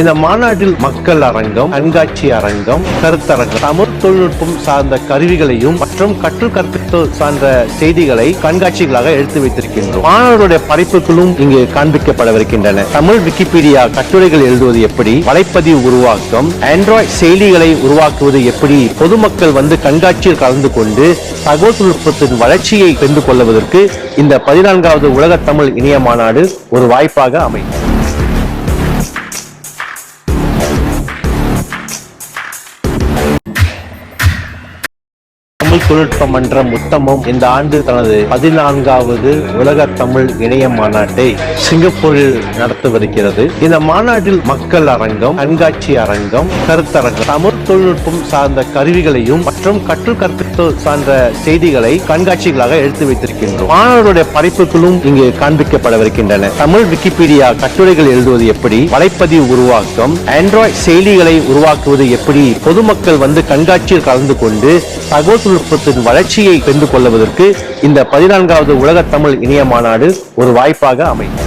இந்த மாநாட்டில் மக்கள் அரங்கம், கண்காட்சி அரங்கம், கருத்தரங்கம், தமிழ் தொழில்நுட்பம் சார்ந்த கருவிகளையும் மற்றும் கற்றல் சார்ந்த செய்திகளை கண்காட்சிகளாக எடுத்து வைத்திருக்கின்றோம். மாணவர்களுடைய படைப்புகளும் இங்கு காண்பிக்கப்படவிருக்கின்றன. தமிழ் விக்கிபீடியா கட்டுரைகள் எழுதுவது எப்படி, வலைப்பதிவு உருவாக்கம், ஆண்ட்ராய்டு செயலிகளை உருவாக்குவது எப்படி, பொதுமக்கள் கண்காட்சியில் கலந்து கொண்டு தகவல் தொழில்நுட்பத்தின் வளர்ச்சியை தெரிந்து கொள்வதற்கு இந்த 14வது உலக தமிழ் இணைய மாநாடு ஒரு வாய்ப்பாக அமையும். தமிழ் தொழில்நுட்ப மன்றம் உத்தமம் இந்த ஆண்டு தனது 14வது உலக தமிழ் இணைய மாநாட்டை சிங்கப்பூரில் நடத்தவிருக்கிறது. இந்த மாநாட்டில் மக்கள் அரங்கம், கண்காட்சி அரங்கம், கருத்தரங்கம், தமிழ் தொழில்நுட்பம் சார்ந்த கருவிகளையும் மற்றும் கற்றல் சார்ந்த செய்திகளை கண்காட்சிகளாக எடுத்து வைத்திருக்கின்றோம். மாணவர்களுடைய படைப்புகளும் இங்கு காண்பிக்கப்படவிருக்கின்றன. தமிழ் விக்கிபீடியா கட்டுரைகள் எழுதுவது எப்படி, வலைப்பதிவு உருவாக்கம், ஆண்ட்ராய்டு செயலிகளை உருவாக்குவது எப்படி, பொதுமக்கள் கண்காட்சியில் கலந்து கொண்டு தகவல் தொழில்நுட்பத்தின் வளர்ச்சியை தெரிந்து கொள்வதற்கு இந்த 14வது உலக தமிழ் இணைய மாநாடு ஒரு வாய்ப்பாக அமையும்.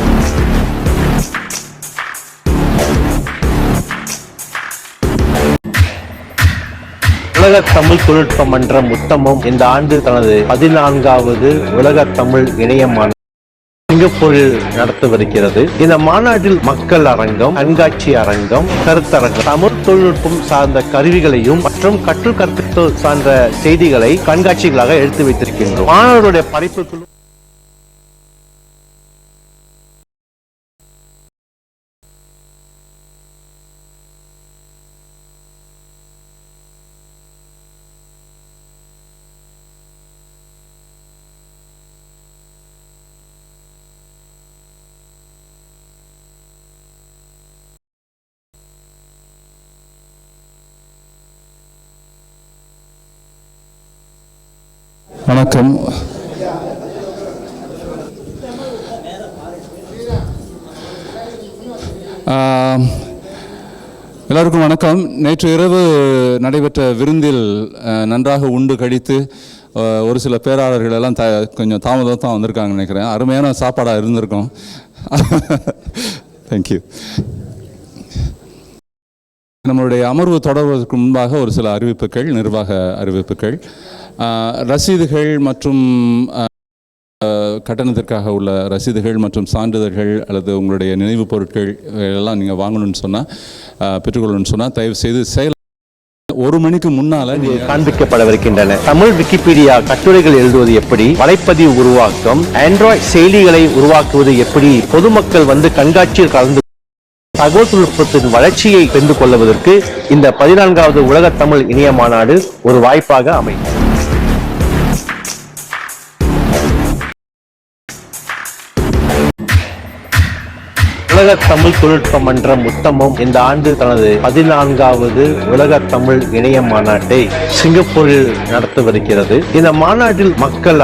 உலக தமிழ் தொழில்நுட்ப மன்றம் உத்தமம் இந்த ஆண்டு தனது 14வது உலக தமிழ் இணைய மாநாடு சிங்கப்பூரில் நடத்தவிருக்கிறது. இந்த மாநாட்டில் மக்கள் அரங்கம், கண்காட்சி அரங்கம், கருத்தரங்கம், தமிழ் தொழில்நுட்பம் சார்ந்த கருவிகளையும் மற்றும் கற்றல் சார்ந்த செய்திகளை கண்காட்சிகளாக எடுத்து வைத்திருக்கின்றோம். மாணவர்களுடைய படைப்புகளும் வணக்கம். எல்லாருக்கும் வணக்கம். நேற்று இரவு நடைபெற்ற விருந்தில் நன்றாக உண்டு கழித்து ஒரு சில பேராளர்கள் எல்லாம் கொஞ்சம் தாமதம் தான் வந்திருக்காங்கன்னு நினைக்கிறேன். அருமையான சாப்பாடாக இருந்திருக்கும். தேங்க்யூ. நம்மளுடைய அமர்வு தொடர்வதற்கு முன்பாக ஒரு சில அறிவிப்புகள், நிர்வாக அறிவிப்புகள். ரசீதுகள் மற்றும் கட்டணத்திற்காக உள்ள ரசீதுகள் மற்றும் சான்றிதழ்கள் அல்லது உங்களுடைய நினைவுப் பொருட்கள் எல்லாம் நீங்கள் வாங்கணும்னு சொன்னால், பெற்றுக்கொள்ளணும்னு சொன்னால் தயவு செய்து செயல் 1 மணிக்கு முன்னால் காண்பிக்கப்படவிருக்கின்றன. தமிழ் விக்கிபீடியா கட்டுரைகள் எழுதுவது எப்படி, வலைப்பதிவு உருவாக்கம், ஆண்ட்ராய்டு செயலிகளை உருவாக்குவது எப்படி, பொதுமக்கள் கண்காட்சியில் கலந்து தகவல் தொழில்நுட்பத்தின் வளர்ச்சியை தெரிந்து கொள்வதற்கு இந்த 14வது உலக தமிழ் இணைய மாநாடு ஒரு வாய்ப்பாக அமையும். உலக தமிழ் தொழில்நுட்ப மன்றம் உத்தமம் இந்த ஆண்டு தனது 14வது உலக தமிழ் இணைய மாநாட்டை சிங்கப்பூரில் நடத்தவிருக்கிறது. இந்த மாநாட்டில் மக்கள்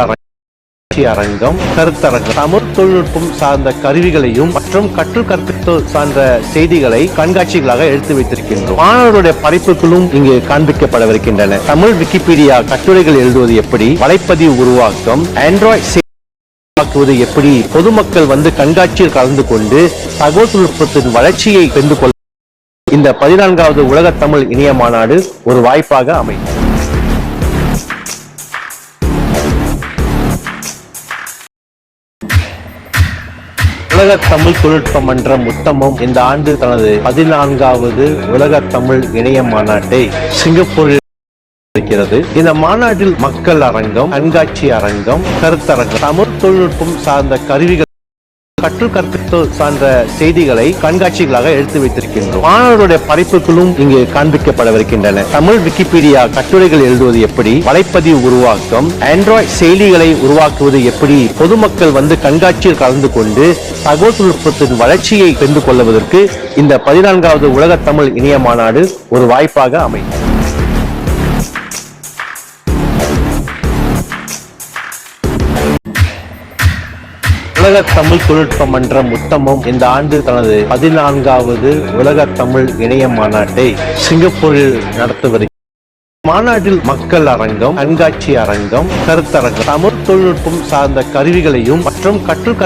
அரங்கம், கருத்தரங்கம், தமிழ் தொழில்நுட்பம் சார்ந்த கருவிகளையும் மற்றும் கற்றல் சார்ந்த செய்திகளை கண்காட்சிகளாக எடுத்து வைத்திருக்கின்றோம். மாணவர்களுடைய படைப்புகளும் இங்கு காண்பிக்கப்படவிருக்கின்றன. தமிழ் விக்கிபீடியா கட்டுரைகள் எழுதுவது எப்படி, வலைப்பதிவு உருவாக்கம், ஆண்ட்ராய்டு உருவாக்குவது எப்படி, பொதுமக்கள் கண்காட்சியில் கலந்து கொண்டு தகவல் தொழில்நுட்பத்தின் வளர்ச்சியை தெரிந்து கொள்ள இந்த 14வது உலக தமிழ் இணைய மாநாடு ஒரு வாய்ப்பாக அமையும். உலக தமிழ் தொழில்நுட்ப மன்றம் உத்தமம் இந்த ஆண்டு தனது 14வது உலக தமிழ் இணைய மாநாட்டை சிங்கப்பூரில் இருக்கிறது. இந்த மாநாட்டில் மக்கள் அரங்கம், கண்காட்சி அரங்கம், கருத்தரங்கம், தமிழ் தொழில்நுட்பம் சார்ந்த கருவிகள், கற்றல் சார்ந்த செய்திகளை கண்காட்சிகளாக எடுத்து வைத்திருக்கின்றோம். மாணவர்களுடைய படைப்புகளும் இங்கு காண்பிக்கப்படவிருக்கின்றன. தமிழ் விக்கிபீடியா கட்டுரைகள் எழுதுவது எப்படி, வலைப்பதிவு உருவாக்கம், ஆண்ட்ராய்டு செயலிகளை உருவாக்குவது எப்படி, பொதுமக்கள் கண்காட்சியில் கலந்து கொண்டு தகவல் தொழில்நுட்பத்தின் வளர்ச்சியை தெரிந்து கொள்வதற்கு இந்த 14வது உலக தமிழ் இணைய மாநாடு ஒரு வாய்ப்பாக அமையும். உலக தமிழ் தொழில்நுட்ப மன்றம் உத்தமம் இந்த ஆண்டு தனது 14வது உலக தமிழ் இணைய மாநாட்டை சிங்கப்பூரில் நடத்தவிருக்கிறது. மாநாட்டில் மக்கள் அரங்கம், கண்காட்சி அரங்கம், கருத்தரங்கம், தமிழ் தொழில்நுட்பம் சார்ந்த கருவிகளையும் மற்றும் கற்றல்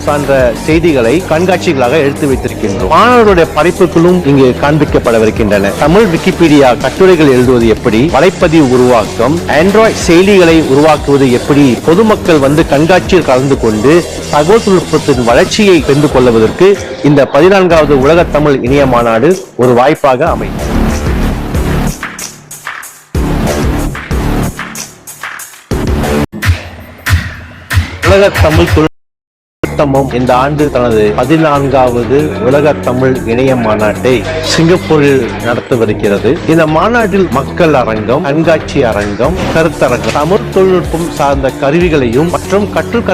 சார்ந்த செய்திகளை கண்காட்சிகளாக எடுத்து வைத்திருக்கின்றோம். மாணவர்களுடைய படைப்புகளும் இங்கு காண்பிக்கப்படவிருக்கின்றன. தமிழ் விக்கிபீடியா கட்டுரைகள் எழுதுவது எப்படி, வலைப்பதிவு உருவாக்கம், ஆண்ட்ராய்டு செயலிகளை உருவாக்குவது எப்படி, பொதுமக்கள் வந்து கண்காட்சியில் கலந்து கொண்டு தகவல் தொழில்நுட்பத்தின் வளர்ச்சியை தெரிந்து கொள்வதற்கு இந்த 14வது உலக தமிழ் இணைய மாநாடு ஒரு வாய்ப்பாக அமையும். உலக தமிழ் தொழில்நுட்பம் இந்த ஆண்டு தனது 14வது உலக தமிழ் இணைய மாநாட்டை சிங்கப்பூரில் நடத்தவிருக்கிறது. இந்த மாநாட்டில் மக்கள் அரங்கம், கண்காட்சி அரங்கம், கருத்தரங்கம், தமிழ் தொழில்நுட்பம் சார்ந்த கருவிகளையும் மற்றும் கற்றல்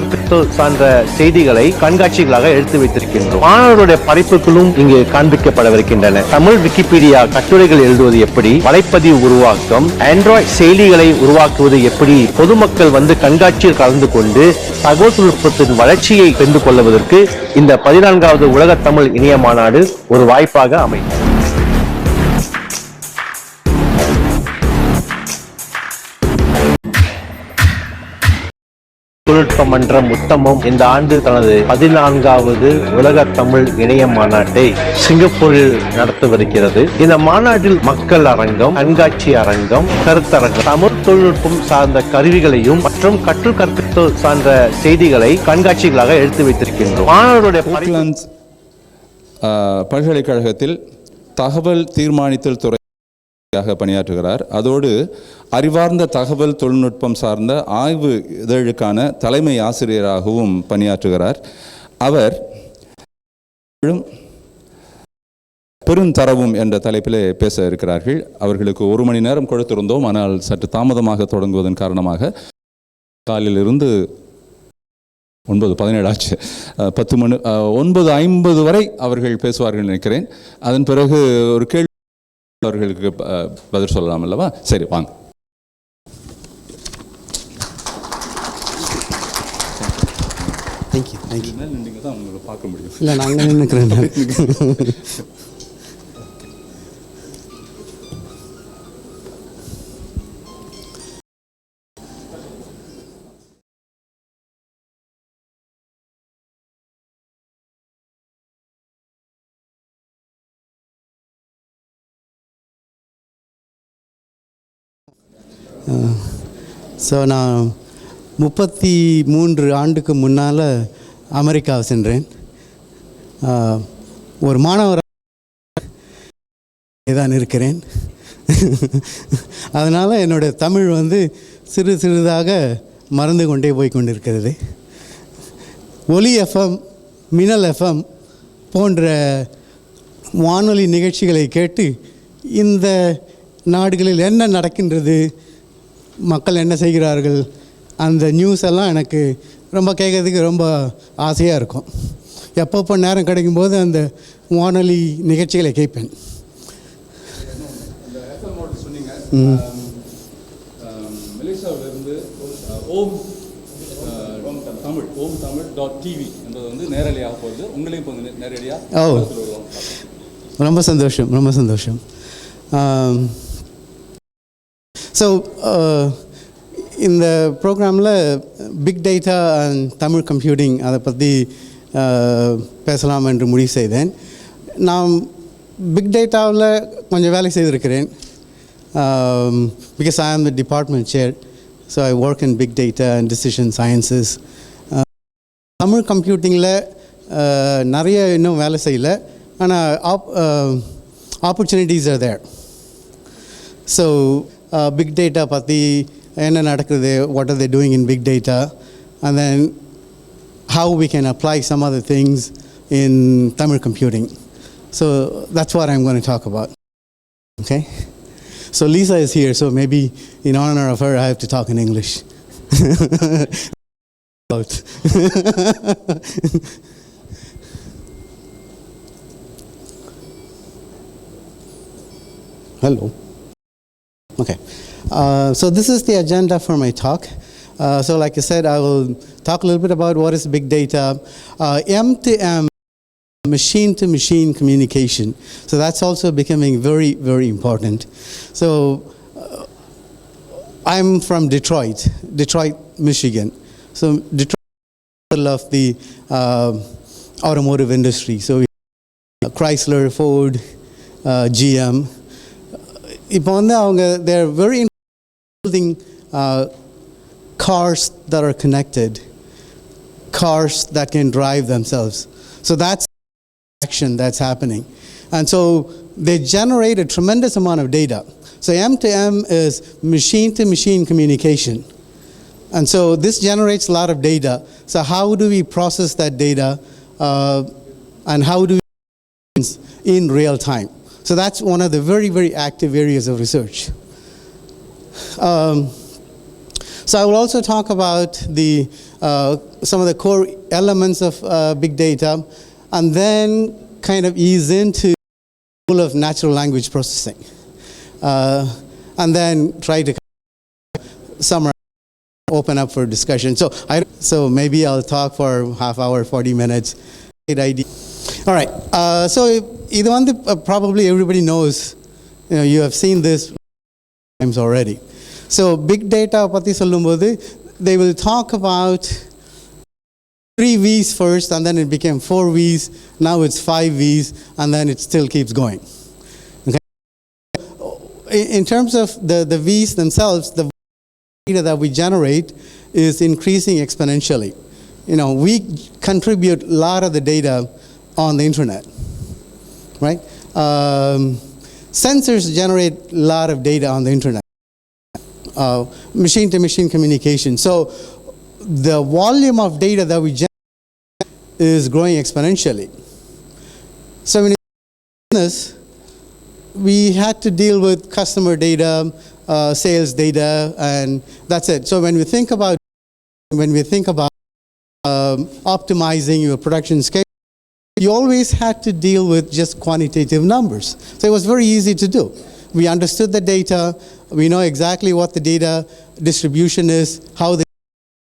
சார்ந்த செய்திகளை கண்காட்சிகளாக எடுத்து வைத்திருக்கின்றோம். மாணவர்களுடைய படைப்புகளும் இங்கு காண்பிக்கப்படவிருக்கின்றன. தமிழ் விக்கிபீடியா கட்டுரைகள் எழுதுவது எப்படி, வலைப்பதிவு உருவாக்கம், ஆண்ட்ராய்டு செயலிகளை உருவாக்குவது எப்படி, பொதுமக்கள் வந்து கண்காட்சியில் கலந்து கொண்டு தகவல் தொழில்நுட்பத்தின் வளர்ச்சியை தெரிந்து கொள்வதற்கு இந்த 14வது உலக தமிழ் இணைய மாநாடு ஒரு வாய்ப்பாக அமையும். தொழில்நுட்ப மன்றம் உத்தமம் இந்த ஆண்டு தனது 14வது உலக தமிழ் இணைய மாநாட்டை சிங்கப்பூரில் நடத்தவிருக்கிறது. இந்த மாநாட்டில் மக்கள் அரங்கம், கண்காட்சி அரங்கம், கருத்தரங்கம், தமிழ் தொழில்நுட்பம் சார்ந்த கருவிகளையும் மற்றும் கற்றல் சார்ந்த செய்திகளை கண்காட்சிகளாக எடுத்து வைத்திருக்கின்றோம். மாணவர்களுடைய பல்கலைக்கழகத்தில் தகவல் தீர்மானித்தல் துறை பணியாற்றுகிறார். அதோடு அறிவார்ந்த தகவல் தொழில்நுட்பம் சார்ந்த ஆய்வு இதழுக்கான தலைமை ஆசிரியராகவும் பணியாற்றுகிறார். அவர் பெருந்தரவும் என்ற தலைப்பிலே பேச இருக்கிறார்கள். அவர்களுக்கு 1 மணி நேரம் கொடுத்திருந்தோம். ஆனால் சற்று தாமதமாக தொடங்குவதன் காரணமாக காலையிலிருந்து 9:17 ஆச்சு. 9:50 வரை அவர்கள் பேசுவார்கள் நினைக்கிறேன். அதன் பிறகு ஒரு கேள்வி அவர்களுக்கு பதில் சொல்லலாம் அல்லவா? சரி, வாங்க. தேங்க்யூ. நீங்கள் தான் உங்களை பார்க்க முடியும். இல்லை, நாங்கள் நின்றுக்கிறேன். ஸோ நான் 33 ஆண்டுக்கு முன்னால் அமெரிக்காவை சென்றேன். ஒரு மாணவராக தான் இருக்கிறேன். அதனால் என்னுடைய தமிழ் வந்து சிறிதாக மறந்து கொண்டே போய் கொண்டிருக்கிறது. ஒலி எஃப்எம், மின்னல் எஃப்எம் போன்ற வானொலி நிகழ்ச்சிகளை கேட்டு இந்த நாடுகளில் என்ன நடக்கின்றது, மக்கள் என்ன செய்கிறார்கள், அந்த நியூஸ் எல்லாம் எனக்கு ரொம்ப கேட்கறதுக்கு ரொம்ப ஆசையாக இருக்கும். எப்பப்போ நேரம் கிடைக்கும்போது அந்த வானொலி நிகழ்ச்சிகளை கேட்பேன். மலேசியாவிலிருந்து OMTAMIL.TV என்பது வந்து நேரடியாக போகுது. உங்களையும் இப்போ நேரடியாக. ரொம்ப சந்தோஷம், ரொம்ப சந்தோஷம். ஸோ இந்த ப்ரோக்ராமில் big data and Tamil computing அதை பற்றி பேசலாம் என்று முடிவு செய்தேன். நான் பிக் டேட்டாவில் கொஞ்சம் வேலை செய்திருக்கிறேன். Because I am the department chair, so I work in big data and decision sciences. தமிழ் கம்ப்யூட்டிங்கில் நிறைய இன்னும் வேலை செய்யலை, ஆனால் opportunities are there. So big data பற்றி என்ன நடக்குது, what are they doing in big data, and then how we can apply some other things in Tamil computing. So that's what I'm going to talk about. Okay? So Lisa is here, so maybe in honor of her I have to talk in English. Hello. Okay, so this is the agenda for my talk. So like I said, I will talk a little bit about what is big data, M-to-M, machine-to-machine communication. So that's also becoming very, very important. So I'm from Detroit, Michigan. So Detroit is of the automotive industry. So we have Chrysler, Ford, GM. இப்போ வந்து they're very interested in building cars that are connected, cars that can drive themselves. So that's action that's happening. And so they generate a tremendous amount of data. So M2M is machine-to-machine communication. And so this generates a lot of data. So how do we process that data and how do we in real time? So that's one of the very, very active areas of research. So I will also talk about some of the core elements of big data and then kind of ease into the role of natural language processing. And then try to summarize, open up for discussion. So maybe I'll talk for half hour, 40 minutes. Great idea. All right. So either one, probably everybody knows, you have seen this times already. So big data, pati sollumbodhu, they will talk about 3 V's first, and then it became 4 V's. Now it's 5 V's, and then it still keeps going. Okay. In terms of the V's themselves, the data that we generate is increasing exponentially. We contribute a lot of the data on the internet, right? Sensors generate a lot of data on the internet. Machine-to-machine communication. So the volume of data that we generate is growing exponentially. So in business, we had to deal with customer data, sales data, and that's it. So when we think about optimizing your production schedule, you always had to deal with just quantitative numbers. So it was very easy to do. We understood the data. We know exactly what the data distribution is, how the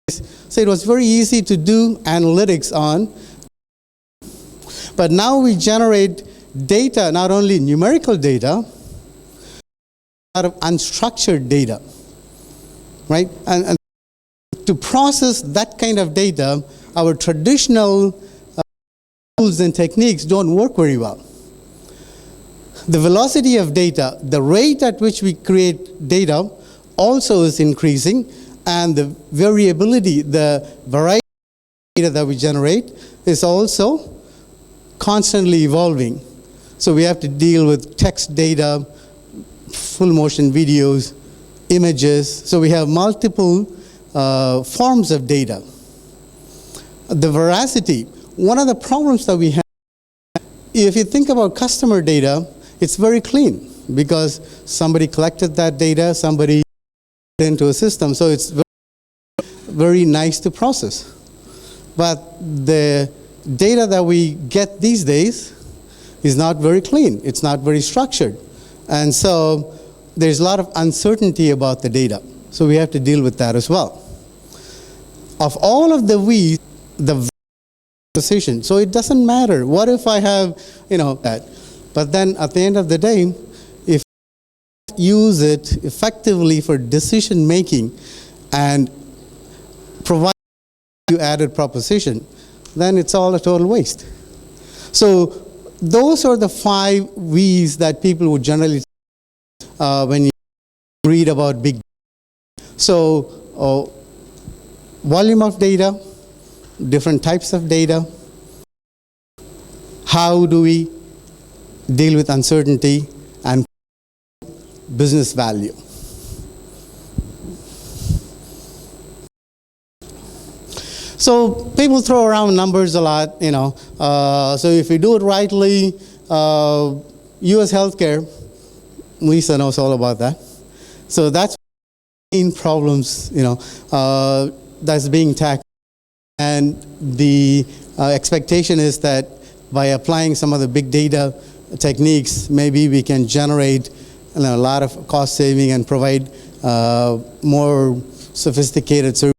is. So it was very easy to do analytics on. But now we generate data, not only numerical data, but of unstructured data, right? And to process that kind of data, our traditional tools and techniques don't work very well. The velocity of data, the rate at which we create data also is increasing, and the variability, the variety of data that we generate is also constantly evolving. So we have to deal with text data, full motion videos, images. So we have multiple forms of data. The veracity, one of the problems that we have, if you think about customer data, it's very clean because somebody collected that data, somebody put it into a system, so it's very, very nice to process. But the data that we get these days is not very clean. It's not very structured. And so there's a lot of uncertainty about the data. So we have to deal with that as well. Of all of the V's, the precision. So it doesn't matter. What if I have, that? But then at the end of the day, if I use it effectively for decision making and provide you added proposition, then it's all a total waste. So those are the 5 V's that people would generally when you read about big data. So volume of data, different types of data, how do we deal with uncertainty, and business value. So people throw around numbers a lot, So if we do it rightly, U.S. healthcare, Lisa knows all about that. So that's main problems, that's being tackled. And the expectation is that by applying some of the big data techniques, maybe we can generate a lot of cost saving and provide more sophisticated services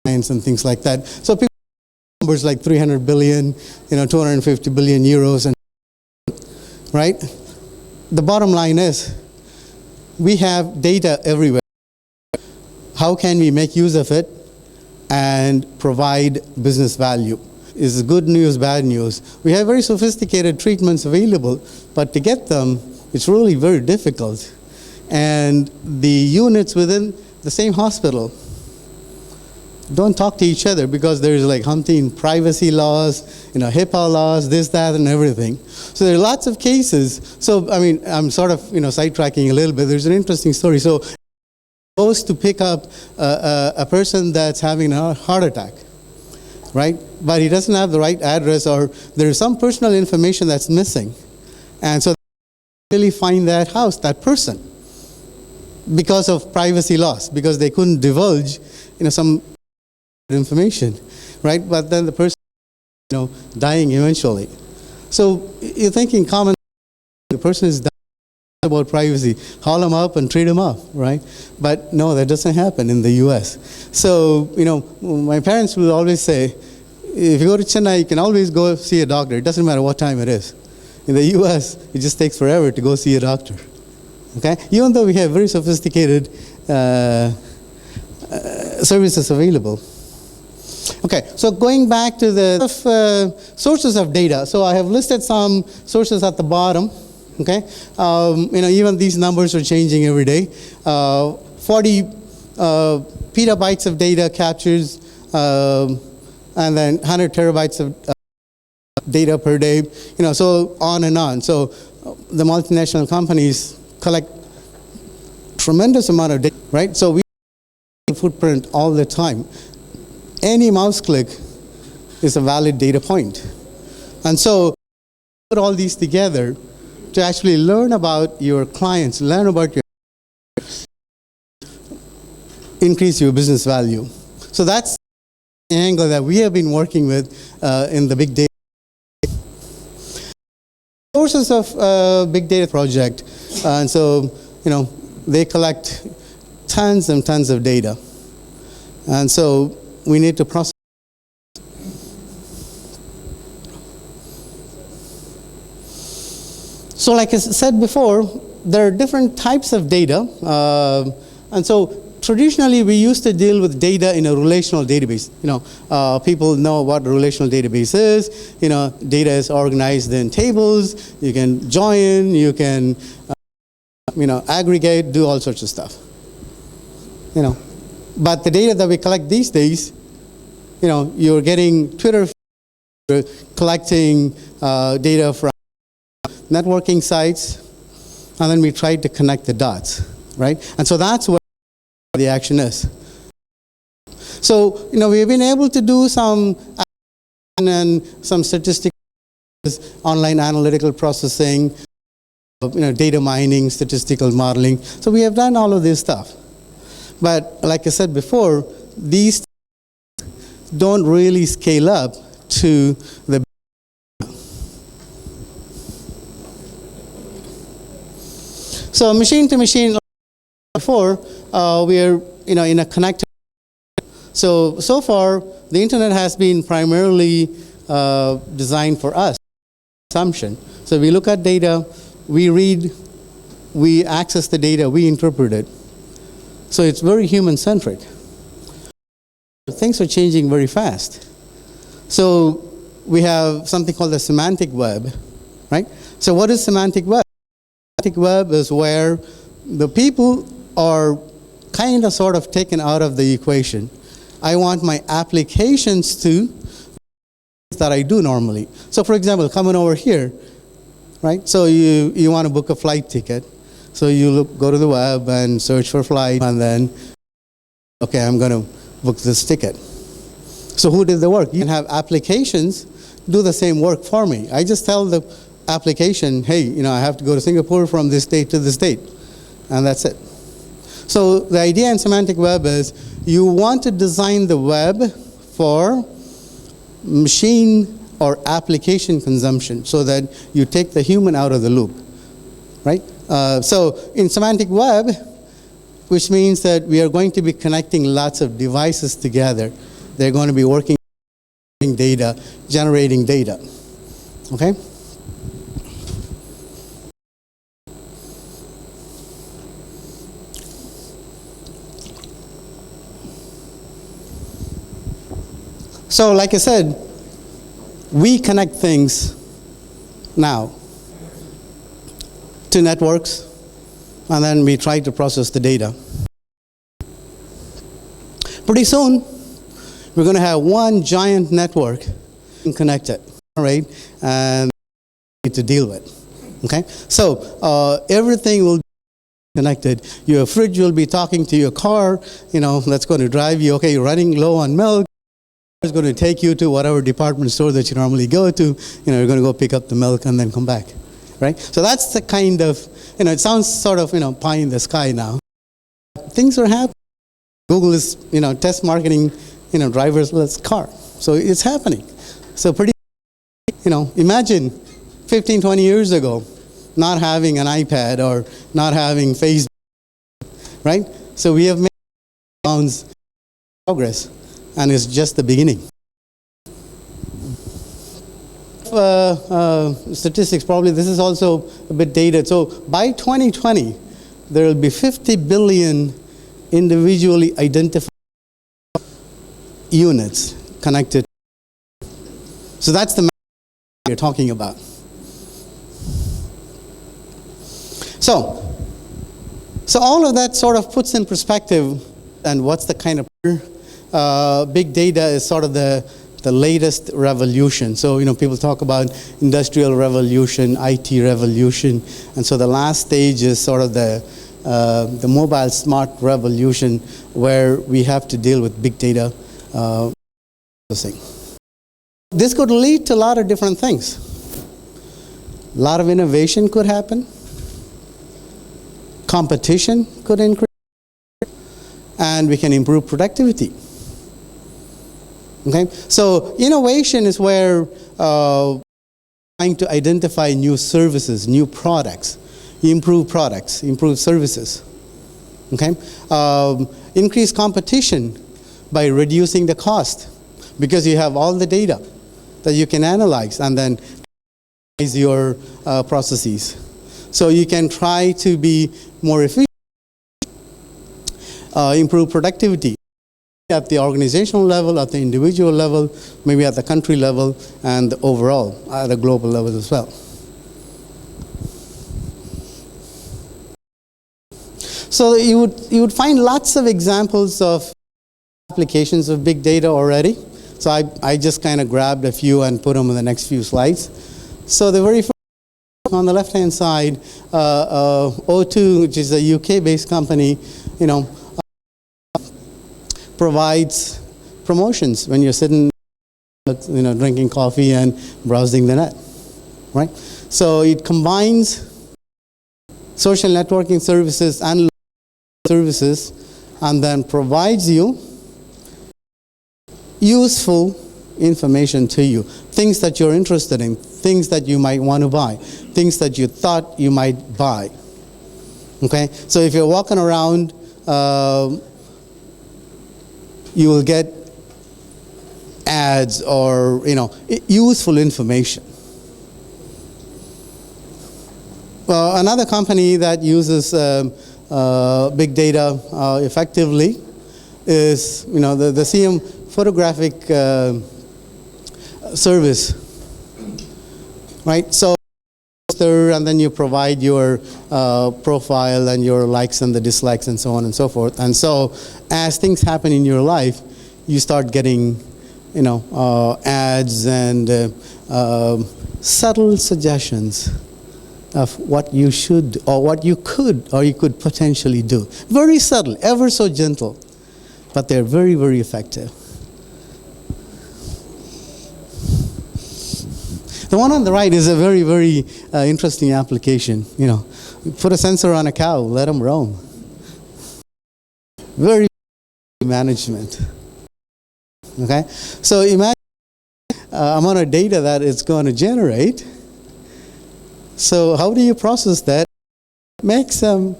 and things like that. So people numbers like 300 billion, 250 billion euros, and right? The bottom line is we have data everywhere. how can we make use of it and provide business value? Is good news, bad news? We have very sophisticated treatments available, but to get them, it's really very difficult. And the units within the same hospital don't talk to each other because there's like umpteen privacy laws, HIPAA laws, this, that, and everything. So there are lots of cases. So, I mean, I'm sort of, sidetracking a little bit. There's an interesting story. So, goes to pick up a person that's having a heart attack, right? But he doesn't have the right address, or there's some personal information that's missing. And so they really find that house, that person, because of privacy laws, because they couldn't divulge, some information, right? But then the person, dying eventually. So you're thinking common, the person is dying about privacy, haul him up and treat him up, right? But no, that doesn't happen in the US. So, my parents will always say, if you go to Chennai, you can always go see a doctor. It doesn't matter what time it is. In the US, it just takes forever to go see a doctor. Okay? Even though we have very sophisticated services available. Okay, so going back to the sources of data. So I have listed some sources at the bottom. Okay, even these numbers are changing every day. 40 petabytes of data captures, and then 100 terabytes of data per day. So on and on. So the multinational companies collect tremendous amount of data, right? So we have a footprint all the time. Any mouse click is a valid data point, and so put all these together to actually learn about your clients, learn about your, increase your business value. So that's the angle that we have been working with in the big data. Sources of big data project, and so they collect tons and tons of data, and so we need to process. So like I said before, there are different types of data. And so traditionally we used to deal with data in a relational database. People know what a relational database is. Data is organized in tables. You can join, you can aggregate, do all sorts of stuff. But the data that we collect these days, you're getting Twitter, collecting data from networking sites, and then we tried to connect the dots, right? And so that's what the action is. So, we've been able to do some and some statistical, online analytical processing, data mining, statistical modeling. So we have done all of this stuff. But like I said before, these don't really scale up to the. So machine to machine, before we are in a connected. So far the internet has been primarily designed for us consumption. So we look at data, we read, we access the data, we interpret it. So it's very human centric. Things are changing very fast. So we have something called the semantic web, right? So what is semantic web? Semantic web is where the people are kind of sort of taken out of the equation. I want my applications to that I do normally. So for example, coming over here, right? So you want to book a flight ticket. So you go to the web and search for flight, and then, okay, I'm going to book this ticket. So who did the work? You can have applications do the same work for me. I just tell the application, hey, I have to go to Singapore from this date to this date, and that's it. So the idea in semantic web is you want to design the web for machine or application consumption so that you take the human out of the loop, right? So in semantic web, which means that we are going to be connecting lots of devices together. They're going to be working data, generating data, okay? So like I said, we connect things now to networks, and then we try to process the data. Pretty soon, we're going to have one giant network connected, all right, and to deal with. Okay, so everything will be connected. Your fridge will be talking to your car, that's going to drive you. Okay, you're running low on milk. It's going to take you to whatever department store that you normally go to. You're going to go pick up the milk and then come back, right? So that's the kind of, it sounds sort of, pie in the sky now. Things are happening. Google is, test marketing, driverless car. So it's happening. So pretty, imagine 15, 20 years ago, not having an iPad or not having Facebook, right? So we have made progress, and it's just the beginning. Statistics, probably this is also a bit dated. So by 2020, there will be 50 billion individually identified units connected. So that's the we're talking about. So all of that sort of puts in perspective, and what's the kind of big data is sort of the latest revolution. So people talk about industrial revolution, IT revolution, and so the last stage is sort of the mobile smart revolution, where we have to deal with big data processing. This could lead to a lot of different things. A lot of innovation could happen. Competition could increase. And we can improve productivity. Okay? So innovation is where trying to identify new services, new products, improve services. Okay? Increase competition by reducing the cost, because you have all the data that you can analyze and then analyze your processes. So you can try to be more efficient, improve productivity at the organizational level, at the individual level, maybe at the country level, and overall at a global level as well. So you would find lots of examples of applications of big data already. So I just kind of grabbed a few and put them in the next few slides. So the very first, on the left-hand side, O2, which is a UK-based company, provides promotions when you're sitting, drinking coffee and browsing the net, right? So it combines social networking services and services, and then provides you useful information to you, things that you're interested in, things that you might want to buy, things that you thought you might buy. Okay, so if you're walking around, you will get ads or useful information. Another company that uses big data effectively is the CM photographic service, right? So and then you provide your profile and your likes and the dislikes and so on and so forth. And so as things happen in your life, you start getting ads and subtle suggestions of what you should or what you could potentially do. Very subtle, ever so gentle, but they're very, very effective. The one on the right is a very, very interesting application. You put a sensor on a cow, let them roam. Very management. Okay, so imagine amount of data that it's going to generate. So how do you process that? Make some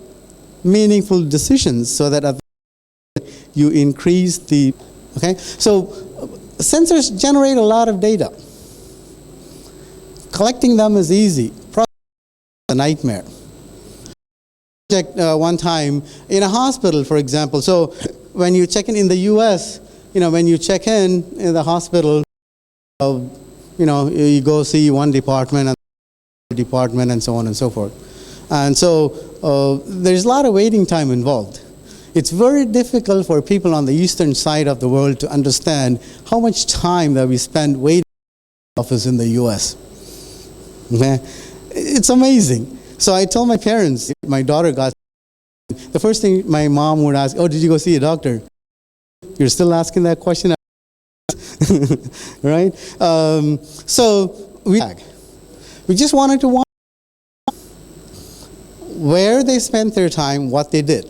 meaningful decisions so that you increase the. Okay, so sensors generate a lot of data. Collecting them is easy. Processing is a nightmare. One time in a hospital, for example. So when you check in the U.S., when you check in the hospital, you go see one department and so on and so forth. And so there's a lot of waiting time involved. It's very difficult for people on the eastern side of the world to understand how much time that we spend waiting in the office in the US. Okay? It's amazing. So I told my parents, my daughter got, the first thing my mom would ask, oh, did you go see a doctor? You're still asking that question? Right? So we just wanted to watch where they spent their time, what they did,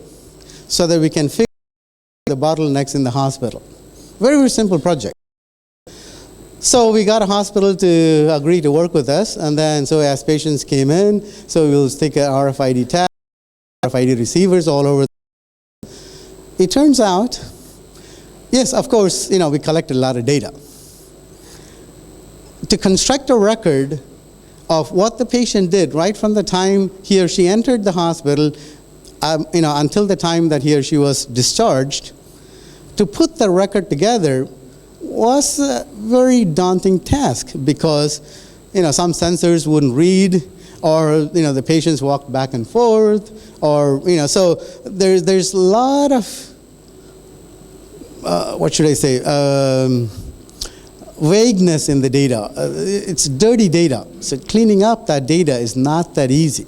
so that we can fix the bottlenecks in the hospital. Very, very simple project. So we got a hospital to agree to work with us, and then so as patients came in, so we'll take an RFID tag, RFID receivers all over. It turns out, yes, of course, we collected a lot of data. To construct a record of what the patient did right from the time he or she entered the hospital, until the time that he or she was discharged, to put the record together was a very daunting task because, some sensors wouldn't read, or, the patients walked back and forth, or, so there's a lot of, vagueness in the data. It's dirty data. So cleaning up that data is not that easy.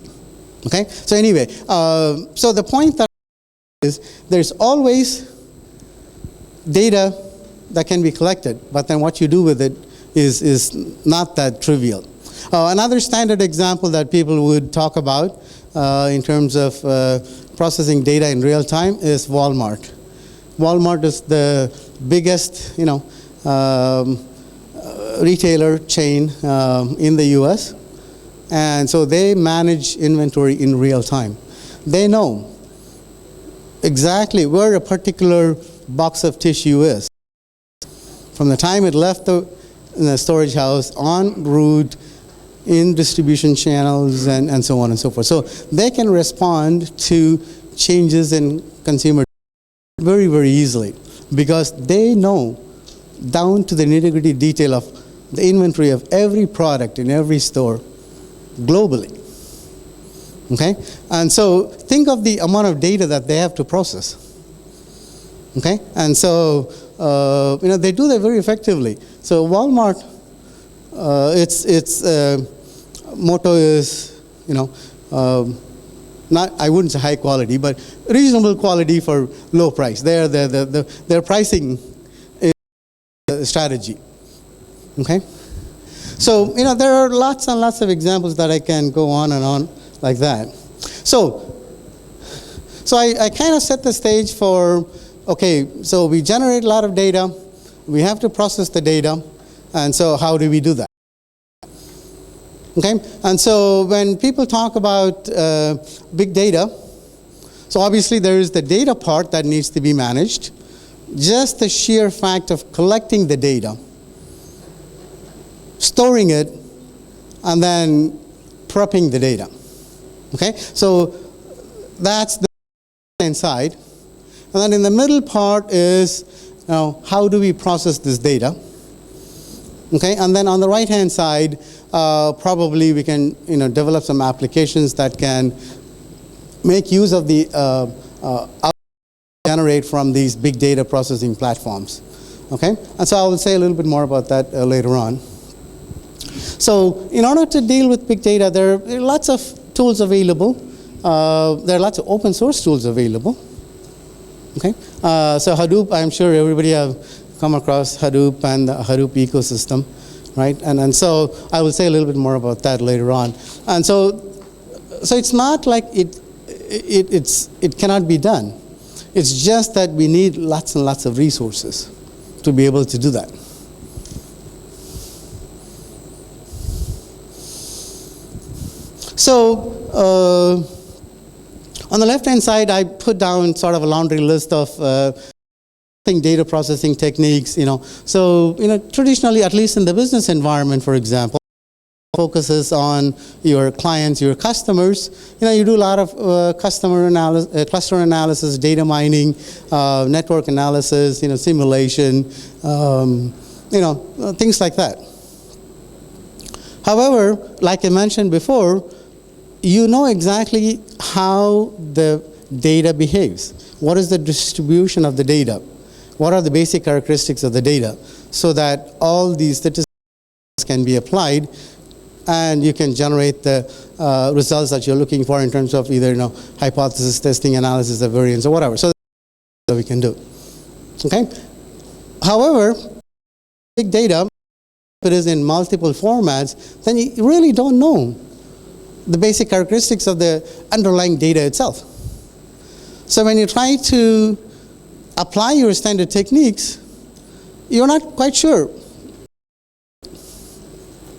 Okay? So anyway, so the point that is there's always data that can be collected, but then what you do with it is not that trivial. Another standard example that people would talk about in terms of processing data in real time is Walmart. Walmart is the biggest, retailer chain in the US, and so they manage inventory in real time. They know exactly where a particular box of tissue is from the time it left the storage house, en route, in distribution channels, and so on and so forth. So they can respond to changes in consumer very, very easily because they know down to the nitty-gritty detail of the inventory of every product in every store globally. Okay? And so think of the amount of data that they have to process. Okay? And so, they do that very effectively. So Walmart, its motto is, not, I wouldn't say high quality, but reasonable quality for low price. Their pricing is a strategy. Okay? So, there are lots and lots of examples that I can go on and on like that. So I kind of set the stage for, okay, so we generate a lot of data, we have to process the data, and so how do we do that? Okay? And so when people talk about big data, so obviously there is the data part that needs to be managed. Just the sheer fact of collecting the data, storing it, and then prepping the data. Okay? So that's the left-hand side. And then in the middle part is, how do we process this data? Okay? And then on the right-hand side, probably we can, develop some applications that can make use of the generate from these big data processing platforms. Okay? And so I will say a little bit more about that later on. So in order to deal with big data, there are lots of tools available. There are lots of open source tools available. Okay? So Hadoop, I'm sure everybody have come across Hadoop and the Hadoop ecosystem, right? And so I will say a little bit more about that later on. And so it's not like it cannot be done. It's just that we need lots and lots of resources to be able to do that. So on the left-hand side, I put down sort of a laundry list of data processing techniques. So traditionally, at least in the business environment, for example, focuses on your clients, your customers. You do a lot of customer analysis, cluster analysis, data mining, network analysis, simulation, things like that. However, like I mentioned before, you know exactly how the data behaves. What is the distribution of the data? What are the basic characteristics of the data? So that all these statistics can be applied and you can generate the results that you're looking for in terms of either hypothesis testing, analysis of variance, or whatever. So that we can do. Okay? However, big data, if it is in multiple formats, then you really don't know the basic characteristics of the underlying data itself. So when you try to apply your standard techniques, you're not quite sure.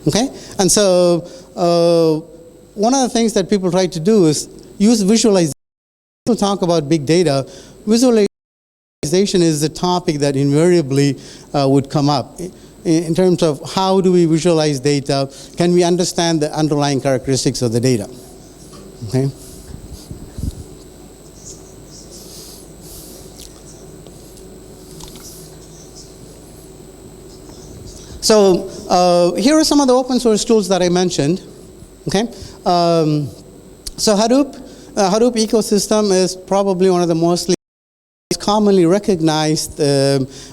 Okay? And so one of the things that people try to do is use visualization. People talk about big data. Visualization is the topic that invariably would come up in terms of how do we visualize data? Can we understand the underlying characteristics of the data? Okay? So here are some of the open source tools that I mentioned. Okay, so Hadoop ecosystem is probably one of the most commonly recognized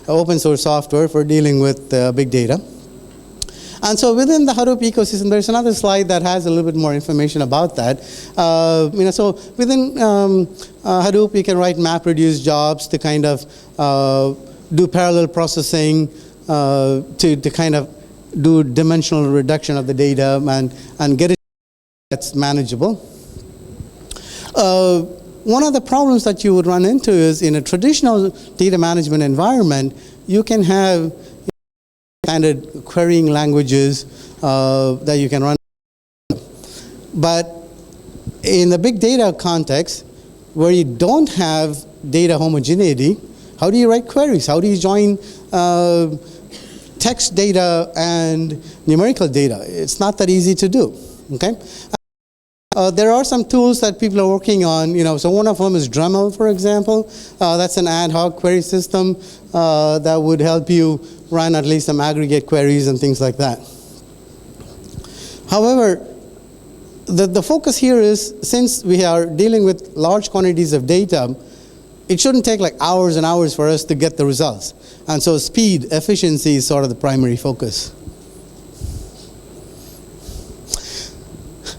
open source software for dealing with big data. And so within the Hadoop ecosystem, there's another slide that has a little bit more information about that. So within Hadoop, you can write MapReduce jobs to kind of do parallel processing, to kind of do dimensional reduction of the data and get it that's manageable. One of the problems that you would run into is in a traditional data management environment, you can have standard querying languages that you can run. But in the big data context, where you don't have data homogeneity, how do you write queries? How do you join text data and numerical data? It's not that easy to do. Okay. There are some tools that people are working on. So one of them is Dremel, for example. That's an ad hoc query system that would help you run at least some aggregate queries and things like that. However, the focus here is, since we are dealing with large quantities of data, it shouldn't take like hours and hours for us to get the results. And so speed, efficiency is sort of the primary focus.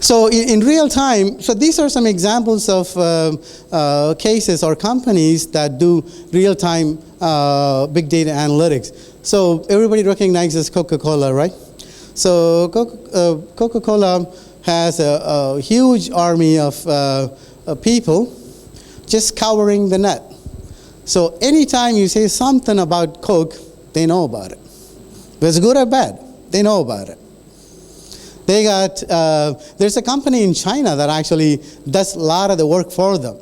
So in real time, so these are some examples of cases or companies that do real-time big data analytics. So everybody recognizes Coca-Cola, right? So Coca-Cola has a huge army of people just scouring the net. So anytime you say something about Coke, they know about it. Whether it's good or bad, they know about it. They got, there's a company in China that actually does a lot of the work for them.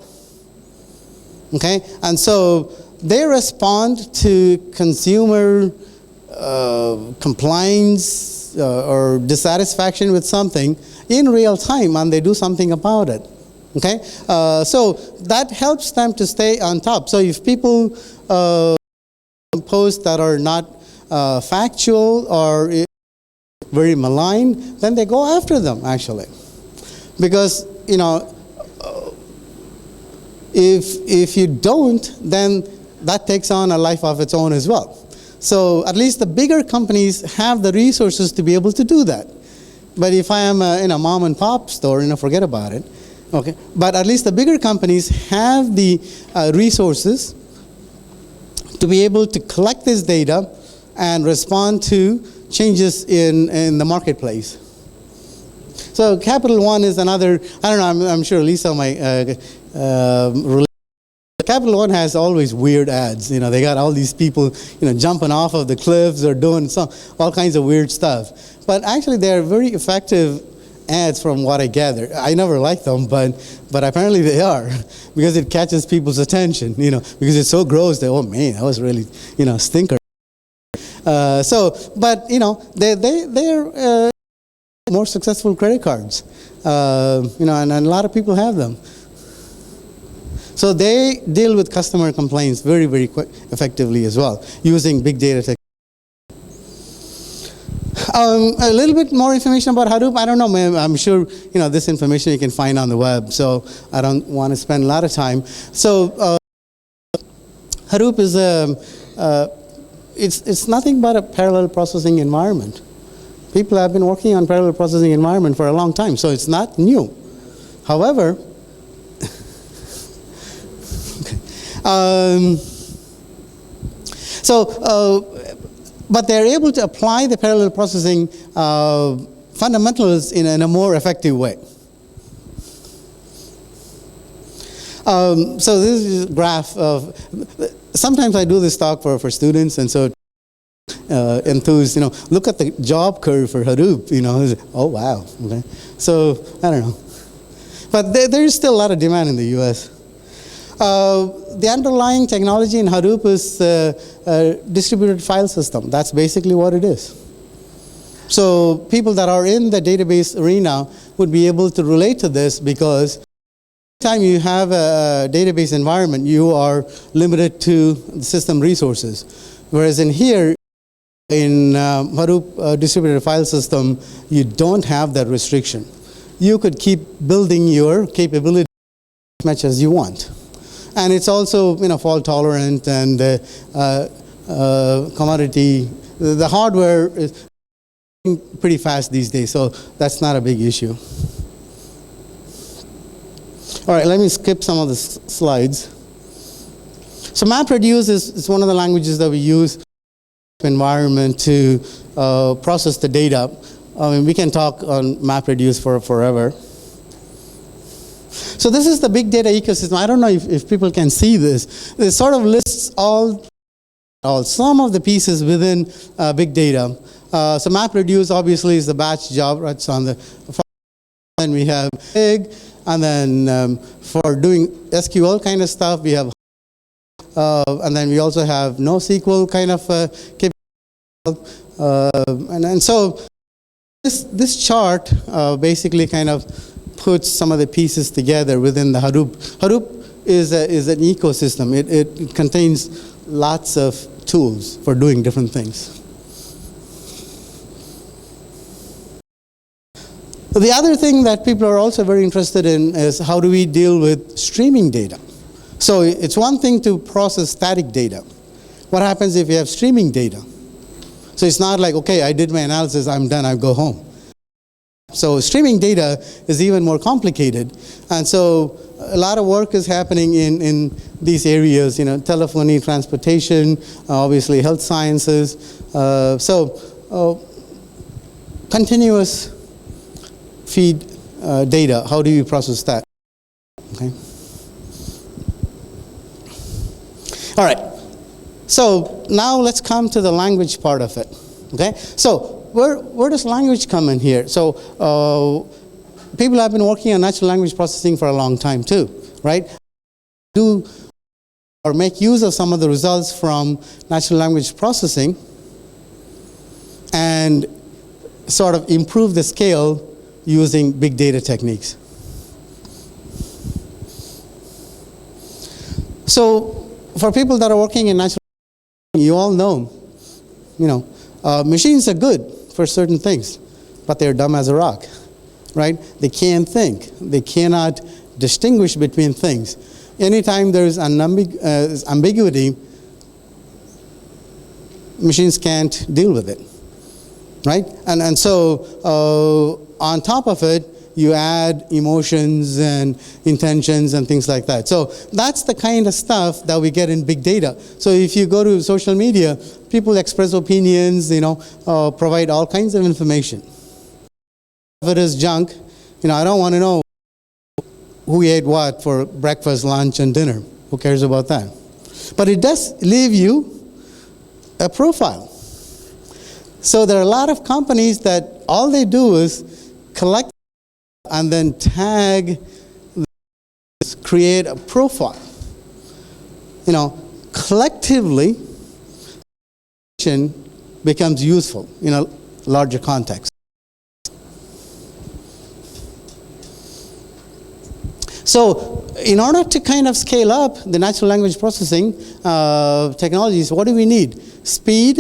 Okay? And so they respond to consumer complaints or dissatisfaction with something in real time, and they do something about it. Okay? So that helps them to stay on top. So if people post that are not factual or very malign, then they go after them, actually. Because, if you don't, then that takes on a life of its own as well. So at least the bigger companies have the resources to be able to do that. But if I am in a mom and pop store, forget about it. Okay, but at least the bigger companies have the resources to be able to collect this data and respond to changes in the marketplace. So Capital One is another, I don't know, I'm sure Lisa might relate. Capital One has always weird ads. They got all these people, jumping off of the cliffs or doing all kinds of weird stuff. But actually they're very effective ads from what I gather. I never liked them, but apparently they are, because it catches people's attention, because it's so gross that, oh man, that was really, a stinker. But they're more successful credit cards. And a lot of people have them. So they deal with customer complaints very, very effectively as well, using big data technology. A little bit more information about Hadoop. I don't know, I'm sure this information you can find on the web, so I don't want to spend a lot of time. So Hadoop is it's nothing but a parallel processing environment. People have been working on parallel processing environment for a long time, so it's not new. However, but they're able to apply the parallel processing fundamentals in a more effective way. So this is a graph of, sometimes I do this talk for students, and so enthused, look at the job curve for Hadoop, oh wow, okay. So, I don't know. But there is still a lot of demand in the US. The underlying technology in Hadoop is a distributed file system. That's basically what it is. So people that are in the database arena would be able to relate to this, because every time you have a database environment, you are limited to the system resources. Whereas in here, in Hadoop distributed file system, you don't have that restriction. You could keep building your capability as much as you want. And it's also fault tolerant and commodity. The hardware is pretty fast these days, so that's not a big issue. All right, let me skip some of the slides. So MapReduce is one of the languages that we use environment to process the data. I mean, we can talk on MapReduce for forever. So this is the big data ecosystem. I don't know if people can see this. It sort of lists some of the pieces within big data. So MapReduce obviously is the batch job, right? So on the then we have big, and then for doing SQL kind of stuff, we have and then we also have NoSQL kind of capability. And so this chart basically kind of puts some of the pieces together within the Hadoop. Hadoop is an ecosystem. It contains lots of tools for doing different things. The other thing that people are also very interested in is how do we deal with streaming data. So it's one thing to process static data. What happens if you have streaming data? So it's not like, okay, I did my analysis, I'm done, I go home. So streaming data is even more complicated. And so a lot of work is happening in these areas, telephony, transportation, obviously health sciences. Continuous feed data, how do you process that? Okay. All right. So now let's come to the language part of it. Okay. So where does language come in here? So people have been working on natural language processing for a long time too, right? Do or make use of some of the results from natural language processing and sort of improve the scale using big data techniques. So for people that are working in natural language, you all know, machines are good for certain things, but they're dumb as a rock, right? They can't think. They cannot distinguish between things. Anytime there's ambiguity, machines can't deal with it, right? And so on top of it, you add emotions and intentions and things like that. So that's the kind of stuff that we get in big data. So if you go to social media, people express opinions, provide all kinds of information. If it is junk, I don't want to know who ate what for breakfast, lunch, and dinner. Who cares about that? But it does leave you a profile. So there are a lot of companies that all they do is collect and then tag, create a profile. Collectively, becomes useful in a larger context. So in order to kind of scale up the natural language processing technologies, what do we need? Speed,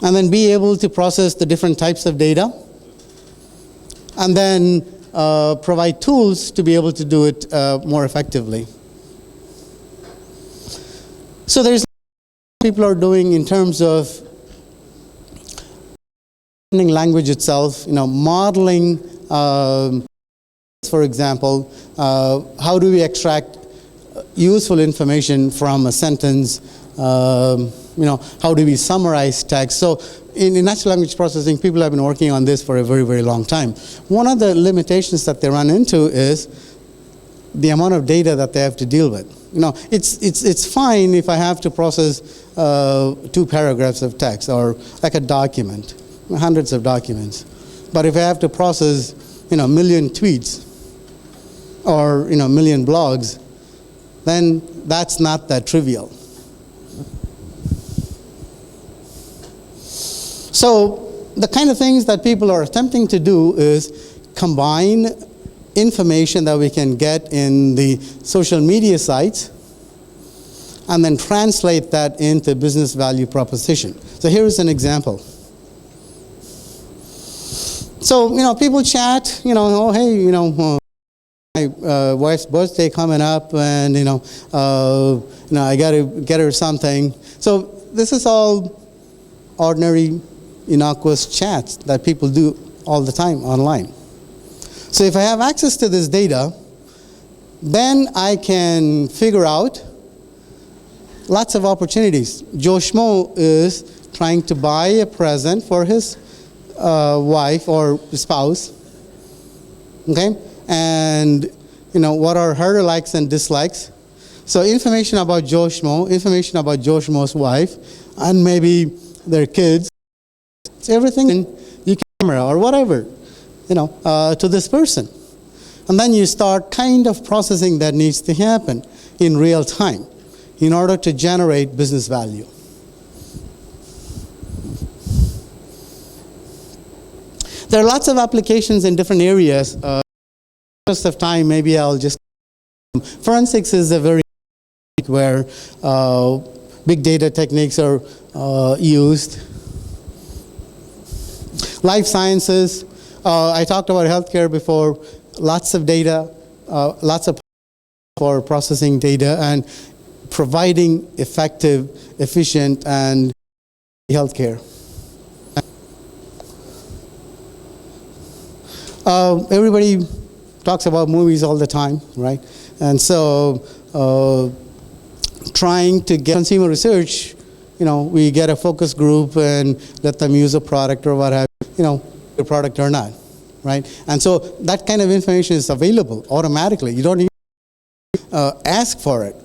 and then be able to process the different types of data, and then provide tools to be able to do it more effectively. So there's people are doing in terms of language itself, modeling, for example, how do we extract useful information from a sentence, how do we summarize text. So in natural language processing, people have been working on this for a very, very long time. One of the limitations that they run into is the amount of data that they have to deal with. It's fine if I have to process 2 paragraphs of text or like a document, hundreds of documents. But if I have to process, a million tweets or, a million blogs, then that's not that trivial. So the kind of things that people are attempting to do is combine information that we can get in the social media sites and then translate that into business value proposition. So here is an example. So, people chat, oh, hey, my wife's birthday coming up and, I got to get her something. So this is all ordinary, innocuous chats that people do all the time online. So if I have access to this data, then I can figure out lots of opportunities. Joe Schmo is trying to buy a present for his wife or spouse, okay? And, what are her likes and dislikes? So information about Joe Schmo, information about Joe Schmo's wife, and maybe their kids, it's everything in your camera or whatever, to this person. And then you start kind of processing that needs to happen in real time in order to generate business value. There are lots of applications in different areas. Just of time, maybe I'll just... Forensics is a very where big data techniques are used. Life sciences, I talked about healthcare before, lots of data, lots of for processing data and providing effective, efficient, and healthcare. Everybody talks about movies all the time, right? And so trying to get consumer research, we get a focus group and let them use a product or what have you, a product or not, right? And so that kind of information is available automatically. You don't even ask for it,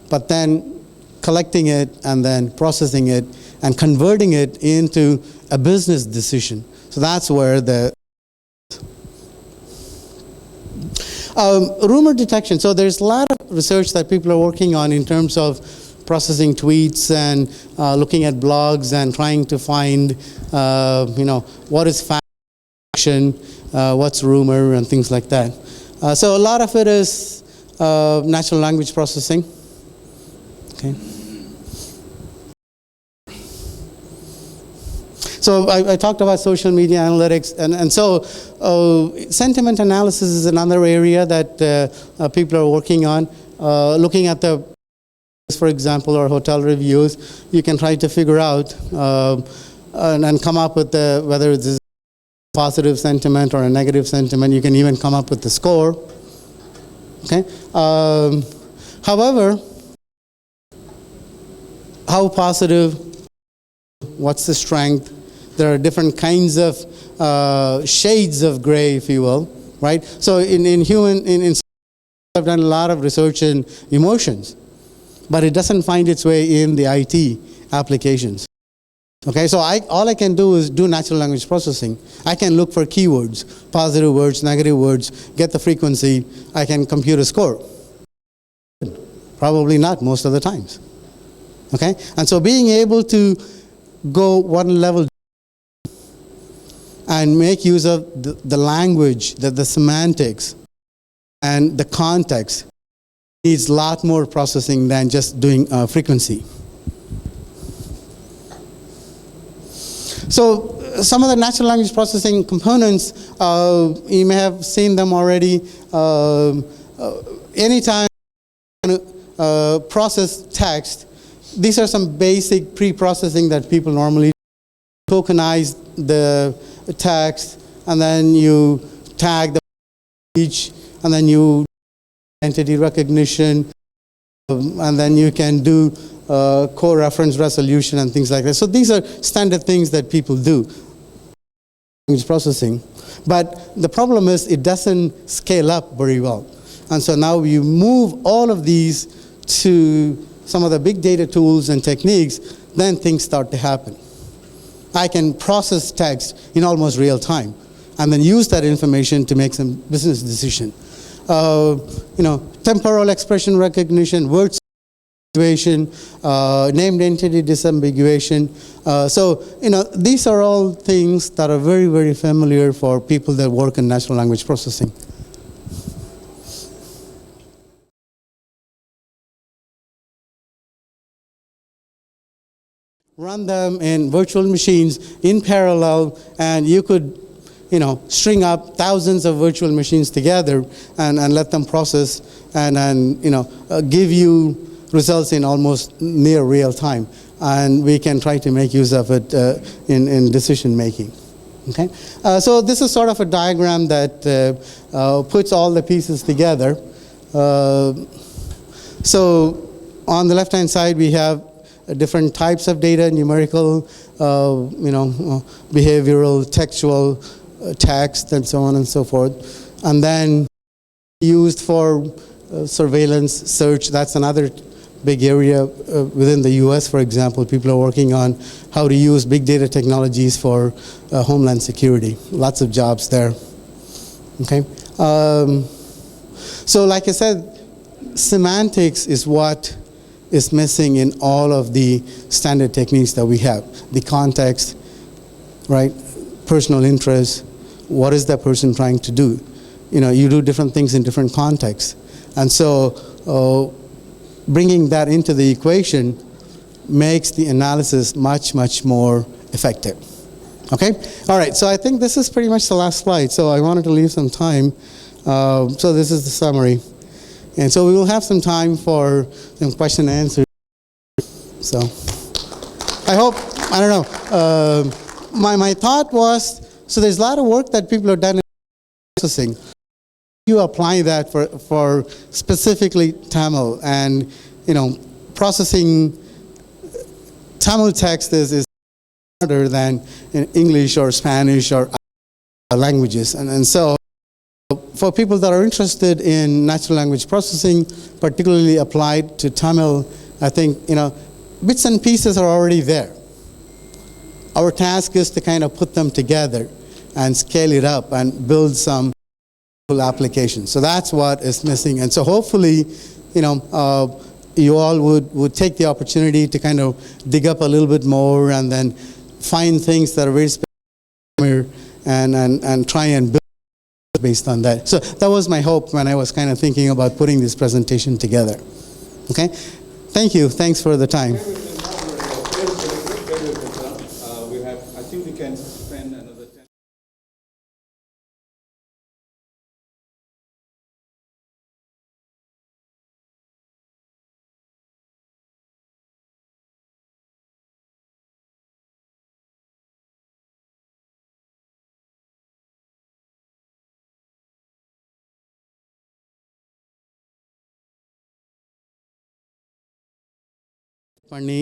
but then collecting it and then processing it and converting it into a business decision. So that's where the rumor detection. So there's a lot of research that people are working on in terms of processing tweets and looking at blogs and trying to find, what is fact, fiction, what's rumor, and things like that. So a lot of it is natural language processing. Okay. So I talked about social media analytics, and so sentiment analysis is another area that people are working on. Looking at the, for example, or hotel reviews, you can try to figure out and come up with whether it's a positive sentiment or a negative sentiment. You can even come up with the score. Okay. However, how positive? What's the strength? There are different kinds of shades of gray, if you will, right? So in I've done a lot of research in emotions, but it doesn't find its way in the IT applications. Okay, so all I can do is do natural language processing. I can look for keywords, positive words, negative words, get the frequency. I can compute a score. Probably not most of the times. Okay, and so being able to go one level and make use of the language, the semantics, and the context needs a lot more processing than just doing frequency. So some of the natural language processing components, you may have seen them already. Anytime you process text, these are some basic pre-processing that people normally tokenize the text, and then you tag the each, and then you entity recognition, and then you can do co-reference resolution and things like that. So these are standard things that people do, language processing. But the problem is it doesn't scale up very well. And so now you move all of these to some of the big data tools and techniques, then things start to happen. I can process text in almost real time and then use that information to make some business decision. Temporal expression recognition, word situation, named entity disambiguation. So these are all things that are very, very familiar for people that work in natural language processing. Run them in virtual machines in parallel, and you could string up thousands of virtual machines together and let them process and give you results in almost near real time. And we can try to make use of it in decision making. Okay? So this is sort of a diagram that puts all the pieces together. So on the left hand side we have different types of data: numerical, behavioral, textual, text, and so on and so forth. And then used for surveillance, search. That's another big area within the US, for example. People are working on how to use big data technologies for homeland security. Lots of jobs there. Okay. So like I said, semantics is what is missing in all of the standard techniques that we have. The context, right? Personal interest. What is that person trying to do? You do different things in different contexts. And so bringing that into the equation makes the analysis much, much more effective. Okay? All right, so I think this is pretty much the last slide. So I wanted to leave some time. So this is the summary. And so we will have some time for some question and answer. So I hope, I don't know, my thought was, so there's a lot of work that people have done in processing. You apply that for specifically Tamil, and processing Tamil text is harder than in English or Spanish or other languages. And so for people that are interested in natural language processing, particularly applied to Tamil, I think bits and pieces are already there. Our task is to kind of put them together and scale it up and build some applications. So that's what is missing. And so hopefully, you all would take the opportunity to kind of dig up a little bit more and then find things that are very specific and try and build based on that. So that was my hope when I was kind of thinking about putting this presentation together. Okay? Thank you. Thanks for the time. I think we can spend another 10. பண்ணி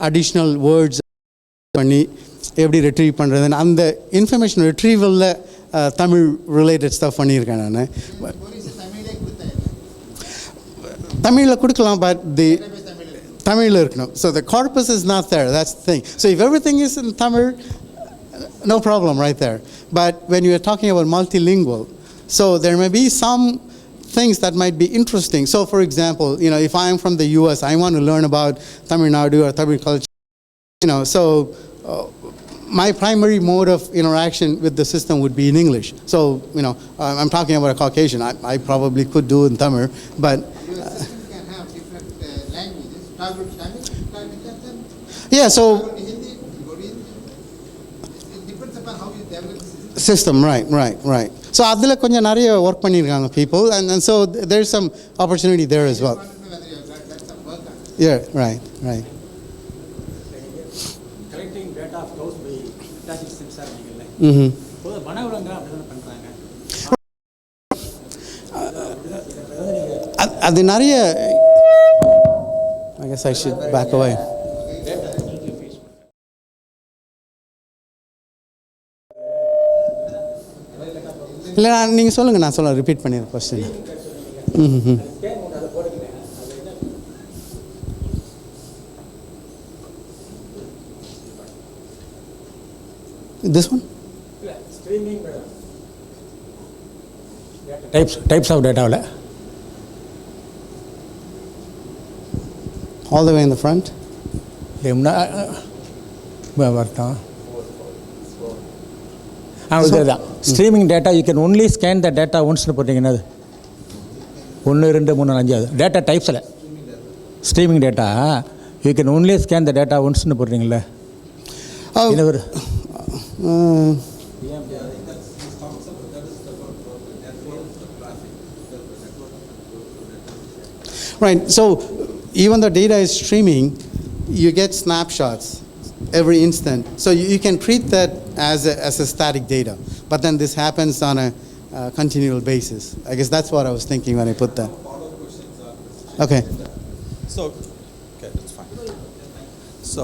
additional words பண்ணி எப்படி retrieve பண்ணுறதுன்னு அந்த information ரெட்ரீவலில் Tamil related stuff பண்ணியிருக்கேன் நான். தமிழில் கொடுக்கலாம், பட் தி தமிழில் இருக்கணும். So the corpus is not there, that's the thing. So if everything is in Tamil, no problem right there. But when you are talking about multilingual, so there may be some things that might be interesting. So for example, if I am from the US, I want to learn about Tamil Nadu or Tamil culture, so my primary mode of interaction with the system would be in English. So, I'm talking about a Caucasian. I probably could do in Tamil, but Your system can have different languages. Tamil, yeah. So Hindi, it depends upon how you develop the system. system, right. So அதில் கொஞ்சம் நிறைய work பண்ணியிருக்காங்க people, and so there's some opportunity there as well. I don't know whether you have done some work on it. Yeah, right. collecting data of course by attaching sensor நீங்கல்ல Mm-hmm. பொது வனவிலங்குகள் அப்படிதான் பண்றாங்க அது நிறைய. I guess I should back away. இல்லை நீங்கள் சொல்லுங்கள், நான் சொல்ல ரிப்பீட் பண்ணிடுறேன் question. This one? streaming types of data ல All the way in the front? வரட்டும் இதுதான் streaming data you can only scan the data ஒன்ஸ்னு போட்டிங்கன்னா 1 2 3 4 5 டேட்டா டைப்ஸில் streaming data you can only scan the data ஒன்ஸ்னு போடுறீங்கள இது ஒரு Right. So even though data is streaming, you get snapshots every instant. So you can treat that as a static data. But then this happens on a continual basis. I guess that's what I was thinking when I put that. Okay. So, okay, that's fine. So,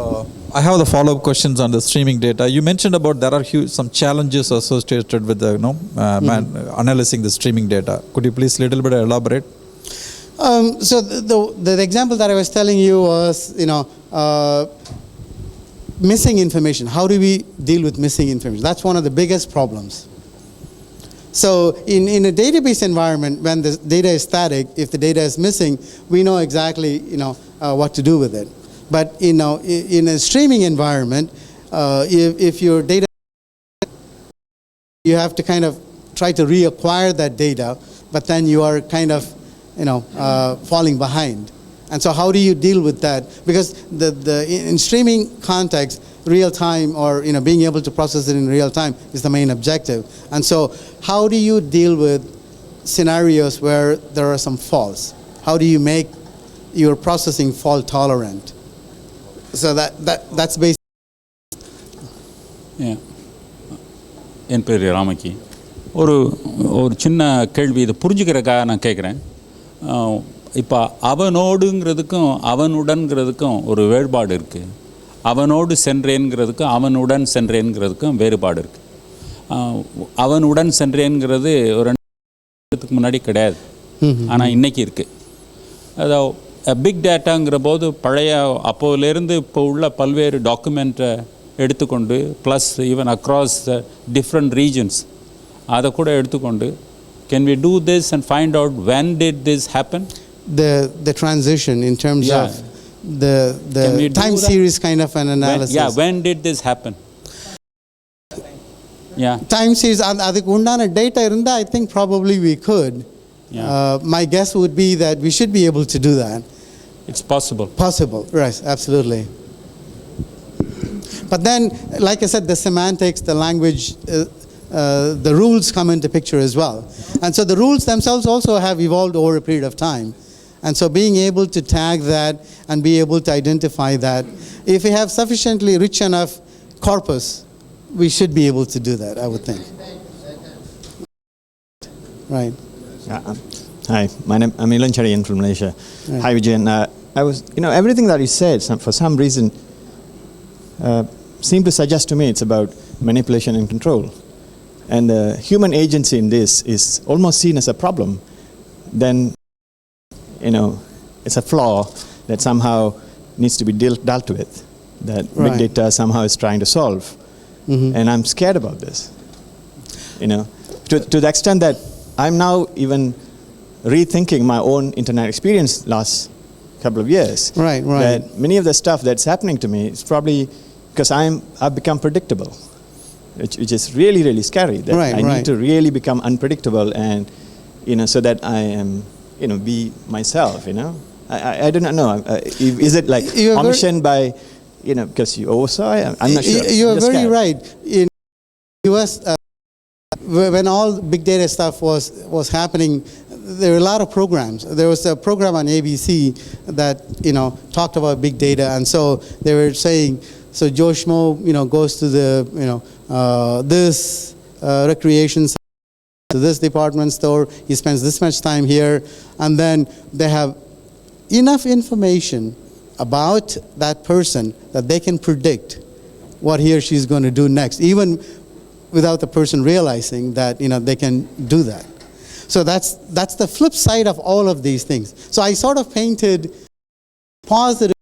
I have the follow-up questions on the streaming data. You mentioned about there are some challenges associated with the, analyzing the streaming data. Could you please little bit elaborate? So the example that I was telling you was, missing information. How do we deal with missing information? That's one of the biggest problems. So in a database environment, when the data is static, if the data is missing, we know exactly what to do with it. But in a streaming environment, if your data, you have to kind of try to reacquire that data, but then you are kind of falling behind. And so how do you deal with that? Because in streaming context, real time or being able to process it in real time is the main objective. And so how do you deal with scenarios where there are some faults? How do you make your processing fault tolerant? So that's basically. Yeah. என் பேர் ராமக்கி. ஒரு சின்ன கேள்வி இதை புரிஞ்சுக்கிறதுக்காக நான் கேட்குறேன். இப்போ அவனோடுங்கிறதுக்கும் அவனுடன்கிறதுக்கும் ஒரு வேறுபாடு இருக்குது. அவனோடு சென்றேன்கிறதுக்கும் அவனுடன் சென்றேன்கிறதுக்கும் வேறுபாடு இருக்குது. அவனுடன் சென்றேன்கிறது ஒரு 2 வருஷத்துக்கு முன்னாடி கிடையாது, ஆனால் இன்றைக்கி இருக்குது. அதாவது பிக் டேட்டாங்கிற போது பழைய அப்போலேருந்து இப்போ உள்ள பல்வேறு டாக்குமெண்ட்டை எடுத்துக்கொண்டு plus even across different regions அதை கூட எடுத்துக்கொண்டு can we do this and find out when did this happen? The transition in terms of the time series kind of an analysis. When did this happen? Time series adukku undana data irundha I think probably we could. My guess would be that we should be able to do that. It's possible. Right, absolutely. But then, like I said, the semantics, the language, the rules come into picture as well. And so the rules themselves also have evolved over a period of time. And so being able to tag that and be able to identify that, if we have sufficiently rich enough corpus, we should be able to do that, I would think. Right. Hi, I'm Ilan Chariyan from Malaysia. Right. Hi, Vijayan. I was, everything that you said, for some reason, seemed to suggest to me it's about manipulation and control. And the human agency in this is almost seen as a problem. Then, it's a flaw that somehow needs to be dealt with, that big data somehow is trying to solve. And I'm scared about this. To the extent that I'm now even rethinking my own internet experience last couple of years. Right. That many of the stuff that's happening to me is probably because I've become predictable, which is really, really scary. That Right, I right. need to really become unpredictable, and so that I am, be myself. I do not know. Is it like You are omniscient by, because you oversaw? I'm not sure. You I'm are just very scared. right. In US, when all big data stuff was happening, there were a lot of programs. There was a program on ABC that talked about big data, and so they were saying, so Joe Schmo goes to the this recreation center, to this department store. He spends this much time here, and then they have enough information about that person that they can predict what he or she is going to do next, even without the person realizing that they can do that. So that's the flip side of all of these things. So I sort of painted positive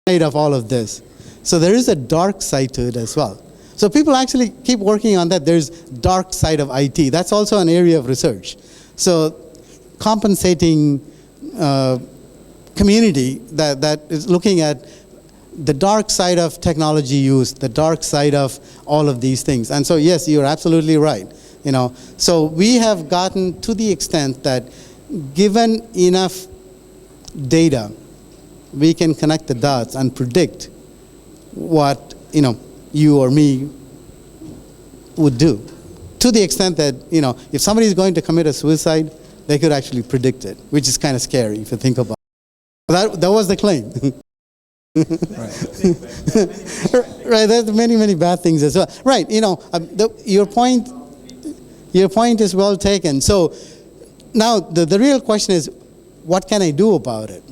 side of all of this. So there is a dark side to it as well. So people actually keep working on that. There's dark side of IT. That's also an area of research. So compensating community that is looking at the dark side of technology use, the dark side of all of these things. And so yes, you're absolutely right. So we have gotten to the extent that given enough data, we can connect the dots and predict what you or me would do. To the extent that if somebody is going to commit a suicide, they could actually predict it, which is kind of scary if you think about it. That was the claim. Right. There's many bad things as well. Right. Your point is well taken. So now the real question is, what can I do about it?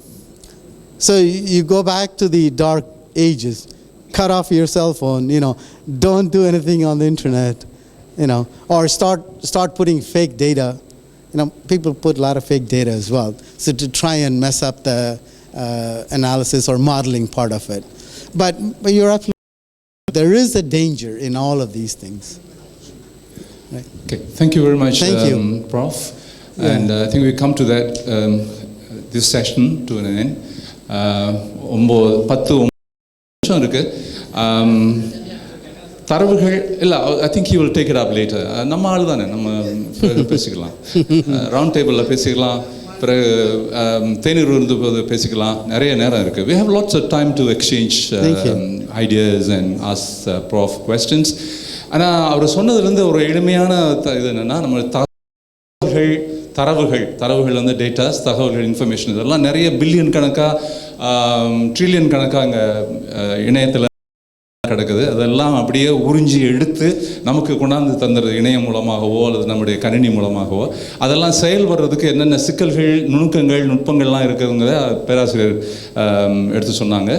So you go back to the dark ages, cut off your cell phone, don't do anything on the internet, or start putting fake data. People put a lot of fake data as well, so to try and mess up the analysis or modeling part of it. But you're absolutely right. There is a danger in all of these things. Right. Okay, thank you very much, Thank you. Prof. And I think we come to that this session to an end. 10 நிமிஷம் இருக்கு. தரவுகள் இல்லை, I think he will take it up later. நம்ம ஆள் தானே, நம்ம பேசிக்கலாம், round டேபிளில் பேசிக்கலாம், பிறகு தேநீர் இருந்து போது பேசிக்கலாம், நிறைய நேரம் இருக்குது. We have lots of time to exchange ideas and ask Prof questions. ஆனால் அவர் சொன்னதுலேருந்து ஒரு எளிமையான இது என்னென்னா, நம்ம தரவுகள் வந்து டேட்டாஸ், தகவல்கள், இன்ஃபர்மேஷன், இதெல்லாம் நிறைய பில்லியன் கணக்காக ட்ரில்லியன் கணக்காக அங்கே இணையத்தில் கிடக்குது. அதெல்லாம் அப்படியே உறிஞ்சி எடுத்து நமக்கு கொண்டாந்து தந்துடுறது இணையம் மூலமாகவோ அல்லது நம்முடைய கணினி மூலமாகவோ. அதெல்லாம் செயல்படுறதுக்கு என்னென்ன சிக்கல்கள், நுணுக்கங்கள், நுட்பங்கள்லாம் இருக்குதுங்கிறத பேராசிரியர் எடுத்து சொன்னாங்க.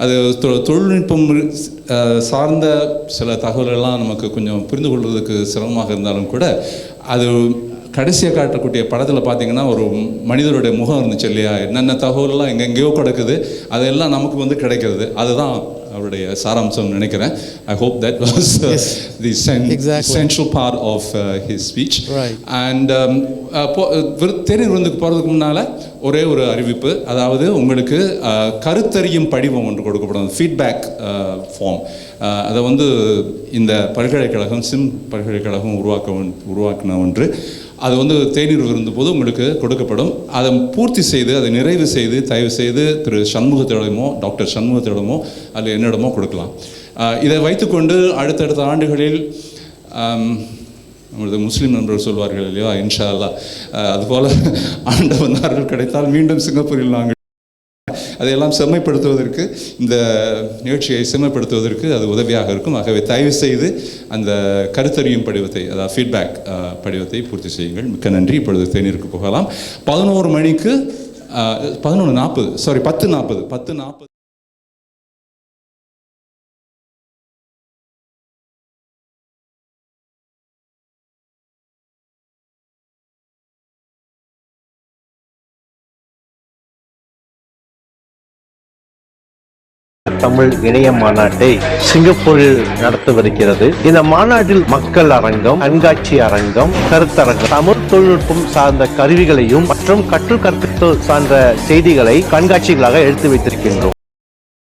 அது தொழில்நுட்பம் சார்ந்த சில தகவல்கள்லாம் நமக்கு கொஞ்சம் புரிந்து கொள்வதற்கு சிரமமாக இருந்தாலும் கூட, அது கடைசியாக காட்டக்கூடிய படத்தில் பார்த்தீங்கன்னா ஒரு மனிதருடைய முகம் இருந்துச்சு இல்லையா, என்னென்ன தகவல்லாம் எங்கெங்கேயோ கிடக்குது, அதெல்லாம் நமக்கு வந்து கிடைக்கிறது. அதுதான் அவருடைய சாராம்சம் நினைக்கிறேன். I hope that was the essential part of his speech. Right. And தேநீர் விருந்துக்கு போகிறதுக்கு முன்னால் ஒரே ஒரு அறிவிப்பு, அதாவது உங்களுக்கு கருத்தறியும் படிவம் ஒன்று கொடுக்கப்படும், ஃபீட்பேக் ஃபார்ம். அதை வந்து இந்த பல்கலைக்கழகம், சிம் பல்கலைக்கழகம் உருவாக்கின ஒன்று. அது வந்து தேநீர் விருந்து போது உங்களுக்கு கொடுக்கப்படும். அதை பூர்த்தி செய்து, அதை நிறைவு செய்து, தயவு செய்து திரு சண்முகத்திடமோ, டாக்டர் சண்முகத்திடமோ அல்லது என்னிடமோ கொடுக்கலாம். இதை வைத்துக்கொண்டு அடுத்தடுத்த ஆண்டுகளில் நம்மளது முஸ்லீம் நண்பர்கள் சொல்வார்கள் இல்லையா, இன்ஷா அல்லாஹ், அதுபோல் ஆண்டவன் அருள் கிடைத்தால் மீண்டும் சிங்கப்பூரில் நாங்கள் அதையெல்லாம் செம்மைப்படுத்துவதற்கு, இந்த நிகழ்ச்சியை செம்மைப்படுத்துவதற்கு அது உதவியாக இருக்கும். ஆகவே தயவு செய்து அந்த கருத்தறியும் படிவத்தை, அதாவது ஃபீட்பேக் படிவத்தை பூர்த்தி செய்யுங்கள். மிக்க நன்றி. இப்பொழுது தேநீருக்கு போகலாம். 11 மணிக்கு 10:40 தமிழ் இணைய மாநாட்டை சிங்கப்பூரில் நடத்தவிருக்கிறது. இந்த மாநாட்டில் மக்கள் அரங்கம், கண்காட்சி அரங்கம், கருத்தரங்கம், தமிழ் தொழில்நுட்பம் சார்ந்த கருவிகளையும் மற்றும் கற்றல் சார்ந்த செய்திகளை கண்காட்சிகளாக எடுத்து வைத்திருக்கின்றோம்.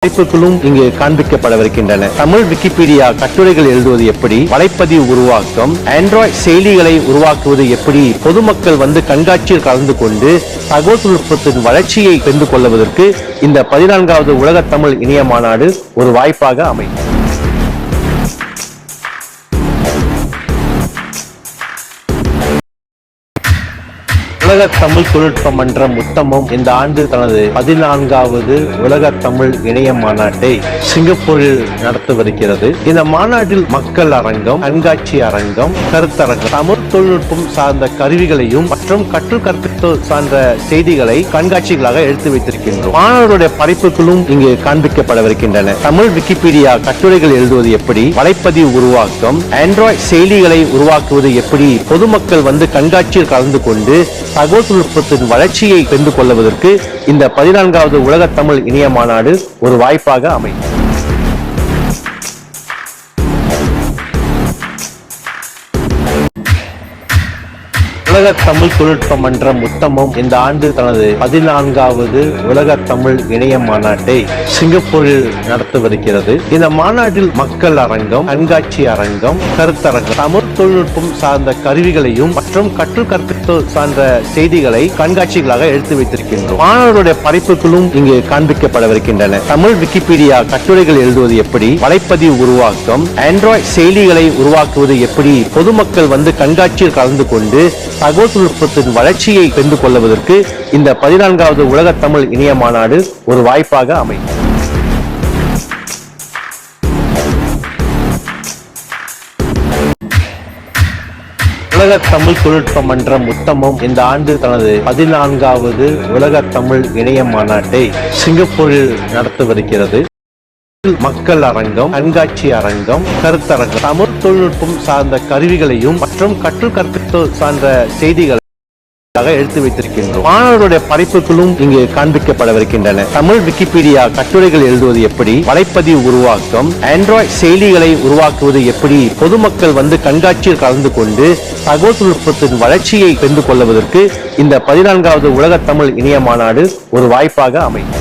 வாய்ப்புகளும் இங்கு காண்பிக்கப்படவிருக்கின்றன. தமிழ் விக்கிபீடியா கட்டுரைகள் எழுதுவது எப்படி, வலைப்பதிவு உருவாக்கம், ஆண்ட்ராய்டு செயலிகளை உருவாக்குவது எப்படி, பொதுமக்கள் கண்காட்சியில் கலந்து கொண்டு தகவல் தொழில்நுட்பத்தின் வளர்ச்சியை தெரிந்து கொள்வதற்கு இந்த 14வது உலக தமிழ் இணைய மாநாடு ஒரு வாய்ப்பாக அமையும். உலக தமிழ் தொழில்நுட்ப மன்றம் உத்தமம் இந்த ஆண்டு தனது 14வது உலக தமிழ் இணைய மாநாட்டை சிங்கப்பூரில் நடத்தவிருக்கிறது. இந்த மாநாட்டில் மக்கள் அரங்கம், கண்காட்சி அரங்கம், கருத்தரங்கம், தமிழ் தொழில்நுட்பம் சார்ந்த கருவிகளையும் மற்றும் கற்பித்தல் சார்ந்த செய்திகளை கண்காட்சிகளாக எடுத்து வைத்திருக்கின்றோம். மாணவர்களுடைய படைப்புகளும் இங்கு காண்பிக்கப்படவிருக்கின்றன. தமிழ் விக்கிபீடியா கட்டுரைகள் எழுதுவது எப்படி, வலைப்பதிவு உருவாக்கம், ஆண்ட்ராய்டு செயலிகளை உருவாக்குவது எப்படி, பொதுமக்கள் கண்காட்சியில் கலந்து கொண்டு தகவல் தொழில்நுட்பத்தின் வளர்ச்சியை தெரிந்து கொள்வதற்கு இந்த 14வது உலக தமிழ் இணைய மாநாடு ஒரு வாய்ப்பாக அமையும். உலக தமிழ் தொழில்நுட்ப மன்றம் உத்தமம் இந்த ஆண்டு தனது 14வது உலக தமிழ் இணைய மாநாட்டை சிங்கப்பூரில் நடத்தவிருக்கிறது. இந்த மாநாட்டில் மக்கள் அரங்கம், கண்காட்சி அரங்கம், கருத்தரங்கம், தமிழ் தொழில்நுட்பம் சார்ந்த கருவிகளையும் மற்றும் கற்பித்தல் சார்ந்த செய்திகளை கண்காட்சிகளாக எடுத்து வைத்திருக்கின்றோம். மாணவர்களுடைய படைப்புகளும் இங்கு காண்பிக்கப்படவிருக்கின்றன. தமிழ் விக்கிபீடியா கட்டுரைகள் எழுதுவது எப்படி, வலைப்பதிவு உருவாக்கம், ஆண்ட்ராய்டு செயலிகளை உருவாக்குவது எப்படி, பொதுமக்கள் கண்காட்சியில் கலந்து கொண்டு தகவல் தொழில்நுட்பத்தின் வளர்ச்சியை தெரிந்து கொள்வதற்கு இந்த 14வது உலக தமிழ் இணைய மாநாடு ஒரு வாய்ப்பாக அமையும். உலக தமிழ் தொழில்நுட்ப மன்றம் உத்தமம் இந்த ஆண்டு தனது 14வது உலக தமிழ் இணைய மாநாட்டை சிங்கப்பூரில் நடத்தவிருக்கிறது. மக்கள் அரங்கம், கண்காட்சி அரங்கம், கருத்தரங்கம், தமிழ் தொழில்நுட்பம் சார்ந்த கருவிகளையும் மற்றும் கற்பித்தல் சார்ந்த செய்திகளை எடுத்து வைத்திருக்கின்றோம். மாணவர்களுடைய படைப்புகளும் இங்கு காண்பிக்கப்படவிருக்கின்றன. தமிழ் விக்கிபீடியா கட்டுரைகள் எழுதுவது எப்படி, வலைப்பதிவு உருவாக்கம், ஆண்ட்ராய்டு செயலிகளை உருவாக்குவது எப்படி, பொதுமக்கள் கண்காட்சியில் கலந்து கொண்டு தகவல் தொழில்நுட்பத்தின் வளர்ச்சியை தெரிந்து கொள்வதற்கு இந்த 14வது உலக தமிழ் இணைய மாநாடு ஒரு வாய்ப்பாக அமையும்.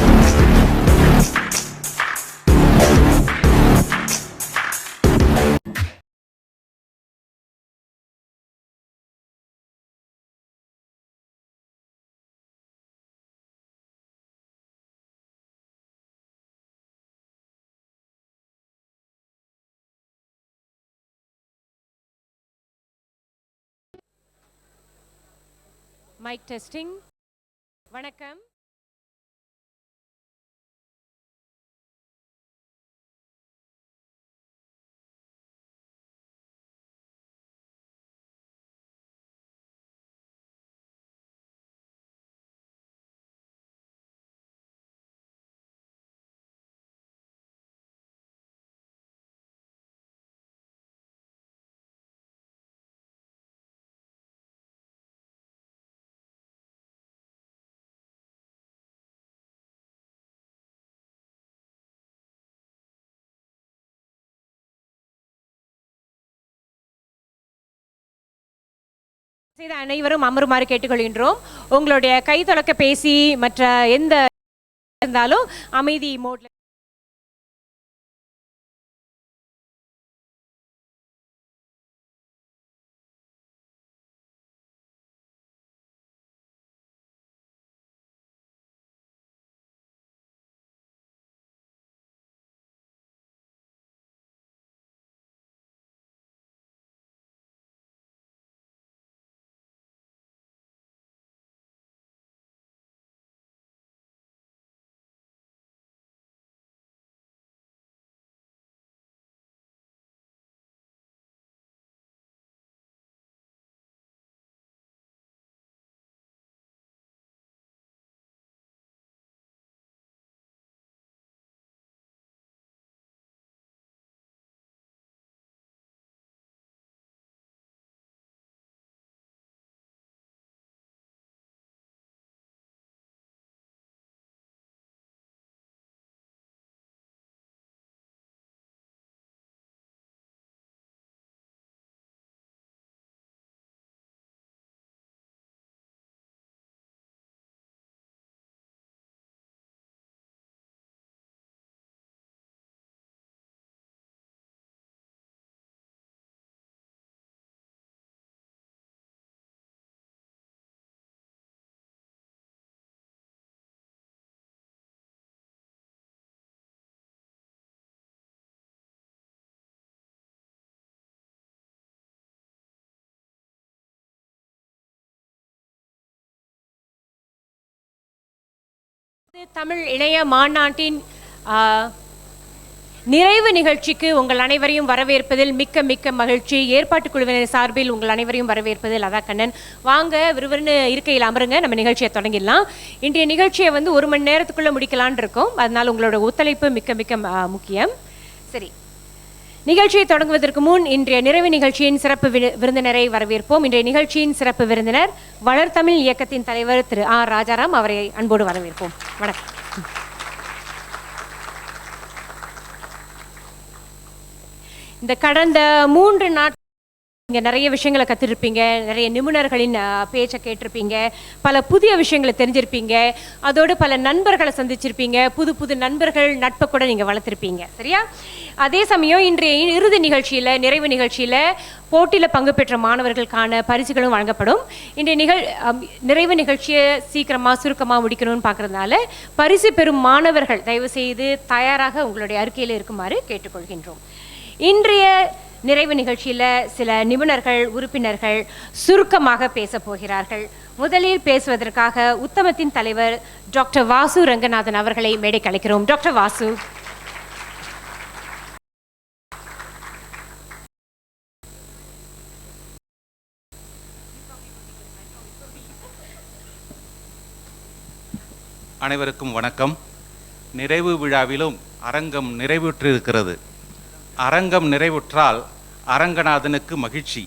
Mic testing. வணக்கம். செய்த அனைவரும் அமருமாறு கேட்டுக்கொள்கின்றோம். உங்களுடைய கைத்தொலைபேசி மற்ற எந்த இருந்தாலும் அமைதி மோட்ல தமிழ் இணைய மாநாட்டின் நிறைவு நிகழ்ச்சிக்கு உங்கள் அனைவரையும் வரவேற்பதில் மிக்க மிக்க மகிழ்ச்சி. ஏற்பாட்டு குழுவினர் சார்பில் உங்கள் அனைவரையும் வரவேற்பதில் அதா கண்ணன். வாங்க விறுவிறுன்னு இருக்கையில் அமருங்க, நம்ம நிகழ்ச்சியை தொடங்கிடலாம். இன்றைய நிகழ்ச்சியை 1 மணி நேரத்துக்குள்ளே முடிக்கலான் இருக்கோம். அதனால் உங்களோட ஒத்துழைப்பு மிக்க மிக்க முக்கியம். சரி, நிகழ்ச்சியை தொடங்குவதற்கு முன் இன்றைய நிறைவு நிகழ்ச்சியின் சிறப்பு விருந்தினரை வரவேற்போம். இன்றைய நிகழ்ச்சியின் சிறப்பு விருந்தினர் வளர்தமிழ் இயக்கத்தின் தலைவர் திரு ஆர் ராஜாராம். அவரை அன்போடு வரவேற்போம். வணக்கம். இந்த கடந்த 3 நாட்கள் இங்கே நிறைய விஷயங்களை கற்றுருப்பீங்க, நிறைய நிபுணர்களின் பேச்சை கேட்டிருப்பீங்க, பல புதிய விஷயங்களை தெரிஞ்சிருப்பீங்க, அதோடு பல நண்பர்களை சந்திச்சிருப்பீங்க, புது புது நண்பர்கள் நட்பை கூட நீங்கள் வளர்த்துருப்பீங்க. சரியா? அதே சமயம் இன்றைய இறுதி நிகழ்ச்சியில், நிறைவு நிகழ்ச்சியில் போட்டியில் பங்கு பெற்ற மாணவர்களுக்கான பரிசுகளும் வழங்கப்படும். இன்றைய நிறைவு நிகழ்ச்சியை சீக்கிரமாக சுருக்கமாக முடிக்கணும்னு பார்க்குறதுனால பரிசு பெறும் மாணவர்கள் தயவு செய்து தயாராக உங்களுடைய அறிக்கையில் இருக்குமாறு கேட்டுக்கொள்கின்றோம். இன்றைய நிறைவு நிகழ்ச்சியில் சில நிபுணர்கள், உறுப்பினர்கள் சுருக்கமாக பேச போகிறார்கள். முதலில் பேசுவதற்காக உத்தமத்தின் தலைவர் டாக்டர் வாசு ரங்கநாதன் அவர்களை மேடைக்கு அழைக்கிறோம். டாக்டர் வாசு. அனைவருக்கும் வணக்கம். நிறைவு விழாவிலும் அரங்கம் நிறைவுற்றிருக்கிறது. அரங்கம் நிறைவுற்றால் அரங்கநாதனுக்கு மகிழ்ச்சி.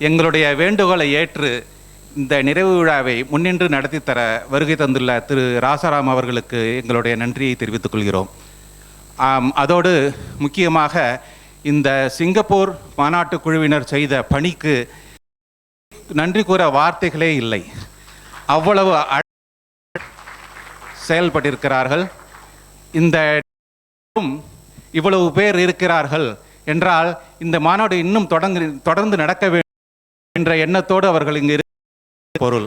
எங்களுடைய வேண்டுகோளை ஏற்று இந்த நிறைவு விழாவை முன்னின்று நடத்தி தர வருகை தந்துள்ள திரு ராசாராம் அவர்களுக்கு எங்களுடைய நன்றியை தெரிவித்துக் கொள்கிறோம். அதோடு முக்கியமாக இந்த சிங்கப்பூர் மாநாட்டு குழுவினர் செய்த பணிக்கு நன்றி கூற வார்த்தைகளே இல்லை. அவ்வளவு செயல்பட்டிருக்கிறார்கள். இந்த இவ்வளவு பேர் இருக்கிறார்கள் என்றால் இந்த மாநாடு இன்னும் தொடர்ந்து நடக்க வேண்டும் என்ற எண்ணத்தோடு அவர்கள் இங்கு பொருள்.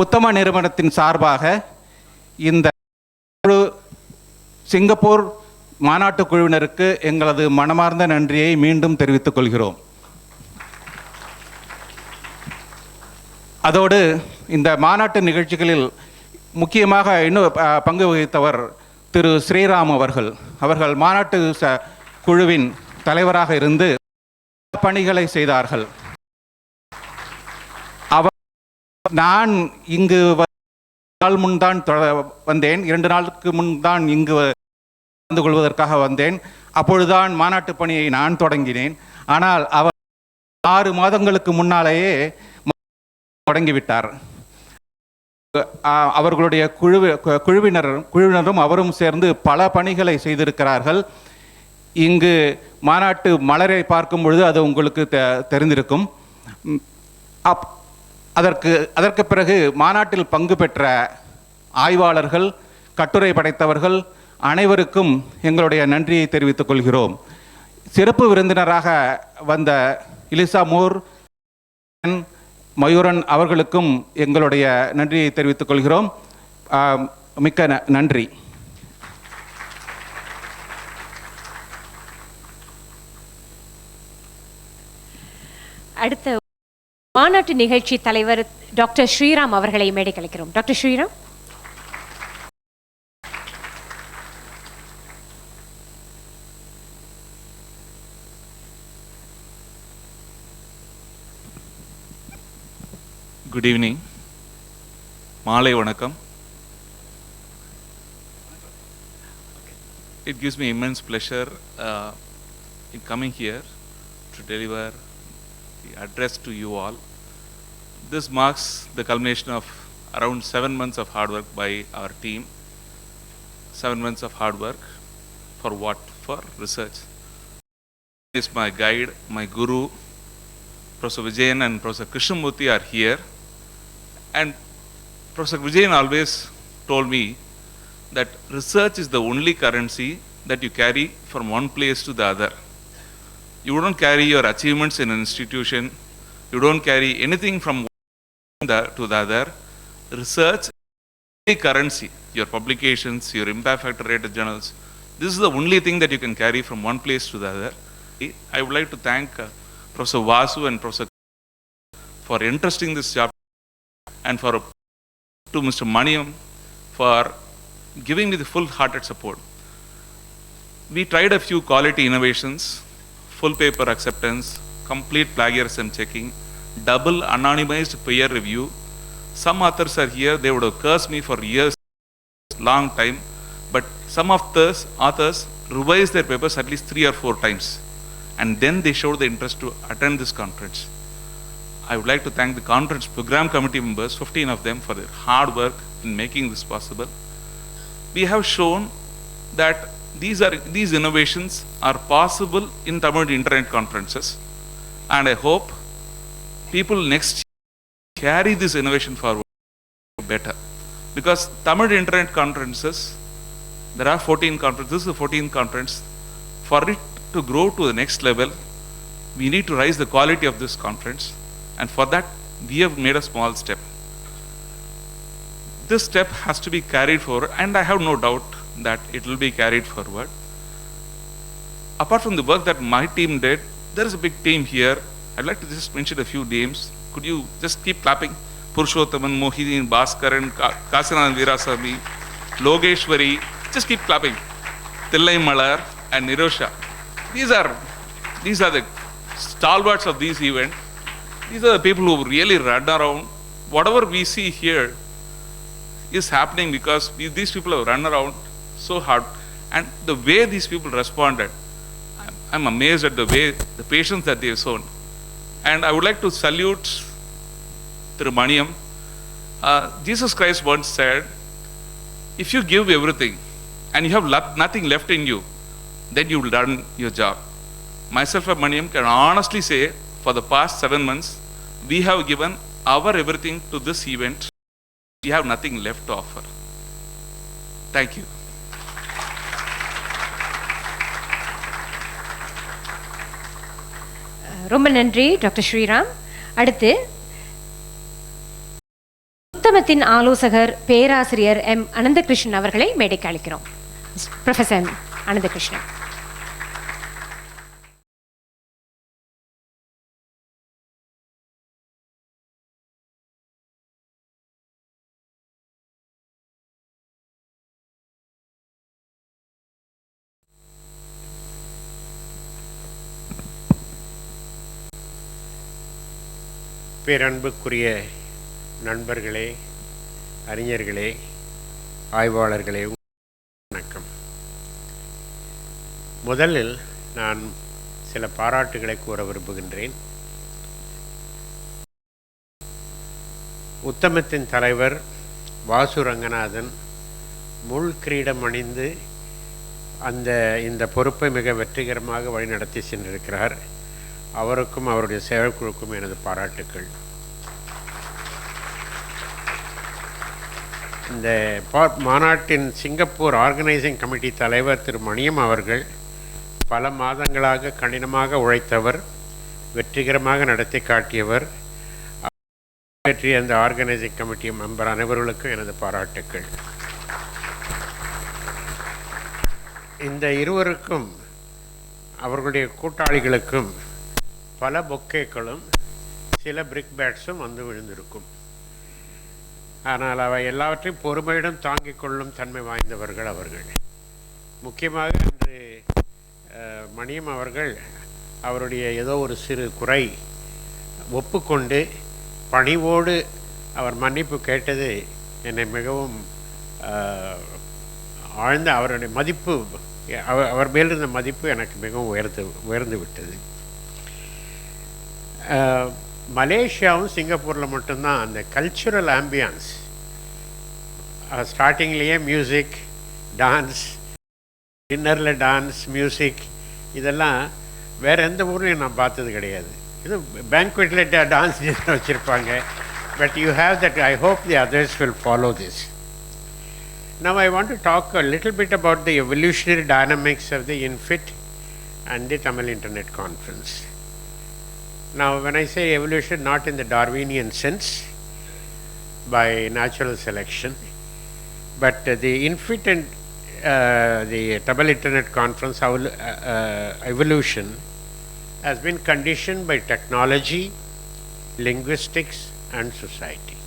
உத்தம நிறுவனத்தின் சார்பாக இந்த சிங்கப்பூர் மாநாட்டு குழுவினருக்கு எங்களது மனமார்ந்த நன்றியை மீண்டும் தெரிவித்துக் கொள்கிறோம். அதோடு இந்த மாநாட்டு நிகழ்ச்சிகளில் முக்கியமாக இன்னும் பங்கு வகித்தவர் திரு ஸ்ரீராம் அவர்கள் மாநாட்டு குழுவின் தலைவராக இருந்து பணிகளை செய்தார்கள். நான் இங்கு முன்தான் வந்தேன், 2 நாளுக்கு முன்தான் இங்கு வந்து கொள்வதற்காக வந்தேன். அப்பொழுதுதான் மாநாட்டு பணியை நான் தொடங்கினேன். ஆனால் அவர் 6 மாதங்களுக்கு முன்னாலேயே தொடங்கிவிட்டார். அவர்களுடைய குழுவினரும் அவரும் சேர்ந்து பல பணிகளை செய்திருக்கிறார்கள். இங்கு மாநாட்டு மலரை பார்க்கும் பொழுது அது உங்களுக்கு தெரிந்திருக்கும். அதற்கு பிறகு மாநாட்டில் பங்கு பெற்ற ஆய்வாளர்கள், கட்டுரை படைத்தவர்கள் அனைவருக்கும் எங்களுடைய நன்றியை தெரிவித்துக் கொள்கிறோம். சிறப்பு விருந்தினராக வந்த இலிசா மூர், மயூரன் அவர்களுக்கும் எங்களுடைய நன்றியை தெரிவித்துக் கொள்கிறோம். மிக்க நன்றி. அடுத்த மாநாட்டு நிகழ்ச்சி தலைவர் டாக்டர் ஸ்ரீராம் அவர்களை மேடைக்கு அழைக்கிறோம். டாக்டர் ஸ்ரீராம். Good evening. மாலை வணக்கம். It gives me immense pleasure in coming here to deliver the address to you all. This marks the culmination of around 7 months of hard work by our team. 7 months of hard work for what? For research. Is my guide, my guru, Professor Vijayan and Professor Krishnamurthy are here. And Professor Vijayan always told me that research is the only currency that you carry from one place to the other. You don't carry your achievements in an institution. You don't carry anything from one to the other. Research is the currency. Your publications, your impact factor rated journals. This is the only thing that you can carry from one place to the other. I would like to thank Professor Vasu and Professor for entrusting this job and to Mr. Maniam for giving me the full-hearted support. We tried a few quality innovations, full paper acceptance, complete plagiarism checking, double anonymized peer review. Some authors are here, they would have cursed me for years, long time, but some of those authors revised their papers at least 3 or 4 times, and then they showed the interest to attend this conference. I would like to thank the conference program committee members, 15 of them, for their hard work in making this possible. We have shown that these innovations are possible in Tamil internet conferences, and I hope people next carry this innovation forward better, because Tamil internet conferences, there are 14 conferences. This is the 14th conference. For it to grow to the next level, we need to raise the quality of this conference, and for that we have made a small step. This step has to be carried forward, and I have no doubt that it will be carried forward. Apart from the work that my team did, there is a big team here. I'd like to just mention a few names. Could you just keep clapping? Purushothaman, Mohidin, Bhaskaran, Kasinan Virasamy, Logeshwari, just keep clapping. Tillai Malar and Nirosha. These are the stalwarts of this event. These are the people who really run around. Whatever we see here is happening because these people have run around so hard, and the way these people responded, I'm amazed at the way, the patience that they have shown. And I would like to salute Thiru Maniam. Jesus Christ once said, if you give everything and you have nothing left in you, then you will done your job. Myself and Maniam can honestly say, for the past 7 months, we have given our everything to this event. We have nothing left to offer. Thank you. ரொம்ப நன்றி doctor Sriram. அடுத்து உத்தமத்தின் ஆலோசகர் பேராசிரியர் M Ananthakrishnan அவர்களை மேடைக்கு அழைக்கிறோம். Professor M Ananthakrishnan. பேரன்புக்குரிய நண்பர்களே, அறிஞர்களே, ஆய்வாளர்களே, வணக்கம். முதலில் நான் சில பாராட்டுகளை கூற விரும்புகின்றேன். உத்தமத்தின் தலைவர் வாசு ரங்கநாதன் முள் கிரீடம் அணிந்து இந்த பொறுப்பை மிக வெற்றிகரமாக வழிநடத்தி சென்றிருக்கிறார். அவருக்கும் அவருடைய செயற்குழுக்கும் எனது பாராட்டுக்கள். இந்த மாநாட்டின் சிங்கப்பூர் ஆர்கனைசிங் கமிட்டி தலைவர் திரு மணியம் அவர்கள் பல மாதங்களாக கடினமாக உழைத்தவர், வெற்றிகரமாக நடத்தி காட்டியவர். பற்றிய அந்த ஆர்கனைசிங் கமிட்டி மெம்பர் அனைவர்களுக்கும் எனது பாராட்டுக்கள். இந்த இருவருக்கும் அவர்களுடைய கூட்டாளிகளுக்கும் பல பொக்கேக்களும் சில பிரிக் பேட்ஸும் வந்து விழுந்திருக்கும். ஆனால் அவை எல்லாவற்றையும் பொறுமையுடன் தாங்கிக் கொள்ளும் தன்மை வாய்ந்தவர்கள் அவர்கள். முக்கியமாக இன்று மணியம் அவர்கள் அவருடைய ஏதோ ஒரு சிறு குறை ஒப்புக்கொண்டு பணிவோடு அவர் மன்னிப்பு கேட்டது என்னை மிகவும் ஆழ்ந்த அவருடைய மதிப்பு, அவர் மேலிருந்த மதிப்பு எனக்கு மிகவும் உயர்ந்து விட்டது. மலேசியாவும் சிங்கப்பூரில் மட்டும்தான் அந்த கல்ச்சுரல் ஆம்பியன்ஸ், ஸ்டார்டிங்லேயே மியூசிக், டான்ஸ், டின்னரில் டான்ஸ், மியூசிக், இதெல்லாம் வேறு எந்த ஊர்லையும் நான் பார்த்தது கிடையாது. இது பேங்க்வெட்டில் டான்ஸ் வச்சுருப்பாங்க. But you have that. I hope the others will follow this. Now I want to talk a little bit about the evolutionary dynamics of the INFIT and the Tamil Internet Conference. Now when I say evolution, not in the Darwinian sense by natural selection, but the INFIT and the Tamil Internet Conference evolution has been conditioned by technology, linguistics and society.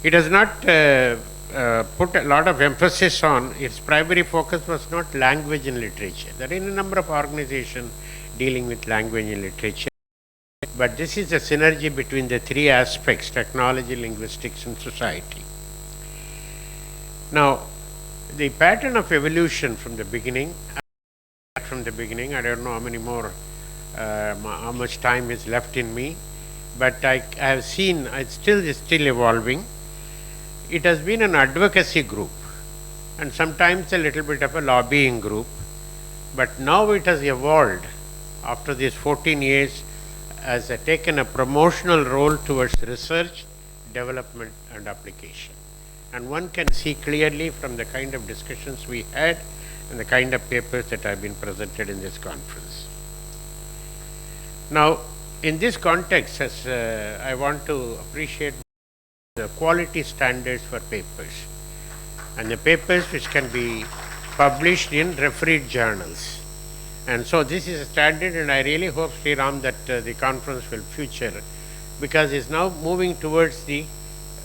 It has not put a lot of emphasis on, its primary focus was not language and literature. There are a number of organizations dealing with language and literature. But this is a synergy between the three aspects: technology, linguistics, and society. Now, the pattern of evolution from the beginning, I don't know how many more, how much time is left in me, but I have seen it's still evolving. It has been an advocacy group and sometimes a little bit of a lobbying group, but now it has evolved after these 14 years has taken a promotional role towards research, development and application. And one can see clearly from the kind of discussions we had and the kind of papers that have been presented in this conference. Now, in this context, as I want to appreciate the quality standards for papers and the papers which can be published in refereed journals. And so this is a standard, and I really hope, Sri Ram, that the conference will future, because it's now moving towards the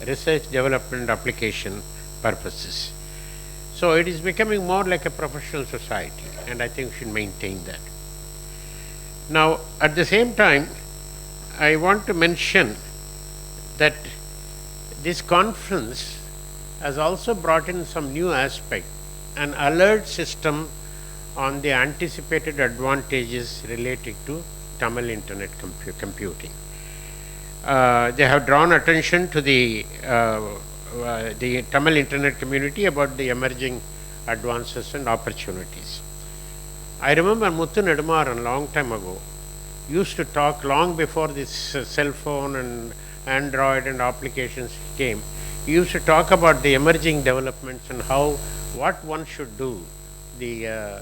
research, development, application purposes. So it is becoming more like a professional society, and I think we should maintain that. Now, at the same time, I want to mention that this conference has also brought in some new aspect, an alert system on the anticipated advantages related to Tamil internet computing. They have drawn attention to the Tamil internet community about the emerging advances and opportunities. I remember Muthu Nedamaran a long time ago used to talk, long before this cell phone and Android and applications came. He used to talk about the emerging developments and what one should do, the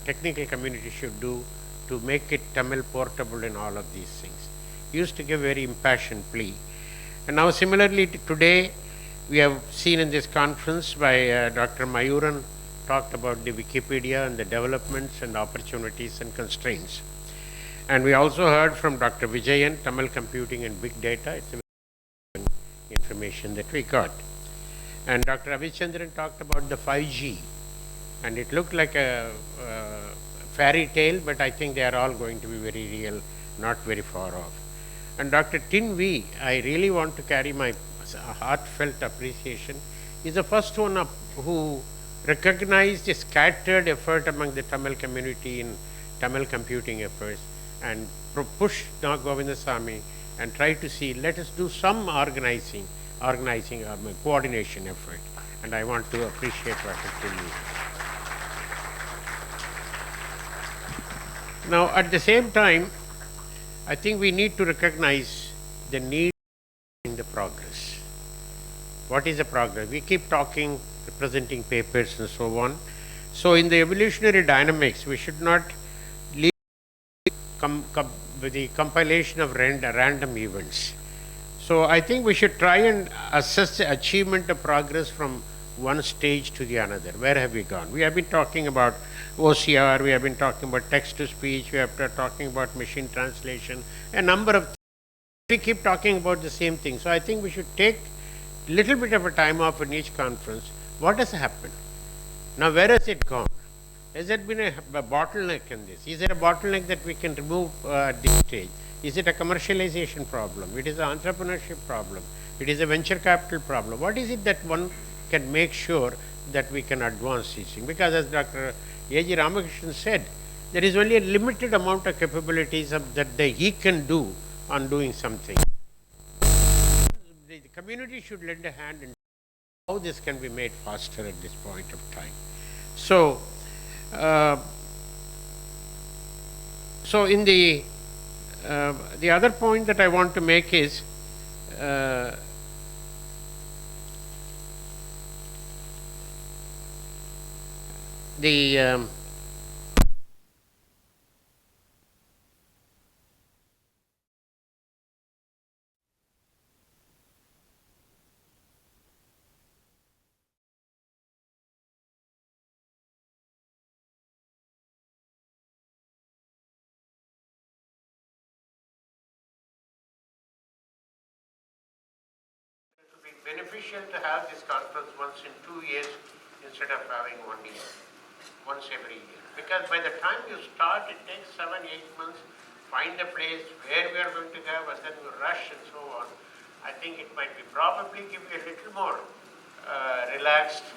technical community should do to make it Tamil portable in all of these things. He used to give very impassioned plea. And now similarly today, we have seen in this conference by Dr. Mayuran talked about the Wikipedia and the developments and opportunities and constraints. And we also heard from Dr. Vijayan, Tamil computing and big data. It's a information that we got. And Dr. Avichandran talked about the 5G. And it looked like a fairy tale, but I think they are all going to be very real, not very far off. And Dr. Tin V, I really want to carry my heartfelt appreciation. He's the first one up who recognized the scattered effort among the Tamil community in Tamil computing efforts and pushed Govindasamy and tried to see, let us do some organizing coordination effort. And I want to appreciate Dr. Tin V. Now, at the same time, I think we need to recognize the need in the progress. What is the progress? We keep talking, presenting papers and so on. So in the evolutionary dynamics, we should not leave with the compilation of random events. So I think we should try and assess the achievement of progress from one stage to the another. Where have we gone? We have been talking about OCR, we have been talking about text-to-speech, we have been talking about machine translation, a number of things. We keep talking about the same thing. So I think we should take a little bit of a time off in each conference. What has happened? Now where has it gone? Has there been a bottleneck in this? Is there a bottleneck that we can remove at this stage? Is it a commercialization problem? It is an entrepreneurship problem. It is a venture capital problem. What is it that one can make sure that we can advance these things? Because as Dr. A.G. Ramakrishnan said, there is only a limited amount of capabilities that he can do on doing something. The community should lend a hand in how this can be made faster at this point of time. So, in the other point that I want to make is beneficial beneficial to have this conference once in 2 years instead of having 1 year, once every year. Because by the time you start, it takes 7-8 months, find a place where we are going to go, and then you rush and so on. I think it might be probably give you a little more relaxed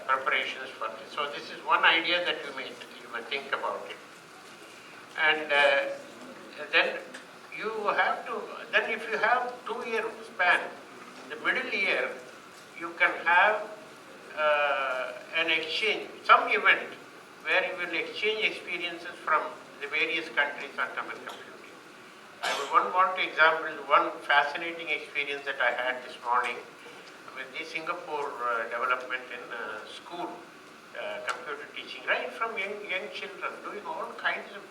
preparations for this. So this is one idea that you may think about it. And then you have to, then if you have 2-year span, the middle year, you can have an exchange, some event where you will exchange experiences from the various countries on Tamil computing. I would want to example one fascinating experience that I had this morning with the Singapore development in school computer teaching, right from young children, doing all kinds of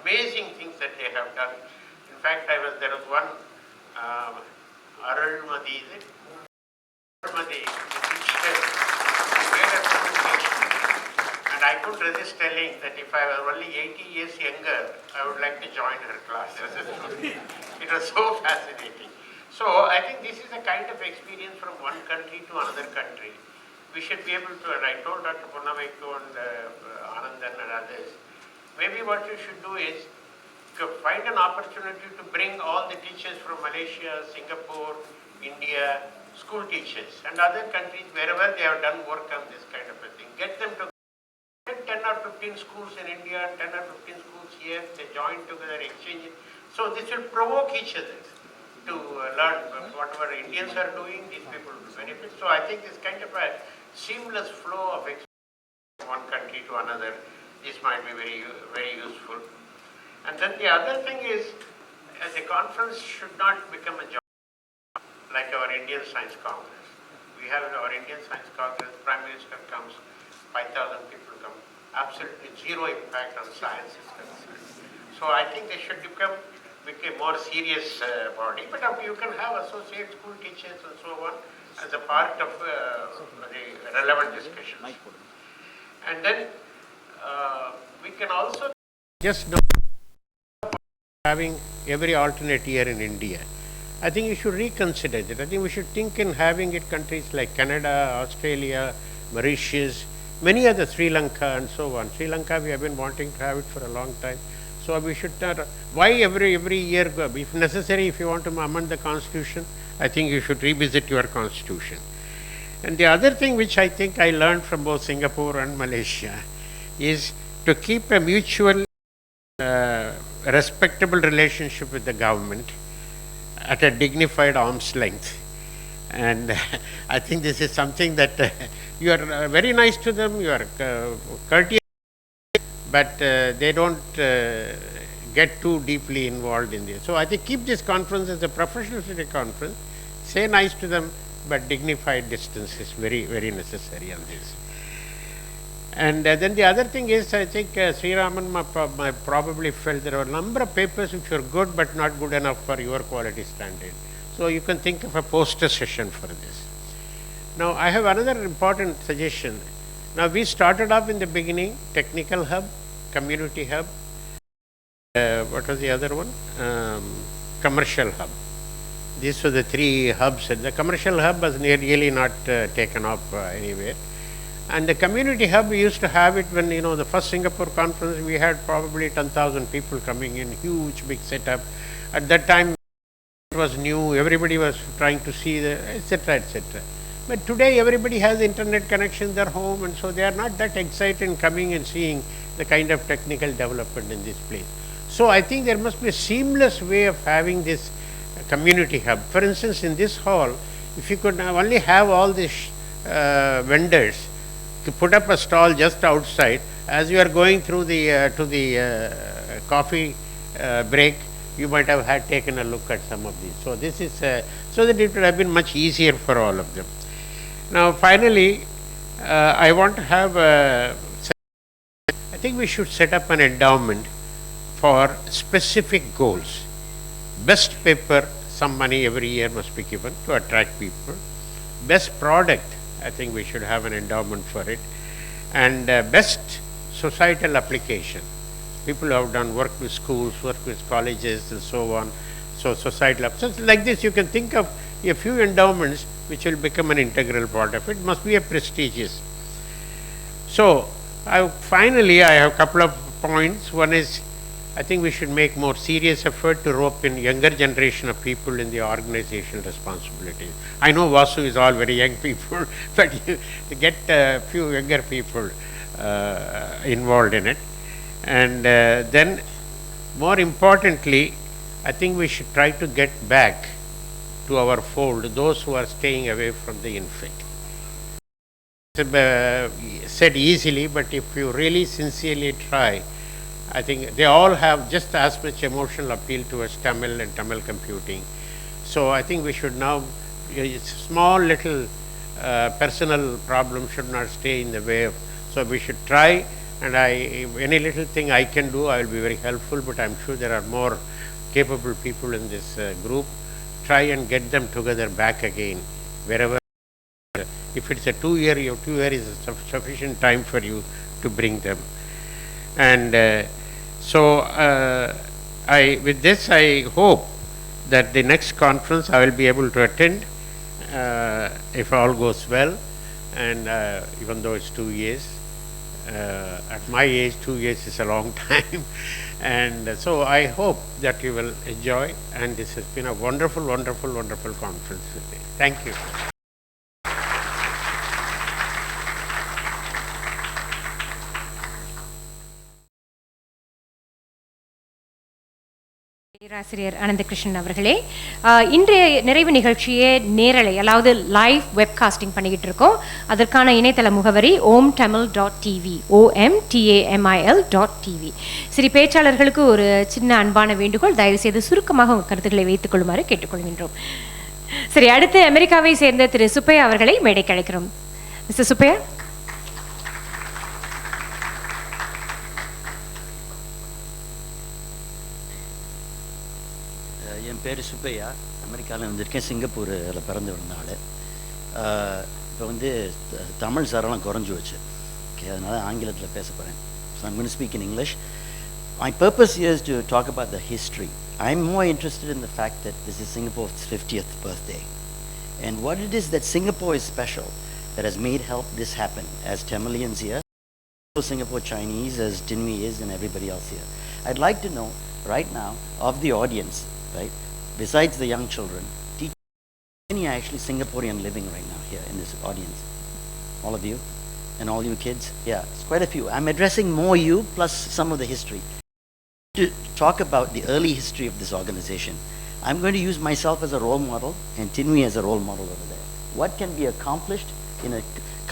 amazing things that they have done. In fact, there was one Arulmadi, is it? Arulmadi, and I couldn't resist telling that if I were only 80 years younger, I would like to join her class. It was so fascinating. So I think this is a kind of experience from one country to another country. We should be able to, and I told Dr. Punnamaiko and Anandan and others, maybe what you should do is to find an opportunity to bring all the teachers from Malaysia, Singapore, India, school teachers and other countries wherever they have done work on this kind of a thing. Get them to 10 or 15 schools in India, 10 or 15 schools here, they join together, exchange it. So this will provoke each other to learn whatever Indians are doing, these people will benefit. So I think this kind of a seamless flow of experience from one country to another, this might be very, very useful. And then the other thing is, the conference should not become a job like our Indian Science Congress. We have our Indian Science Congress, Prime Minister comes, 5,000 people come, absolutely zero impact on science is concerned. So I think they should become a more serious body, but you can have associate school teachers and so on as a part of the relevant discussions. And then we can also just know having every alternate year in India. I think you should reconsider it. I think we should think in having it countries like Canada, Australia, Mauritius, many other, Sri Lanka and so on. Sri Lanka, we have been wanting to have it for a long time. So we should not, why every year, if necessary, if you want to amend the constitution, I think you should revisit your constitution. And the other thing which I think I learned from both Singapore and Malaysia is to keep a mutual respectable relationship with the government at a dignified arm's length. And I think this is something that you are very nice to them, you are courteous, but they don't get too deeply involved in this. So I think keep this conference as a professional conference, say nice to them, but dignified distance is very, very necessary on this. And then the other thing is, I think Sri Raman probably felt there were a number of papers which were good but not good enough for your quality standard. So you can think of a poster session for this. Now I have another important suggestion. Now we started off in the beginning, technical hub, community hub, what was the other one? Commercial hub. These were the three hubs. The commercial hub was really not taken off anywhere. And the community hub, we used to have it when, the first Singapore conference, we had probably 10,000 people coming in, huge big setup. At that time, it was new, everybody was trying to see the, etc., etc. But today, everybody has internet connection in their home, and so they are not that excited in coming and seeing the kind of technical development in this place. So I think there must be a seamless way of having this community hub. For instance, in this hall, if you could only have all these vendors to put up a stall just outside, as you are going through the to the coffee break, you might have had taken a look at some of these. So this is so that it would have been much easier for all of them. Now finally, I want to have I think we should set up an endowment for specific goals. Best paper, some money every year must be given to attract people. Best product, I think we should have an endowment for it. And best societal application. People who have done work with schools, work with colleges and so on. So societal, so like this you can think of a few endowments which will become an integral part of it. Must be a prestigious. So, finally, I have a couple of points. One is, I think we should make more serious effort to rope in younger generation of people in the organizational responsibilities. I know Vasu is all very young people, but to get a few younger people involved in it. And then, more importantly, I think we should try to get back to our fold those who are staying away from the infight. Said easily, but if you really sincerely try, I think they all have just as much emotional appeal towards Tamil and Tamil computing. So I think we should now, small little personal problem should not stay in the way. So we should try, and any little thing I can do, I will be very helpful, but I'm sure there are more capable people in this group. Try and get them together back again, wherever. If it's a 2 year, 2 years is sufficient time for you to bring them. And so with this I hope that the next conference I will be able to attend if all goes well, and even though it's 2 years, at my age 2 years is a long time. And so I hope that you will enjoy, and this has been a wonderful, wonderful, wonderful conference today. Thank you. பேராசிரியர் அனந்தகிருஷ்ணன் அவர்களே, இன்றைய நிறைவு நிகழ்ச்சியை நேரலை, அதாவது live webcasting பண்ணிக்கிட்டு இருக்கோம். அதற்கான இணையதள முகவரி omtamil.tv, omtamil.tv. சரி, பேச்சாளர்களுக்கு ஒரு சின்ன அன்பான வேண்டுகோள், தயவுசெய்து சுருக்கமாக உங்கள் கருத்துக்களை வைத்துக் கொள்ளுமாறு கேட்டுக்கொள்கின்றோம். சரி, அடுத்து அமெரிக்காவை சேர்ந்த திரு சுப்பையா அவர்களை மேடைக்கு அழைக்கிறோம். மிஸ்டர் சுப்பையா. என் பேர் சுப்பையா, அமெரிக்காவில் வந்திருக்கேன். சிங்கப்பூரில் பிறந்து வந்தாள். இப்போ வந்து தமிழ் சரளம் குறைஞ்சி வச்சு, ஓகே, அதனால் ஆங்கிலத்தில் பேச போகிறேன். So I'm going to speak in English. My purpose here is to talk about the history. I'm more interested in the fact that this is Singapore's 50th birthday, and what it is that Singapore is special that has made this happen as Tamilians here, Singapore Chinese as Tinmi is, and everybody else here. I'd like to know right now of the audience, right, besides the young children, how many are actually Singaporean living right now here in this audience? All of you? And all you kids? Yeah, it's quite a few. I'm addressing more you plus some of the history. To talk about the early history of this organization, I'm going to use myself as a role model and Tinmi as a role model over there. What can be accomplished in a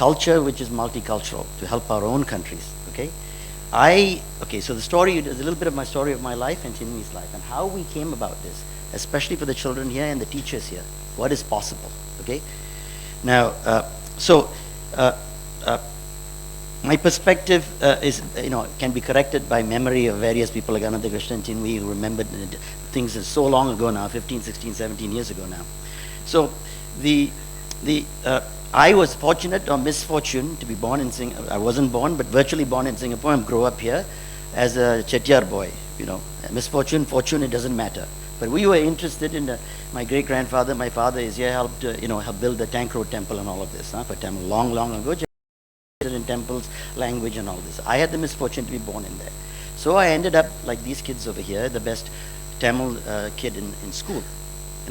culture which is multicultural to help our own countries, okay? Okay, so the story is a little bit of my story of my life and Tinmi's life and how we came about this, especially for the children here and the teachers here. What is possible, okay? Now, my perspective is, can be corrected by memory of various people like Ananda Krishna and Tinmi who remembered things so long ago now, 15, 16, 17 years ago now. So, I was fortunate or misfortune to be born in Singapore. I wasn't born, but virtually born in Singapore and grew up here as a Chettiar boy, Misfortune, fortune, it doesn't matter. But we were interested in my great-grandfather, my father is here, helped, help build the Tank Road Temple and all of this, for Tamil, long, long ago, in temples, language and all this. I had the misfortune to be born in there. So I ended up, like these kids over here, the best Tamil kid in school.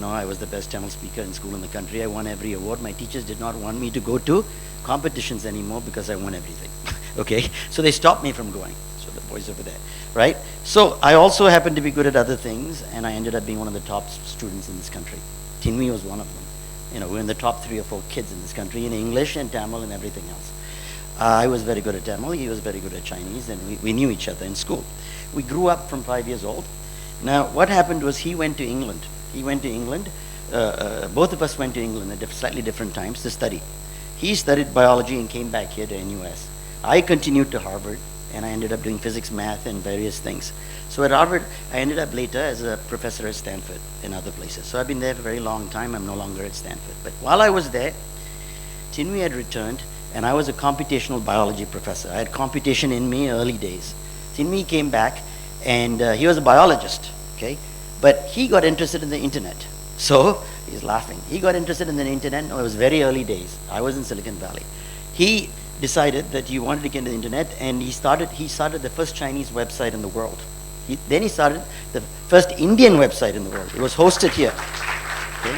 I was the best Tamil speaker in school in the country. I won every award. My teachers did not want me to go to competitions anymore because I won everything. Okay? So they stopped me from going. So the boys over there, right? So I also happened to be good at other things, and I ended up being one of the top students in this country. Tinmi was one of them. We're in the top 3 or 4 kids in this country in English and Tamil and everything else. I was very good at Tamil. He was very good at Chinese, and we knew each other in school. We grew up from 5 years old. Now, what happened was he went to England. Both of us went to England at slightly different times to study. He studied biology and came back here to NUS. I continued to Harvard, and I ended up doing physics, math, and various things. So at Harvard, I ended up later as a professor at Stanford and other places. So I've been there for a very long time. I'm no longer at Stanford. But while I was there, Tinmi had returned, and I was a computational biology professor. I had computation in me early days. Tinmi came back, and he was a biologist, okay? But he got interested in the internet. So he's laughing. He got interested in the internet. No, it was very early days. I was in Silicon Valley. He decided that he wanted to get into the internet, and he started the first Chinese website in the world. Then he started the first Indian website in the world. It was hosted here. Okay?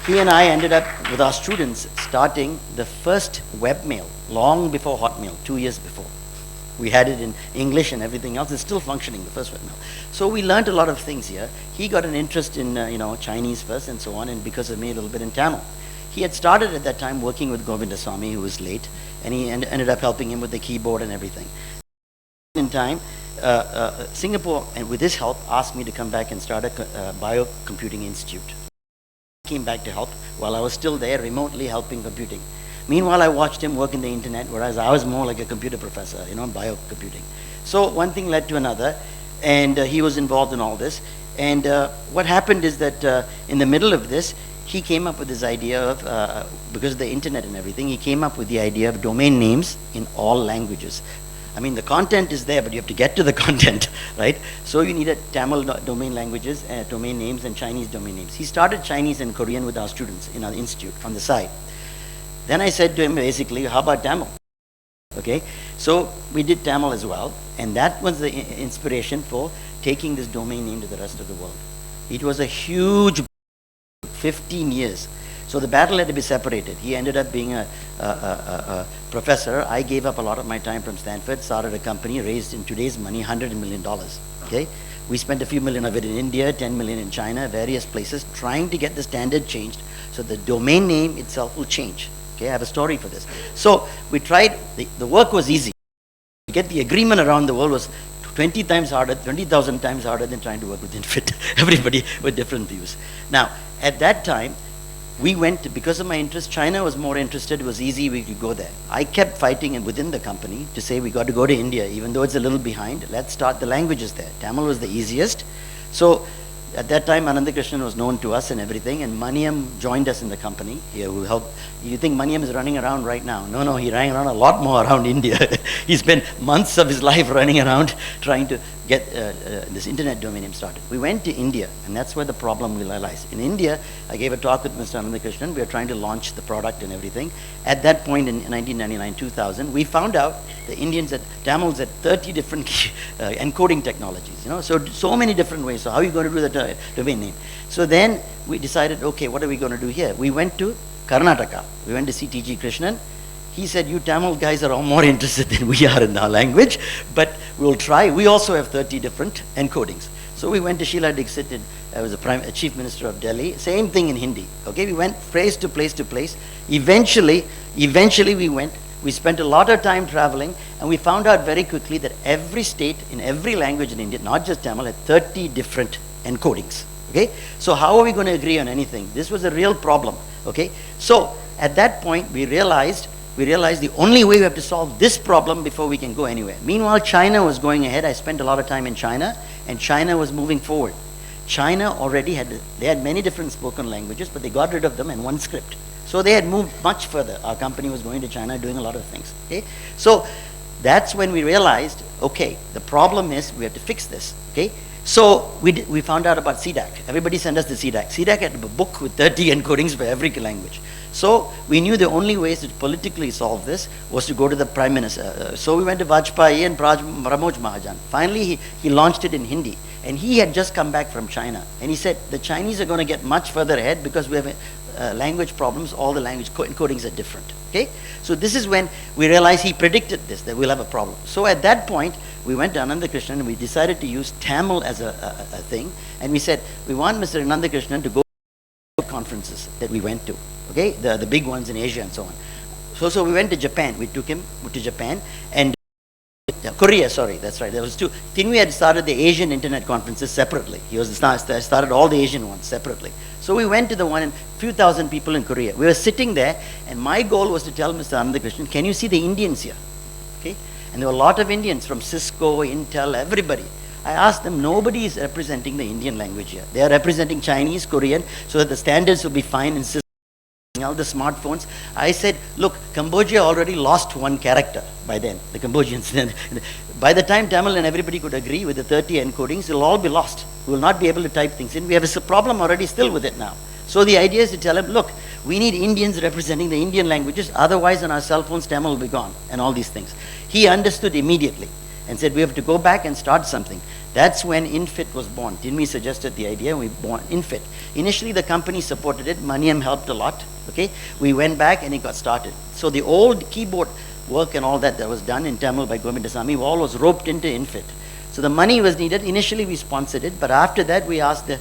He and I ended up with our students starting the first webmail long before Hotmail, 2 years before. We had it in English and everything else. It's still functioning, the first webmail. So we learned a lot of things here. He got an interest in Chinese first and so on, and because of me a little bit in Tamil. He had started at that time working with Govindaswamy, who was late, and he ended up helping him with the keyboard and everything. In time, Singapore, and with his help, asked me to come back and start a biocomputing institute. I came back to help while I was still there, remotely helping computing. Meanwhile, I watched him work in the internet, whereas I was more like a computer professor, biocomputing. So one thing led to another, and he was involved in all this. And what happened is that in the middle of this, he came up with this idea of, because of the internet and everything, he came up with the idea of domain names in all languages. I mean, the content is there, but you have to get to the content, right? So you needed Tamil domain languages, domain names, and Chinese domain names. He started Chinese and Korean with our students in our institute on the side. Then I said to him, basically, how about Tamil? Okay, so we did Tamil as well, and that was the inspiration for taking this domain name to the rest of the world. It was a huge 15 years. So the battle had to be separated. He ended up being a professor. I gave up a lot of my time from Stanford, started a company, raised in today's money $100 million. Okay, we spent a few million of it in India, 10 million in China, various places, trying to get the standard changed so the domain name itself will change. Okay, I have a story for this. So we tried, the work was easy. To get the agreement around the world was 20 times harder, 20,000 times harder than trying to work with Infit. Everybody with different views. Now, at that time, we went, because of my interest, China was more interested, it was easy, we could go there. I kept fighting within the company to say we got to go to India, even though it's a little behind, let's start the languages there. Tamil was the easiest. So at that time, Anandakrishnan was known to us and everything, and Maniam joined us in the company. He will help. You think Maniam is running around right now? No, he ran around a lot more around India. He spent months of his life running around trying to get this internet domain name started. We went to India, and that's where the problem we realized. In India, I gave a talk with Mr. Anandakrishnan. We were trying to launch the product and everything. At that point in 1999, 2000, we found out the Indians Tamils had 30 different encoding technologies. So many different ways. So how are you going to do the domain name? So then we decided, okay, what are we going to do here? We went to Karnataka. We went to see T.G. Krishnan. He said, you Tamil guys are all more interested than we are in our language, but we'll try. We also have 30 different encodings. So we went to Sheila Dixit, I was a Chief Minister of Delhi, same thing in Hindi. Okay, we went place to place to place. Eventually we spent a lot of time traveling, and we found out very quickly that every state in every language in India, not just Tamil, had 30 different encodings. Okay, so how are we going to agree on anything? This was a real problem. Okay, so at that point we realized the only way we have to solve this problem before we can go anywhere. Meanwhile, China was going ahead. I spent a lot of time in China, and China was moving forward. China already had many different spoken languages, but they got rid of them in one script. So they had moved much further. Our company was going to China, doing a lot of things. Okay, so that's when we realized, okay, the problem is we have to fix this. Okay, so we found out about CDAC. Everybody sent us the CDAC. CDAC had a book with 30 encodings for every language. So we knew the only ways to politically solve this was to go to the Prime Minister. So we went to Vajpayee and Pramod Mahajan. Finally, he launched it in Hindi. And he had just come back from China. And he said, the Chinese are going to get much further ahead because we have language problems. All the language encodings are different. Okay? So this is when we realized he predicted this, that we'll have a problem. So at that point, we went to Anandakrishnan and we decided to use Tamil as a thing. And we said, we want Mr. Anandakrishnan to go to conferences that we went to. Okay, the big ones in Asia and so on. So we went to Japan. We took him to Japan and Korea. Sorry, that's right. There was two. Tinwi had started the Asian internet conferences separately. He started all the Asian ones separately. So we went to the one, few thousand people in Korea. We were sitting there, and my goal was to tell Mr. Anandakrishnan, can you see the Indians here? Okay, and there were a lot of Indians from Cisco, Intel, everybody. I asked them, nobody is representing the Indian language here. They are representing Chinese, Korean, so that the standards will be fine in Cisco. All the smartphones. I said, look, Cambodia already lost one character by then, the Cambodians. By the time Tamil and everybody could agree with the 30 encodings, it'll all be lost. We will not be able to type things in. We have a problem already still with it now. So the idea is to tell him, look, we need Indians representing the Indian languages, otherwise on our cell phones Tamil will be gone, and all these things. He understood immediately and said, we have to go back and start something. That's when Infit was born. Tinmi suggested the idea, and we born Infit. Initially the company supported it, Maniam helped a lot, okay? We went back and it got started. So the old keyboard work and all that was done in Tamil by Govindasamy all was roped into Infit. So the money was needed. Initially we sponsored it, but after that we asked the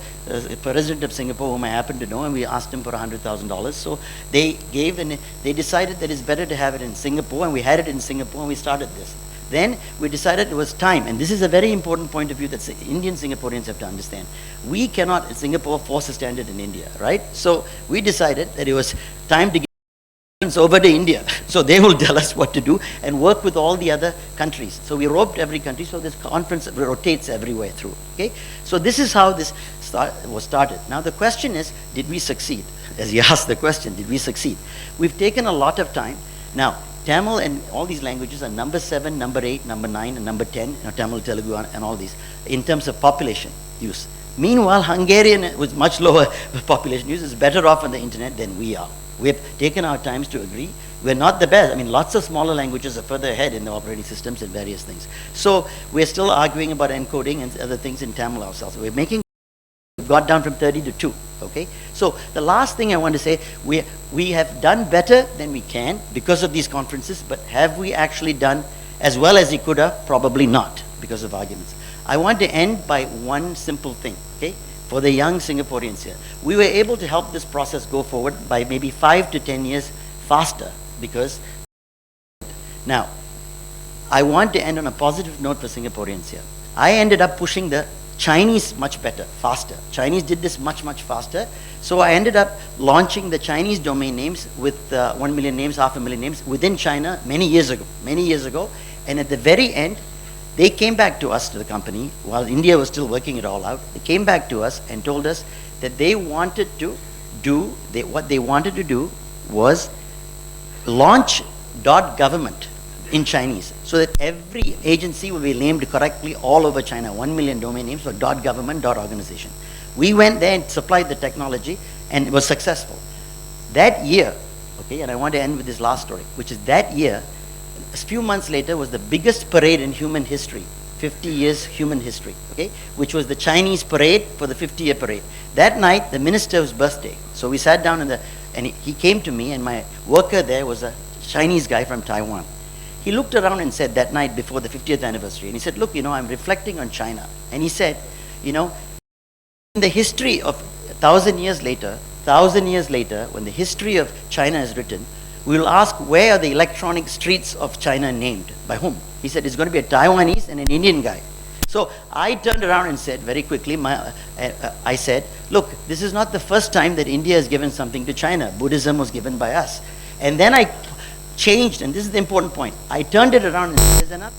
president of Singapore, whom I happen to know, and we asked him for $100,000. So they gave, and they decided that it's better to have it in Singapore, and we had it in Singapore and we started this. Then we decided it was time, and this is a very important point of view that Indian Singaporeans have to understand. We cannot in Singapore force a standard in India, right? So we decided that it was time to give over to India. So they will tell us what to do and work with all the other countries. So we roped every country, so this conference rotates everywhere through. Okay? So this is how this was started. Now the question is, did we succeed? As you asked the question, did we succeed? We've taken a lot of time. Now, Tamil and all these languages are number 7, number 8, number 9, and number 10, Tamil, Telugu, and all these, in terms of population use. Meanwhile, Hungarian, with much lower population use, is better off on the internet than we are. We have taken our times to agree. We're not the best. I mean, lots of smaller languages are further ahead in the operating systems and various things. So we're still arguing about encoding and other things in Tamil ourselves. We've got down from 30 to 2. Okay? So the last thing I want to say, we have done better than we can because of these conferences, but have we actually done as well as we could have? Probably not, because of arguments. I want to end by one simple thing. Okay? For the young Singaporeans here, we were able to help this process go forward by maybe 5 to 10 years faster because now I want to end on a positive note for Singaporeans here. I ended up pushing the Chinese much better, faster. Chinese did this much, much faster. So I ended up launching the Chinese domain names with 1 million names, 500,000 names within China many years ago. And at the very end, they came back to us, to the company, while India was still working it all out. They came back to us and told us that they wanted to do, what they wanted to do was launch .government in Chinese so that every agency will be named correctly all over China. 1 million domain names for .government, .organization. We went there and supplied the technology and it was successful. That year, okay, and I want to end with this last story, which is that year, a few months later was the biggest parade in human history, 50 years human history, okay, which was the Chinese parade for the 50-year parade. That night, the minister's birthday. So we sat down and he came to me, and my worker there was a Chinese guy from Taiwan. He looked around and said that night before the 50th anniversary, and he said, look, I'm reflecting on China. And he said, in the history of 1,000 years later, when the history of China is written, we will ask, where are the electronic streets of China named? By whom? He said, it's going to be a Taiwanese and an Indian guy. So I turned around and said very quickly, I said, look, this is not the first time that India has given something to China. Buddhism was given by us. And then I changed, and this is the important point. I turned it around and said, there's another.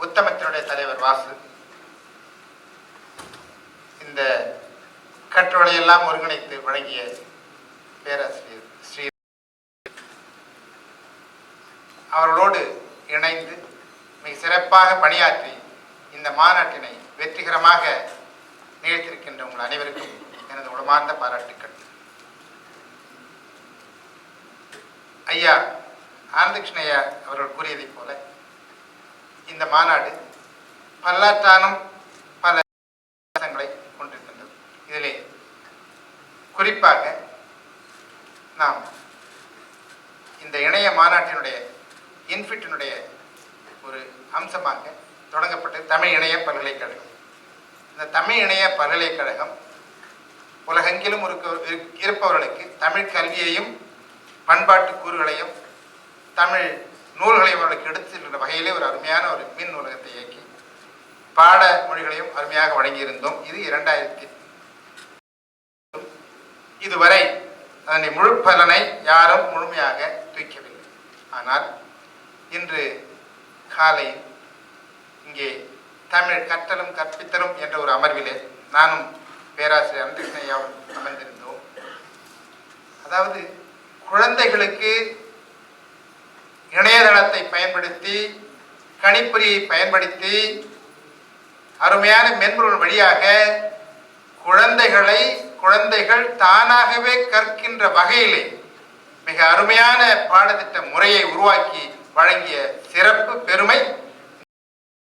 உத்தமத்தினுடைய தலைவர் வாசு இந்த கட்டுரையெல்லாம் ஒருங்கிணைத்து வழங்கிய பேராசிரியர் ஸ்ரீ அவர்களோடு இணைந்து மிக சிறப்பாக பணியாற்றி இந்த மாநாட்டினை வெற்றிகரமாக நிகழ்த்திருக்கின்ற உங்கள் அனைவருக்கும் எனது உளமார்ந்த பாராட்டுக்கள். ஐயா ஆனந்தகிருஷ்ண ஐயா அவர்கள் கூறியதைப் போல இந்த மாநாடு பல்லாற்றானும் பல கொண்டிருக்கின்றது. இதிலே குறிப்பாக நாம் இந்த இணைய மாநாட்டினுடைய இன்ஃபிட்டினுடைய ஒரு அம்சமாக தொடங்கப்பட்ட தமிழ் இணைய பல்கலைக்கழகம். இந்த தமிழ் இணைய பல்கலைக்கழகம் உலகெங்கிலும் இருப்பவர்களுக்கு தமிழ் கல்வியையும் பண்பாட்டு கூறுகளையும் தமிழ் நூல்களையும் அவர்களுக்கு எடுத்து செல்கின்ற வகையிலே ஒரு அருமையான ஒரு மின் நூலகத்தை இயக்கி பாட மொழிகளையும் அருமையாக வழங்கியிருந்தோம். இது 2000 இதுவரை அதனை முழு பலனை யாரும் முழுமையாக தூக்கவில்லை. ஆனால் இன்று காலை இங்கே தமிழ் கற்றலும் கற்பித்தலும் என்ற ஒரு அமர்விலே நானும் பேராசிரியர் அந்தகிருஷ்ணய்யாவும் அமர்ந்திருந்தோம். அதாவது குழந்தைகளுக்கு இணையதளத்தை பயன்படுத்தி கணிப்பொறியை பயன்படுத்தி அருமையான மென்பொருள் வழியாக குழந்தைகள் தானாகவே கற்கின்ற வகையிலே மிக அருமையான பாடத்திட்ட முறையை உருவாக்கி வழங்கிய சிறப்பு பெருமை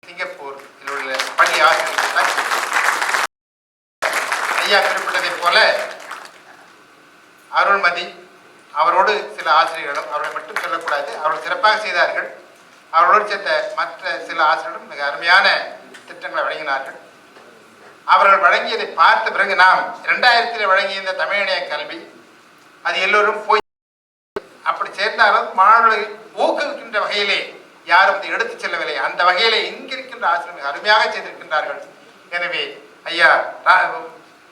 சிங்கப்பூரில் உள்ள பள்ளி ஆசிரியர் ஐயா குறிப்பிட்டதைப் போல அருள்மதி அவரோடு சில ஆசிரியர்களும் அவர்களை மட்டும் சொல்லக்கூடாது, அவர்கள் சிறப்பாக செய்தார்கள். அவர்களோடு சேர்த்த மற்ற சில ஆசிரியர்களும் மிக அருமையான திட்டங்களை வழங்கினார்கள். அவர்கள் வழங்கியதை பார்த்த பிறகு நாம் 2000 வழங்கிய இந்த தமிழ் இணைய கல்வி அது எல்லோரும் போய் அப்படி சேர்ந்தாலும் மாணவர்களை ஊக்குவிக்கின்ற வகையிலே யாரும் அதை எடுத்துச் செல்லவில்லை. அந்த வகையிலே இங்கிருக்கின்ற ஆசிரியர்கள் அருமையாக செய்திருக்கின்றார்கள். எனவே ஐயா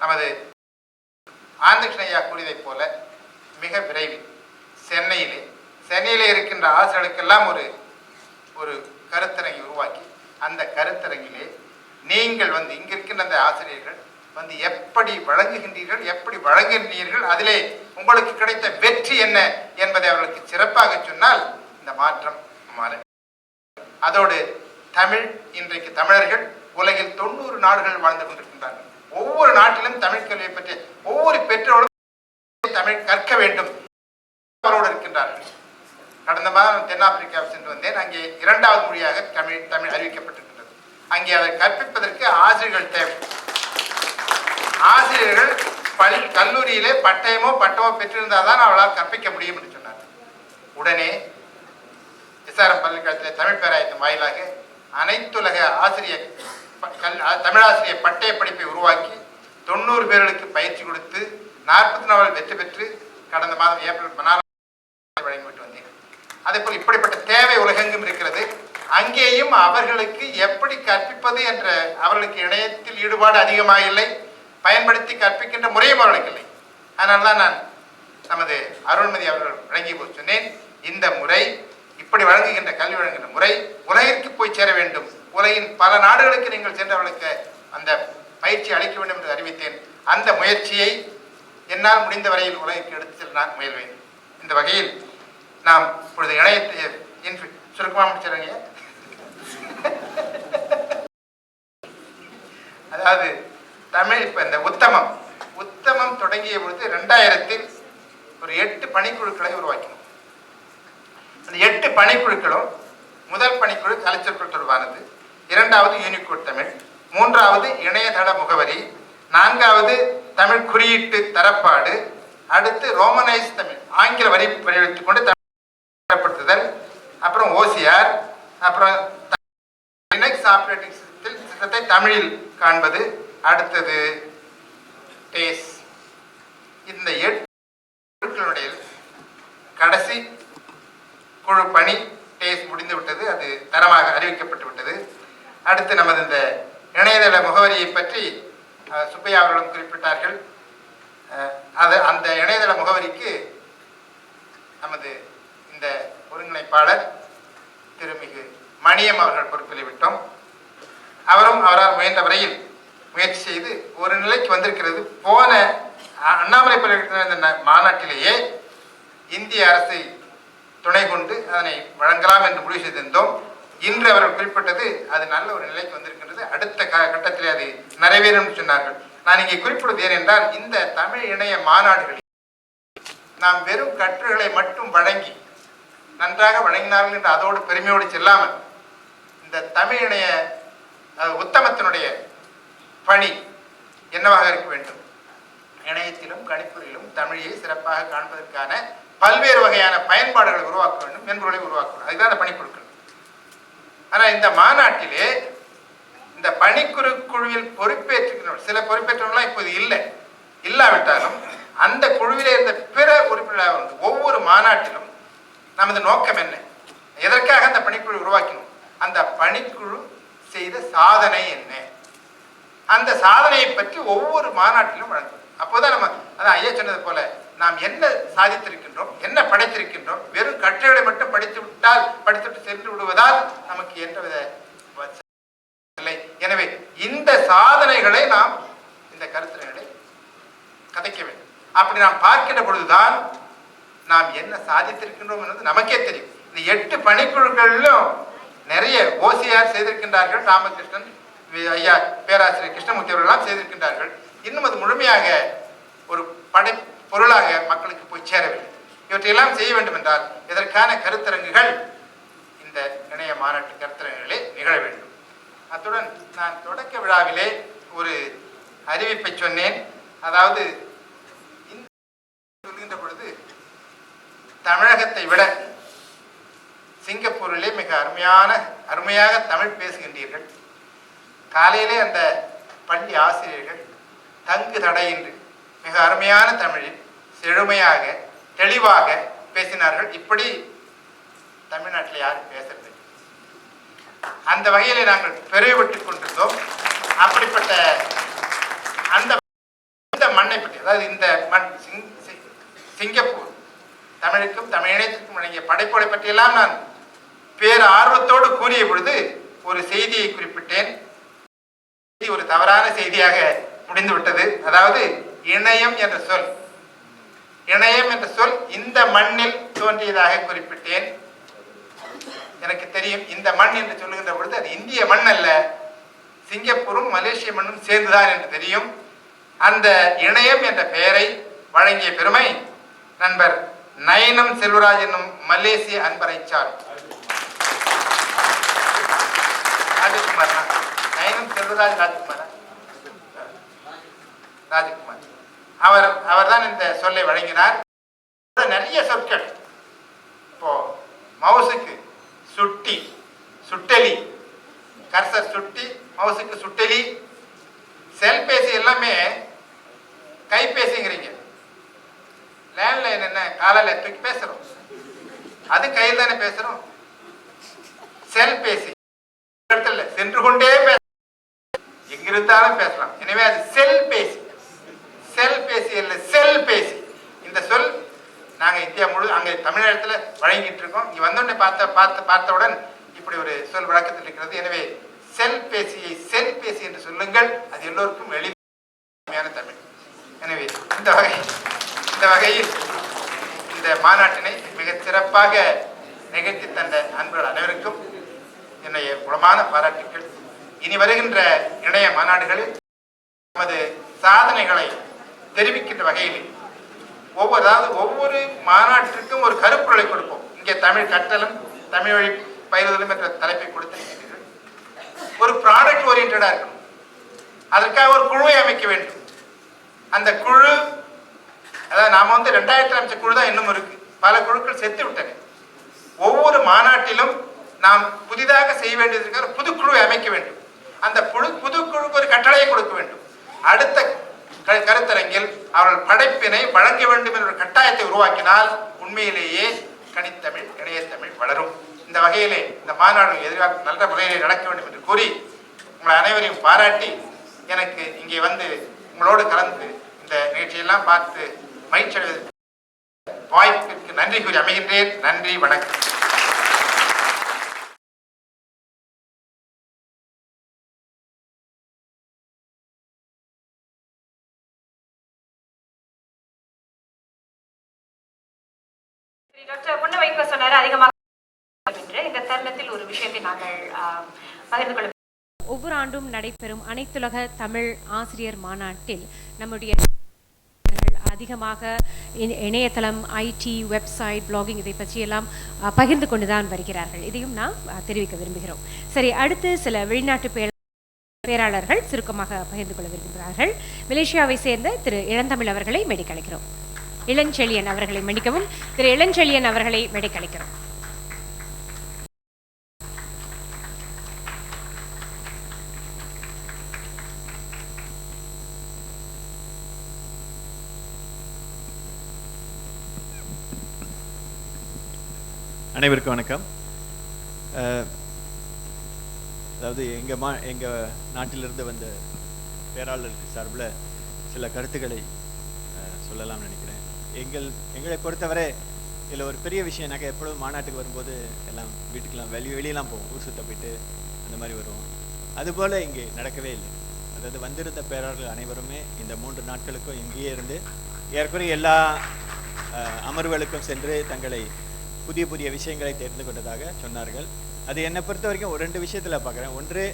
நமது ஆனந்தகிருஷ்ண ஐயா கூறியதைப் போல மிக விரைவில் சென்னையிலே இருக்கின்ற ஆசிரியர்களுக்கெல்லாம் ஒரு கருத்தரங்கை உருவாக்கி அந்த கருத்தரங்கிலே நீங்கள் வந்து இங்கிருக்கின்ற அந்த ஆசிரியர்கள் வந்து எப்படி வழங்குகின்றீர்கள், எப்படி வழங்குகின்றீர்கள், அதிலே உங்களுக்கு கிடைத்த வெற்றி என்ன என்பதை அவர்களுக்கு சிறப்பாக சொன்னால் இந்த மாற்றம் மாறும். அதோடு தமிழ் இன்றைக்கு தமிழர்கள் உலகில் 90 நாடுகள் வாழ்ந்து கொண்டிருக்கின்றார்கள். ஒவ்வொரு நாட்டிலும் தமிழ் கல்வியை பற்றி ஒவ்வொரு பெற்றோரும் தமிழ் கற்க வேண்டும் அவரோடு இருக்கின்றார்கள். கடந்த மாதம் தென்னாப்பிரிக்கா சென்று வந்தேன். அங்கே 2வது மொழியாக தமிழ் அறிவிக்கப்பட்டிருக்கின்றது. அங்கே அதை கற்பிப்பதற்கு ஆசிரியர்கள் தேவை. ஆசிரியர்கள் கல்லூரியிலே பட்டமோ பெற்றிருந்தால் தான் அவளால் கற்பிக்க முடியும் என்று சொன்னார். உடனே எஸ்ஆர்எம் பல்கலைக்கழகத்தில் தமிழ் பேராயத்தின் வாயிலாக அனைத்துலக தமிழாசிரியர் பட்டய படிப்பை உருவாக்கி 90 பேர்களுக்கு பயிற்சி கொடுத்து 44 வெற்றி பெற்று கடந்த மாதம் ஏப்ரல் 14 வழங்கிவிட்டு வந்தேன். அதே போல் இப்படிப்பட்ட தேவை உலகெங்கும் இருக்கிறது. அங்கேயும் அவர்களுக்கு எப்படி கற்பிப்பது என்ற அவர்களுக்கு இணையத்தில் ஈடுபாடு அதிகமாக இல்லை, பயன்படுத்தி கற்பிக்கின்ற முறையும் அவர்களுக்கு இல்லை. அதனால்தான் நான் நமது அருள்மதி அவர்கள் வழங்கி போய் சொன்னேன், இந்த முறை இப்படி வழங்குகின்ற கல்வி வழங்குகின்ற முறை உலகிற்கு போய் சேர வேண்டும். உலகின் பல நாடுகளுக்கு நீங்கள் சென்று அவர்களுக்கு அந்த பயிற்சி அளிக்க வேண்டும் என்று அறிவித்தேன். அந்த முயற்சியை என்னால் முடிந்த வரையில் உலகிற்கு எடுத்து செல்ல நான் முயல்வேன். இந்த வகையில் நாம் இப்பொழுது இணையத்தை சுருக்கமாக முடிச்சிருங்க. அதாவது தமிழ் இப்போ இந்த உத்தமம் தொடங்கிய பொழுது 2000 ஒரு 8 பணிக்குழுக்களை உருவாக்கினோம். அந்த 8 பணிக்குழுக்களும் முதல் பணிக்குழு கலைச்சொற்கள் தொடர்பானது, 2வது யூனிகோட் தமிழ், 3வது இணையதள முகவரி, 4வது தமிழ் குறியீட்டு தரப்பாடு, அடுத்து ரோமனைஸ் தமிழ் ஆங்கில வரி வடிவெடுத்துக் கொண்டு தரப்படுத்துதல், அப்புறம் OCR, அப்புறம் லினக்ஸ் ஆப்ரேட்டிங் சிஸ்டத்தை தமிழில் காண்பது, அடுத்தது டேஸ். இந்த 8 குழுக்களுடைய கடைசி குழு பணி டேஸ் முடிந்து விட்டது. அது தரமாக அறிவிக்கப்பட்டு விட்டது. அடுத்து நமது இந்த இணையதள முகவரியை பற்றி சுப்பையா அவர்களும் குறிப்பிட்டார்கள். அந்த இணையதள முகவரிக்கு நமது இந்த ஒருங்கிணைப்பாளர் திருமிகு மணியம் அவர்கள் பொறுப்பில் விட்டோம். முயன்ற வரையில் முயற்சி செய்து ஒரு நிலைக்கு வந்திருக்கிறது. போன அண்ணாமலை பல்கலைக்கழக மாநாட்டிலேயே இந்திய அரசை துணை கொண்டு அதனை வழங்கலாம் என்று முடிவு செய்திருந்தோம். இன்று அவர்கள் குறிப்பிட்டது அது நல்ல ஒரு நிலைக்கு வந்திருக்கின்றது. அடுத்த கட்டத்தில் அது நிறைவேறும் சொன்னார்கள். நான் இங்கே குறிப்பிடுவது ஏனென்றால் இந்த தமிழ் இணைய மாநாடுகளில் நாம் வெறும் கட்டுரைகளை மட்டும் வழங்கி நன்றாக வழங்கினார்கள் என்று அதோடு பெருமையோடு செல்லாமல் இந்த தமிழ் இணைய உத்தமத்தினுடைய பணி என்னவாக இருக்க வேண்டும், இணையத்திலும் கணிப்பொறியிலும் தமிழையை சிறப்பாக காண்பதற்கான பல்வேறு வகையான பயன்பாடுகளை உருவாக்க வேண்டும், மென்பொருளை உருவாக்க வேண்டும். அதுதான் அந்த பணிக்குழுக்கள். ஆனால் இந்த மாநாட்டிலே இந்த பணிக்குழுவில் பொறுப்பேற்றுகிறவர்கள், சில பொறுப்பேற்றவர்களாம் இப்போது இல்லாவிட்டாலும் அந்த குழுவிலே இருந்த பிற உறுப்பினராக வந்து ஒவ்வொரு மாநாட்டிலும் நமது நோக்கம் என்ன, எதற்காக அந்த பணிக்குழு உருவாக்கினோம், அந்த பணிக்குழு செய்த சாதனை என்ன, அந்த சாதனையை பற்றி ஒவ்வொரு மாநாட்டிலும் வழங்குவோம். அப்போதான் நம்ம அதான் ஐயா சொன்னது போல நாம் என்ன சாதித்திருக்கின்றோம், என்ன படைத்திருக்கின்றோம். வெறும் கட்டுரைகளை மட்டும் படித்துவிட்டு சென்று விடுவதால் நமக்கு எந்தவித இல்லை. எனவே இந்த சாதனைகளை நாம் இந்த கருத்துரைகளை கதைக்க வேண்டும். அப்படி நாம் பார்க்கின்ற பொழுதுதான் நாம் என்ன சாதித்திருக்கின்றோம் என்பது நமக்கே தெரியும். இந்த 8 பணிக்குழுக்களிலும் நிறைய ஓசிஆர் செய்திருக்கின்றார்கள், ராமகிருஷ்ணன் ஐயா பேராசிரியர் கிருஷ்ணமூர்த்தி அவர்களெல்லாம் செய்திருக்கின்றார்கள். இன்னும் அது முழுமையாக ஒரு பொருளாக மக்களுக்கு போய் சேரவில்லை. இவற்றையெல்லாம் செய்ய வேண்டும் என்றால் இதற்கான கருத்தரங்குகள் இந்த இணைய மாநாட்டு கருத்தரங்குகளே நிகழ வேண்டும். அத்துடன் நான் தொடக்க விழாவிலே ஒரு அறிவிப்பை சொன்னேன். அதாவது சொல்கின்ற பொழுது தமிழகத்தை விட சிங்கப்பூரிலே மிக அருமையாக தமிழ் பேசுகின்றீர்கள். காலையிலே அந்த பள்ளி ஆசிரியர்கள் தங்கு தடையின்றி மிக அருமையான தமிழில் செழுமையாக தெளிவாக பேசினார்கள். இப்படி தமிழ்நாட்டில் யாரும் பேசுறது அந்த வகையிலே நாங்கள் பெருமைப்பட்டுக் கொண்டிருந்தோம். அப்படிப்பட்ட அந்த மண்ணை பற்றி, அதாவது இந்த மண் சிங்கப்பூர் தமிழுக்கும் தமிழ் இணையத்திற்கும் வழங்கிய படைப்புகளை பற்றியெல்லாம் நான் பேர் ஆர்வத்தோடு கூறிய பொழுது ஒரு செய்தியை குறிப்பிட்டேன். ஒரு தவறான செய்தியாக முடிந்துவிட்டது. அதாவது இணையம் என்ற சொல் இந்த மண்ணில் தோன்றியதாக குறிப்பிட்டேன். எனக்கு தெரியும் இந்த மண் என்று சொல்லுகின்ற பொழுது அது இந்திய மண் அல்ல, சிங்கப்பூரும் மலேசிய மண்ணும் சேர்ந்துதான் என்று தெரியும். அந்த இணையம் என்ற பெயரை வழங்கிய பெருமை நண்பர் நயனம் செல்வராஜ் என்னும் மலேசிய அன்பரை சார். ராஜகுமார், நயனம் செல்வராஜ் ராஜகுமார் அவர்தான் இந்த சொல்லை வழங்கினார். நிறைய சொற்கள், இப்போ மவுசுக்கு சுட்டி, சுட்டெலி, கர்சர் சுட்டி, மவுசுக்கு சுட்டெலி, செல்பேசி எல்லாமே கைபேசிங்கிறீங்க. லேண்ட்லைன் என்ன காலையில தூக்கி பேசுறோம், அது கையில் தானே பேசுறோம். செல்பேசி இடத்துல சென்று கொண்டே எங்கிருந்தாலும் பேசலாம். எனவே அது செல்பேசி அல்ல செல்பேசி. இந்த சொல் நாங்க இந்தியா முழு அங்கே தமிழகத்துல வழங்கிட்டு இருக்கோம். இங்க வந்தோடனே பார்த்தவுடன் இப்படி ஒரு சொல் வழக்கத்தில் இருக்கிறது. எனவே செல்பேசியை செல்பேசி என்று சொல்லுங்கள், அது எல்லோருக்கும் எளிமையான தமிழ். எனவே இந்த வகையில் இந்த மாநாட்டினை மிக சிறப்பாக நிகழ்த்தி தந்த அன்பர்கள் அனைவருக்கும் என்னுடைய குணமான பாராட்டுக்கள். இனி வருகின்ற இணைய மாநாடுகளில் நமது சாதனைகளை தெரிவிக்கின்ற வகையில் ஒவ்வொரு மாநாட்டிற்கும் ஒரு கருப்பொருளை கொடுப்போம். இங்கே தமிழ் கற்றலும் தமிழ் வழி பயிலுதலும் என்ற தலைப்பை கொடுத்திருக்கிறீர்கள். ஒரு ப்ராடக்ட் ஓரியன்டா இருக்கணும். அதற்காக ஒரு குழுவை அமைக்க வேண்டும். அந்த குழு, அதாவது நாம 2000 அமைச்ச குழு தான் இன்னும் இருக்கு. பல குழுக்கள் செத்து விட்டன. ஒவ்வொரு மாநாட்டிலும் நாம் புதிதாக செய்ய வேண்டியதற்காக புது குழுவை அமைக்க வேண்டும். அந்த புது குழுக்கு ஒரு கட்டளையை கொடுக்க வேண்டும். அடுத்த கருத்தரங்கில் அவர்கள் படைப்பினை வழங்க வேண்டும் என்ற கட்டாயத்தை உருவாக்கினால் உண்மையிலேயே கனித்தமிழ் இணையத்தமிழ் வளரும். இந்த வகையிலே இந்த மாநாடு எதிர்கால நல்ல முறையிலே நடக்க வேண்டும் என்று கூறி உங்களை அனைவரையும் பாராட்டி, எனக்கு இங்கே வந்து உங்களோடு கலந்து இந்த நிகழ்ச்சியெல்லாம் பார்த்து மகிழ்ச்சி அடைவதற்கு வாய்ப்பிற்கு நன்றி கூறி அமைகின்றேன். நன்றி, வணக்கம். டாக்டர் பொன்ன வைக்க சொன்னாரு அதிகமாக இந்த தருணத்தில் ஒரு விஷயத்தை நாங்கள் பகிர்ந்து கொள்ள. ஒவ்வொரு ஆண்டும் நடைபெறும் அனைத்துலக தமிழ் ஆசிரியர் மாநாட்டில் நம்முடைய அதிகமாக இணையதளம், ஐடி, வெப்சைட், பிளாகிங் இதை பற்றியெல்லாம் பகிர்ந்து கொண்டுதான் வருகிறார்கள். இதையும் நாம் தெரிவிக்க விரும்புகிறோம். சரி, அடுத்து சில வெளிநாட்டு பேராளர்கள் சுருக்கமாக பகிர்ந்து கொள்ள விரும்புகிறார்கள். மலேசியாவை சேர்ந்த திரு இளந்தமிழ் அவர்களை மேடைக்கழைக்கிறோம். இளஞ்செழியன் அவர்களை மன்னிக்கவும், திரு இளஞ்செழியன் அவர்களை மேடைக்கழைக்கிறோம். அனைவருக்கும் வணக்கம். அதாவது எங்கள் நாட்டிலிருந்து வந்த பேராளருக்கு சார்பில் சில கருத்துக்களை சொல்லலாம்னு நினைக்கிறேன். எங்களை பொறுத்தவரை இதில் ஒரு பெரிய விஷயம்னாக்கா, எப்பொழுதும் மாநாட்டுக்கு வரும்போது எல்லாம் வீட்டுக்கெல்லாம் வெளியெல்லாம் போவோம், ஊர் சுத்த போயிட்டு அந்த மாதிரி வருவோம். அதுபோல் இங்கே நடக்கவே இல்லை. அதாவது வந்திருந்த பேராளர்கள் அனைவருமே இந்த 3 நாட்களுக்கும் இங்கேயே இருந்து ஏற்கனவே எல்லா அமர்வுகளுக்கும் சென்று தங்களை புதிய புதிய விஷயங்களை தெரிந்து கொண்டதாக சொன்னார்கள். அது என்னை பொறுத்த வரைக்கும் ஒரு 2 விஷயத்தில் பார்க்குறேன். ஒன்று,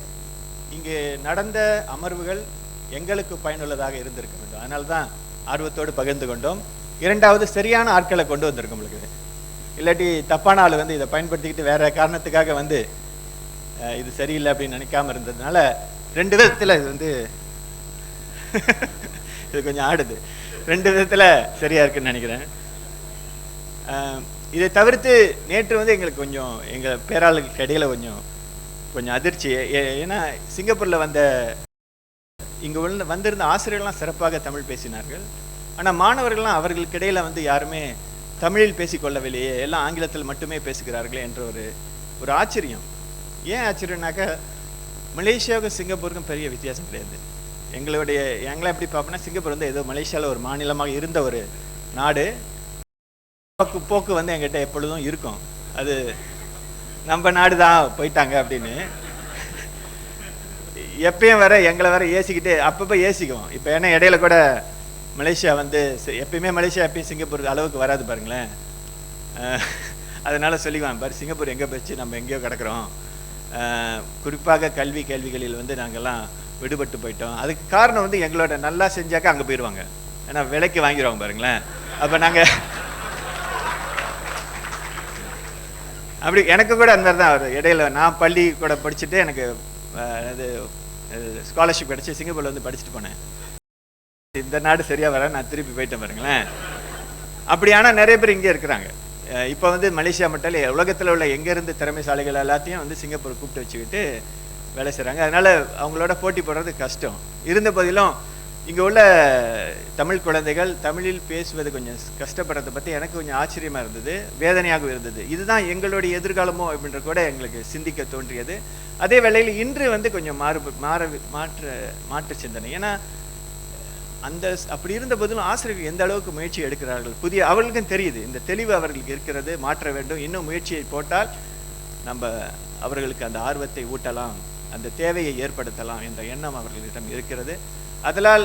இங்கே நடந்த அமர்வுகள் எங்களுக்கு பயனுள்ளதாக இருந்திருக்க வேண்டும், அதனால தான் ஆர்வத்தோடு பகிர்ந்து கொண்டோம். இரண்டாவது, சரியான ஆட்களை கொண்டு வந்திருக்கோம் உங்களுக்கு. இல்லாட்டி தப்பான ஆள் வந்து இதை பயன்படுத்திக்கிட்டு வேற காரணத்துக்காக வந்து இது சரியில்லை அப்படின்னு நினைக்காம இருந்ததுனால 2 விதத்தில் இது வந்து இது கொஞ்சம் ஆடுது. 2 விதத்தில் சரியா இருக்குன்னு நினைக்கிறேன். இதை தவிர்த்து நேற்று வந்து எங்களுக்கு கொஞ்சம் எங்கள் பேராளர்களுக்கு இடையில கொஞ்சம் அதிர்ச்சி. ஏன்னா சிங்கப்பூரில் இங்கே வந்திருந்த ஆசிரியர்கள்லாம் சிறப்பாக தமிழ் பேசினார்கள். ஆனால் மாணவர்கள்லாம் அவர்களுக்கு இடையில வந்து யாருமே தமிழில் பேசிக்கொள்ளவில்லையே, எல்லாம் ஆங்கிலத்தில் மட்டுமே பேசுகிறார்களே என்ற ஒரு ஆச்சரியம். ஏன் ஆச்சரியம்னாக்கா, மலேசியாவுக்கும் சிங்கப்பூருக்கும் பெரிய வித்தியாசம் கிடையாது. எங்களை எப்படி பார்ப்போம்னா, சிங்கப்பூர் வந்து ஏதோ மலேசியாவில் ஒரு மாநிலமாக இருந்த ஒரு நாடு. போக்கு வந்து எங்கிட்ட எப்பொழுதும் இருக்கும், அது நம்ம நாடு தான் போயிட்டாங்க அப்படின்னு எப்பயும் எங்களை ஏசிக்கிட்டு அப்பப்போ ஏசிக்குவோம். இப்போ ஏன்னா இடையில கூட மலேசியா வந்து எப்பயுமே எப்பயும் சிங்கப்பூர் அளவுக்கு வராது பாருங்களேன். அதனால சொல்லிக்குவான், பாரு சிங்கப்பூர் எங்கே போச்சு, நம்ம எங்கேயோ கிடக்கிறோம். குறிப்பாக கல்வி கேள்விகளில் வந்து நாங்கள்லாம் விடுபட்டு போயிட்டோம். அதுக்கு காரணம் வந்து எங்களோட நல்லா செஞ்சாக்கா அங்கே போயிடுவாங்க, ஏன்னா விலைக்கு வாங்கிடுவாங்க பாருங்களேன். அப்போ நாங்கள் அப்படி எனக்கு கூட அந்த மாதிரி தான் ஒரு இடையில நான் பள்ளி கூட படிச்சுட்டு எனக்கு அது ஸ்காலர்ஷிப் கிடச்சி சிங்கப்பூரில் வந்து படிச்சுட்டு போனேன். இந்த நாடு சரியாக வர நான் திருப்பி போயிட்டேன் பாருங்களேன். அப்படியானா நிறைய பேர் இங்கே இருக்கிறாங்க. இப்போ வந்து மலேசியா மட்டும் இல்லை, உலகத்தில் உள்ள எங்கேருந்து திறமைசாலிகள் எல்லாத்தையும் வந்து சிங்கப்பூர் கூப்பிட்டு வச்சுக்கிட்டு வேலை செய்கிறாங்க. அதனால் அவங்களோட போட்டி போடுறது கஷ்டம். இருந்த போதிலும் இங்கே உள்ள தமிழ் குழந்தைகள் தமிழில் பேசுவது கொஞ்சம் கஷ்டப்படுறதை பற்றி எனக்கு கொஞ்சம் ஆச்சரியமாக இருந்தது, வேதனையாக இருந்தது. இதுதான் எங்களுடைய எதிர்காலமோ அப்படின்ற கூட எங்களுக்கு சிந்திக்க தோன்றியது. அதே வேளையில் இன்று வந்து கொஞ்சம் மாற்று சிந்தனை. ஏன்னா அப்படி இருந்த போதிலும் ஆசிரியர்கள் எந்த அளவுக்கு முயற்சி எடுக்கிறார்கள், அவர்களுக்கும் தெரியுது இந்த தெளிவு அவர்களுக்கு இருக்கிறது, மாற்ற வேண்டும், இன்னும் முயற்சியை போட்டால் நம்ம அவர்களுக்கு அந்த ஆர்வத்தை ஊட்டலாம், அந்த தேவையை ஏற்படுத்தலாம் என்ற எண்ணம் அவர்களிடம் இருக்கிறது. அதனால்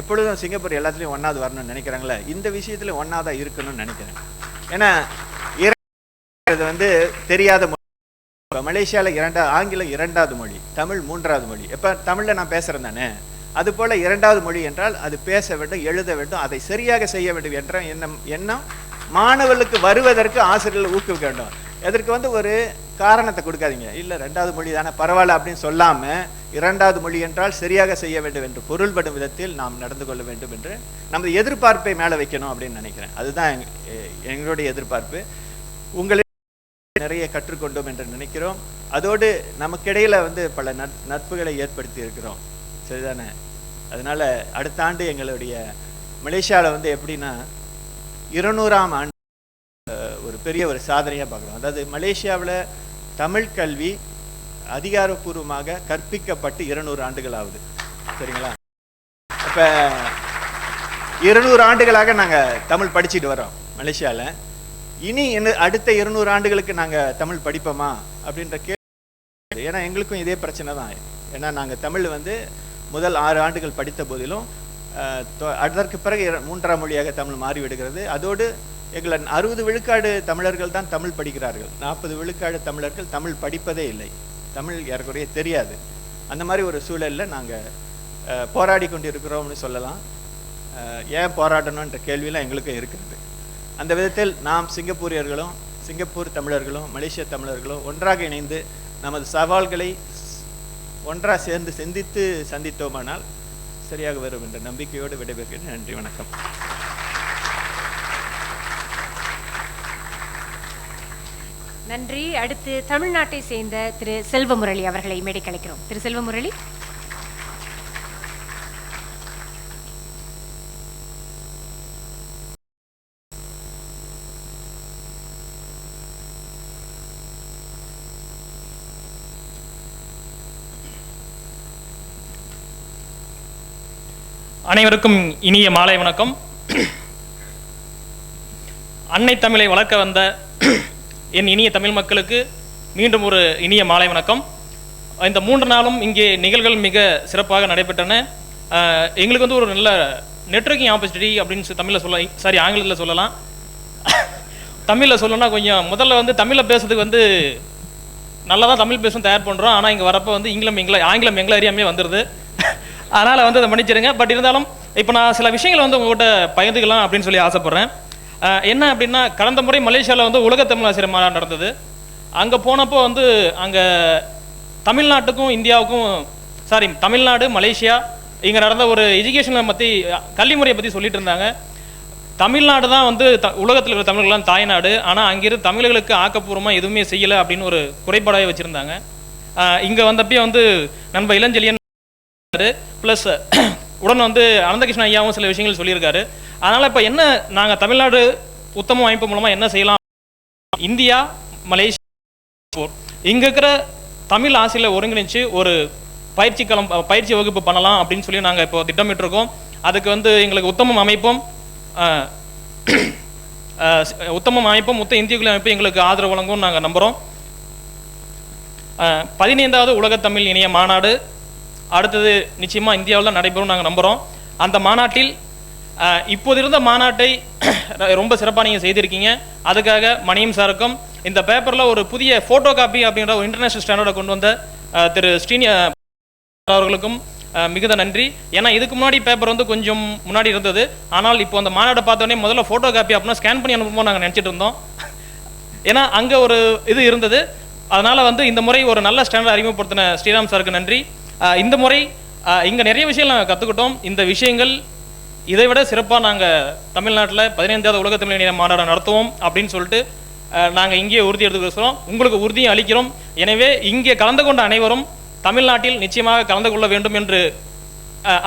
எப்பொழுதும் சிங்கப்பூர் எல்லாத்துலேயும் ஒன்றாவது வரணும்னு நினைக்கிறாங்களே, இந்த விஷயத்தில் ஒன்றாவதாக இருக்கணும்னு நினைக்கிறேன். ஏன்னா வந்து தெரியாத மொழி. மலேசியாவில் ஆங்கிலம் 2வது மொழி, தமிழ் 3வது மொழி. எப்போ தமிழில் நான் பேசுகிறேன் தானே, அதுபோல் 2வது மொழி என்றால் அது பேச வேண்டும், எழுத வேண்டும், அதை சரியாக செய்ய வேண்டும் என்ற எண்ணம் மாணவர்களுக்கு வருவதற்கு ஆசிரியர்கள் ஊக்குவிக்க வேண்டும். அதற்கு வந்து ஒரு காரணத்தை கொடுக்காதீங்க, இல்லை 2வது மொழி தானே பரவாயில்ல அப்படின்னு சொல்லாமல் 2வது மொழி என்றால் சரியாக செய்ய வேண்டும் என்று பொருள்படும் விதத்தில் நாம் நடந்து கொள்ள வேண்டும் என்று நமது எதிர்பார்ப்பை மேலே வைக்கணும் அப்படின்னு நினைக்கிறேன். அதுதான் எங்களுடைய எதிர்பார்ப்பு. உங்களை நிறைய கற்றுக்கொண்டோம் என்று நினைக்கிறோம். அதோடு நமக்கிடையில் வந்து பல நட்புகளை ஏற்படுத்தி இருக்கிறோம், சரிதானே? அதனால அடுத்த ஆண்டு எங்களுடைய மலேசியாவில் வந்து எப்படின்னா 200ஆம் ஆண்டு ஒரு பெரிய ஒரு சாதனையாக பார்க்குறோம். அதாவது மலேசியாவில் தமிழ் கல்வி அதிகாரப்பூர்வமாக கற்பிக்கப்பட்டு 200 ஆண்டுகள் ஆகுது, சரிங்களா? இப்போ 200 ஆண்டுகளாக நாங்கள் தமிழ் படிச்சுட்டு வரோம் மலேசியாவில். இனி அடுத்த 200 ஆண்டுகளுக்கு நாங்கள் தமிழ் படிப்போமா அப்படின்ற கேள்வி. ஏன்னா எங்களுக்கும் இதே பிரச்சனை தான். ஏன்னா நாங்கள் தமிழ் வந்து முதல் 6 ஆண்டுகள் படித்த போதிலும் அதற்கு பிறகு 3ஆம் மொழியாக தமிழ் மாறிவிடுகிறது. அதோடு எங்களை 60 விழுக்காடு தமிழர்கள் தான் தமிழ் படிக்கிறார்கள், 40 விழுக்காடு தமிழர்கள் தமிழ் படிப்பதே இல்லை, தமிழ் ஏறக்குறைய தெரியாது. அந்த மாதிரி ஒரு சூழலில் நாங்கள் போராடி கொண்டு இருக்கிறோம்னு சொல்லலாம். ஏன் போராடணுன்ற கேள்வியெலாம் எங்களுக்கும் இருக்கிறது. அந்த விதத்தில் நாம் சிங்கப்பூரியர்களும் சிங்கப்பூர் தமிழர்களும் மலேசிய தமிழர்களும் ஒன்றாக இணைந்து நமது சவால்களை ஒன்றாக சேர்ந்து சிந்தித்து சந்தித்தோமானால் சரியாக வரும் என்ற நம்பிக்கையோடு விடைபெறுகிறேன். நன்றி, வணக்கம். நன்றி. அடுத்து தமிழ்நாட்டை சேர்ந்த திரு செல்வமுரளி அவர்களை மேடைக்கு அழைக்கிறோம். திரு செல்வமுரளி. அனைவருக்கும் இனிய மாலை வணக்கம். அன்னை தமிழை வளர்க்க வந்த என் இனிய தமிழ் மக்களுக்கு மீண்டும் ஒரு இனிய மாலை வணக்கம். இந்த 3 நாளும் இங்கே நிகழ்வுகள் மிக சிறப்பாக நடைபெற்றன. எங்களுக்கு வந்து ஒரு நல்ல நெட்வொர்க்கிங் ஆப்பர்ச்சுனிட்டி அப்படின்னு தமிழில் சொல்ல ஆங்கிலத்தில் சொல்லலாம். தமிழில் சொல்லணும்னா கொஞ்சம் முதல்ல வந்து தமிழில் பேசுறதுக்கு வந்து நல்லா தான் தமிழ் பேசணும் தயார் பண்ணுறோம். ஆனால் இங்கே வரப்போ வந்து ஆங்கிலம் எங்களை அறியாமே வந்துடுது. அதனால் வந்து அதை மன்னிச்சிடுங்க. பட் இருந்தாலும் இப்போ நான் சில விஷயங்களை வந்து உங்கள்கிட்ட பகிர்ந்துக்கலாம் அப்படின்னு சொல்லி ஆசைப்பட்றேன். என்ன அப்படின்னா, கடந்த முறை மலேசியாவில் வந்து உலக தமிழ் ஆசிரியர் மாநாடு நடந்தது. அங்கே போனப்போ வந்து அங்கே தமிழ்நாட்டுக்கும் இந்தியாவுக்கும் தமிழ்நாடு மலேசியா இங்கே நடந்த ஒரு எஜுகேஷனை பற்றி கல்வி முறையை பற்றி சொல்லிட்டு இருந்தாங்க. தமிழ்நாடு தான் வந்து உலகத்தில் இருக்கிற தமிழர்கள்லாம் தாய்நாடு, ஆனால் அங்கிருந்து தமிழர்களுக்கு ஆக்கப்பூர்வமாக எதுவுமே செய்யலை அப்படின்னு ஒரு குறைபாடாக வச்சுருந்தாங்க. இங்கே வந்தப்பே வந்து நண்பர் இளஞ்செழியன் ப்ளஸ் உடன் வந்து அனந்தகிருஷ்ணன் ஐயாவும் சில விஷயங்கள் சொல்லியிருக்காரு. அதனால் இப்போ என்ன நாங்கள் தமிழ்நாடு உத்தம அமைப்பு மூலமாக என்ன செய்யலாம், இந்தியா மலேசியா இங்கே இருக்கிற தமிழ் ஆசிரியரை ஒருங்கிணைச்சு ஒரு பயிற்சி வகுப்பு பண்ணலாம் அப்படின்னு சொல்லி நாங்கள் இப்போ திட்டமிட்டிருக்கோம். அதுக்கு வந்து எங்களுக்கு உத்தம அமைப்பும் மொத்த இந்திய அமைப்பு எங்களுக்கு ஆதரவு வழங்கும் நாங்கள் நம்புகிறோம். 15வது உலகத்தமிழ் இணைய மாநாடு அடுத்தது நிச்சயமாக இந்தியாவில் தான் நடைபெறும் நாங்கள் நம்புகிறோம். அந்த மாநாட்டில் இப்போது இருந்த மாநாட்டை ரொம்ப சிறப்பாக நீங்கள் செய்திருக்கீங்க. அதுக்காக மணியம் சாருக்கும் இந்த பேப்பரில் ஒரு புதிய ஃபோட்டோ காப்பி அப்படின்ற ஒரு இன்டர்நேஷனல் ஸ்டாண்டர்டை கொண்டு வந்த திரு ஸ்ரீனி அவர்களுக்கும் மிகுந்த நன்றி. ஏன்னா இதுக்கு முன்னாடி பேப்பர் வந்து கொஞ்சம் முன்னாடி இருந்தது. ஆனால் இப்போ அந்த மாநாட்டை பார்த்தோன்னே முதல்ல ஃபோட்டோ காப்பி அப்படின்னா ஸ்கேன் பண்ணி அனுப்பும்போது நாங்கள் நினச்சிட்டு இருந்தோம். ஏன்னா அங்கே ஒரு இது இருந்தது. அதனால் வந்து இந்த முறை ஒரு நல்ல ஸ்டாண்டர்ட் அறிமுகப்படுத்தின ஸ்ரீராம் சாருக்கு நன்றி. இந்த முறை இங்கே நிறைய விஷயங்கள் நாங்கள் கற்றுக்கிட்டோம். இந்த விஷயங்கள் இதை விட சிறப்பாக நாங்கள் தமிழ்நாட்டில் 15வது உலக தமிழ் இணைய மாநாடு நடத்துவோம் அப்படின்னு சொல்லிட்டு நாங்கள் இங்கே உறுதி எடுத்துக்கிறோம். உங்களுக்கு உறுதியும் அளிக்கிறோம். எனவே இங்கே கலந்து கொண்ட அனைவரும் தமிழ்நாட்டில் நிச்சயமாக கலந்து கொள்ள வேண்டும் என்று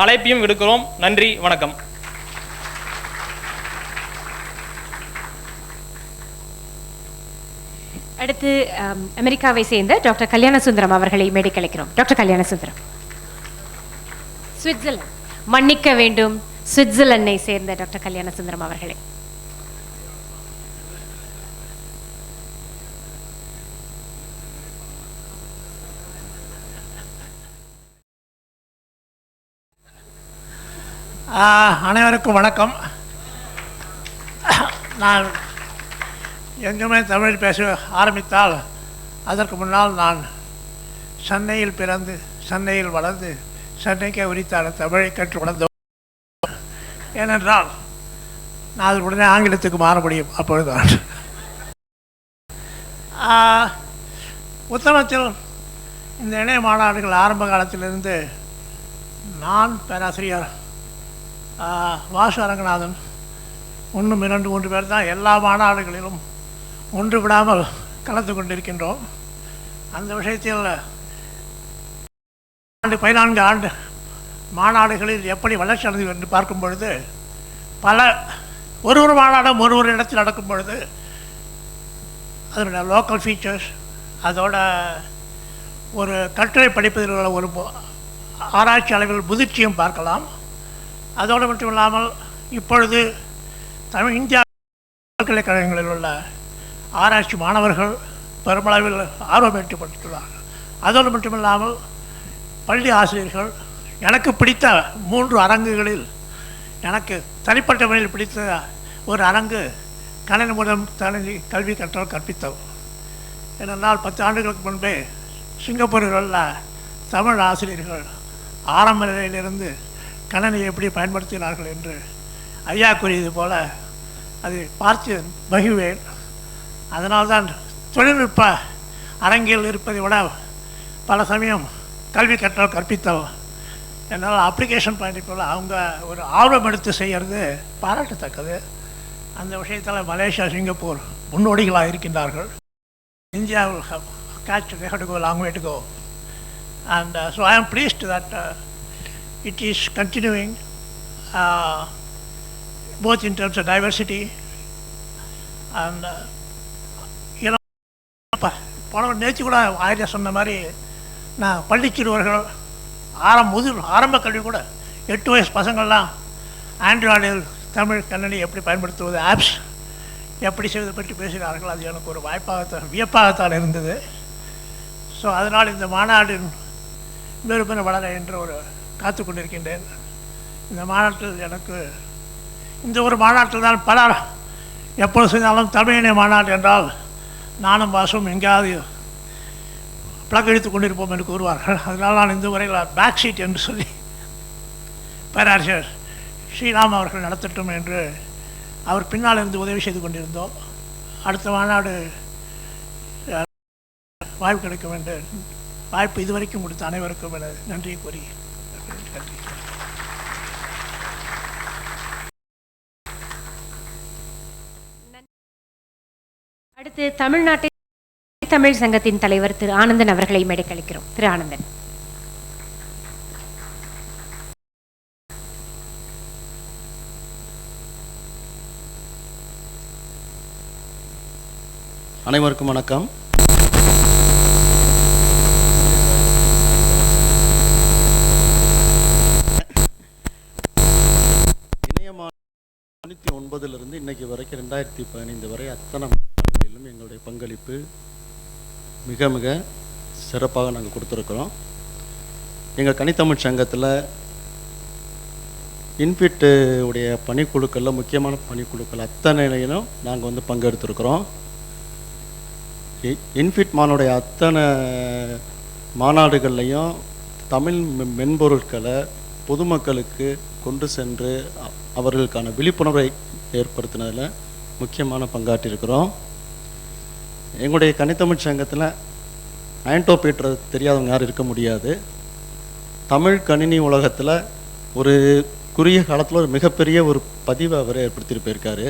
அழைப்பையும் விடுக்கிறோம். நன்றி, வணக்கம். அடுத்து அமெரிக்காவை சேர்ந்த டாக்டர் கல்யாணசுந்தரம் அவர்களை மேடைக்கு அழைக்கிறோம். டாக்டர் கல்யாணசுந்தரம். சுவிட்சர்லாந்து, மன்னிக்க வேண்டும், சுவிட்சர்லாந்தை சேர்ந்த டாக்டர் கல்யாணசுந்தரம் அவர்களே. அனைவருக்கும் வணக்கம். நான் எங்குமே தமிழ் பேச ஆரம்பித்தால் அதற்கு முன்னால் நான் சென்னையில் பிறந்து சென்னையில் வளர்ந்து சென்னைக்கே உரித்தான தமிழை கற்று வளர்ந்தோம். ஏனென்றால் நான் அது உடனே ஆங்கிலத்துக்கு மாற முடியும். அப்பொழுதுதான் உத்தமத்தில் இந்த இணைய மாநாடுகள் ஆரம்ப காலத்திலிருந்து நான் பேராசிரியர் வாசு அரங்கநாதன் 1, 2, 3 பேர் தான் எல்லா மாநாடுகளிலும் ஒன்று விடாமல் கலந்து கொண்டிருக்கின்றோம். அந்த விஷயத்தில் 14 ஆண்டு மாநாடுகளில் எப்படி வளர்ச்சி அடைந்தது என்று பார்க்கும் பொழுது ஒரு மாநாடும் ஒரு இடத்தில் நடக்கும் பொழுது அதனுடைய லோக்கல் ஃபீச்சர்ஸ், அதோட ஒரு கட்டுரை படிப்பதில் உள்ள ஒரு ஆராய்ச்சி அளவில் முதிர்ச்சியும் பார்க்கலாம். அதோடு மட்டும் இல்லாமல் இப்பொழுது இந்தியா பல்கலைக்கழகங்களில் உள்ள ஆராய்ச்சி மாணவர்கள் பெருமளவில் ஆர்வம் ஏற்படுத்தியுள்ளார்கள். அதோடு மட்டுமில்லாமல் பள்ளி ஆசிரியர்கள் எனக்கு பிடித்த 3 அரங்குகளில் எனக்கு தனிப்பட்ட முறையில் பிடித்த ஒரு அரங்கு கணினி மூலம் கல்வி கற்றல் கற்பித்தல். ஏனென்றால் 10 ஆண்டுகளுக்கு முன்பே சிங்கப்பூரில் உள்ள தமிழ் ஆசிரியர்கள் ஆரம்ப நிலையிலிருந்து கணினியை எப்படி பயன்படுத்தினார்கள் என்று ஐயா கூறியது போல அதை பார்த்து மகிழ்வேன். அதனால்தான் தொழில்நுட்ப அரங்கில் இருப்பதை விட பல சமயம் கல்வி கற்றல் கற்பித்தல் என்னால் அப்ளிகேஷன் பாயிண்ட் போல் அவங்க ஒரு ஆர்வம் எடுத்து செய்கிறது பாராட்டத்தக்கது. அந்த விஷயத்தில் மலேசியா, சிங்கப்பூர் முன்னோடிகளாக இருக்கின்றார்கள். India will have they have to go a long way to go. And so I am pleased that it is continuing both in terms of diversity and நேற்று கூட ஆயிரம் சொன்ன மாதிரி நான் பள்ளி சிறுவர்கள் ஆரம்ப கல்வி கூட 8 வயசு பசங்கள்லாம் ஆண்ட்ராய்டில் தமிழ் கணினி எப்படி பயன்படுத்துவது, ஆப்ஸ் எப்படி செய்வதை பற்றி பேசினார்கள். அது எனக்கு ஒரு வியப்பாகத்தான் இருந்தது. ஸோ அதனால் இந்த மாநாட்டின் மேலும் வளர என்று ஒரு காத்து கொண்டிருக்கின்றேன். இந்த மாநாட்டில் எனக்கு இந்த ஒரு மாநாட்டில் தான் பலர் எப்பொழுது செய்தாலும் தமிழினை மாநாடு என்றால் நானும் வாசும் எங்கேயாவது பிளக் எடுத்து கொண்டிருப்போம் என்று கூறுவார்கள். அதனால் நான் இந்த முறையில் பேக் சீட் என்று சொல்லி பேராசிரியர் ஸ்ரீராம் அவர்கள் நடத்தட்டும் என்று அவர் பின்னால் இருந்து உதவி செய்து கொண்டிருந்தோம். அடுத்த மாநாடு வாய்ப்பு கிடைக்கும் என்று வாய்ப்பு இதுவரைக்கும் கொடுத்த அனைவருக்கும் என நன்றியை கூறி நன்றி. அடுத்து தமிழ்நாட்டை தமிழ் சங்கத்தின் தலைவர் திரு ஆனந்தன் அவர்களை மேடைக்களிக்கிறோம். திரு ஆனந்தன். அனைவருக்கும் வணக்கம். இணையமான 1999 இன்னைக்கு வரைக்கும் 2015 வரை அத்தனை மாநிலங்களிலும் எங்களுடைய பங்களிப்பு மிக மிக சிறப்பாக நாங்கள் கொடுத்துருக்குறோம். எங்கள் கனித்தமிழ் சங்கத்தில் இன்பிட்டு உடைய பணிக்குழுக்களில் முக்கியமான பணிக்குழுக்கள் அத்தனையிலும் நாங்கள் வந்து பங்கெடுத்துருக்குறோம். இன்ஃபிட் மானுடைய அத்தனை மாநாடுகள்லையும் தமிழ் மென்பொருட்களை பொதுமக்களுக்கு கொண்டு சென்று அவர்களுக்கான விழிப்புணர்வை ஏற்படுத்தினதில் முக்கியமான பங்காற்றிருக்கிறோம். எங்களுடைய கனித்தமிழ் சங்கத்தில் ஆண்டோபீட்டர் தெரியாதவங்க யாரும் இருக்க முடியாது. தமிழ் கணினி உலகத்தில் ஒரு குறுகிய காலத்தில் ஒரு மிகப்பெரிய ஒரு பதிவை அவர் ஏற்படுத்திட்டு போயிருக்காரு.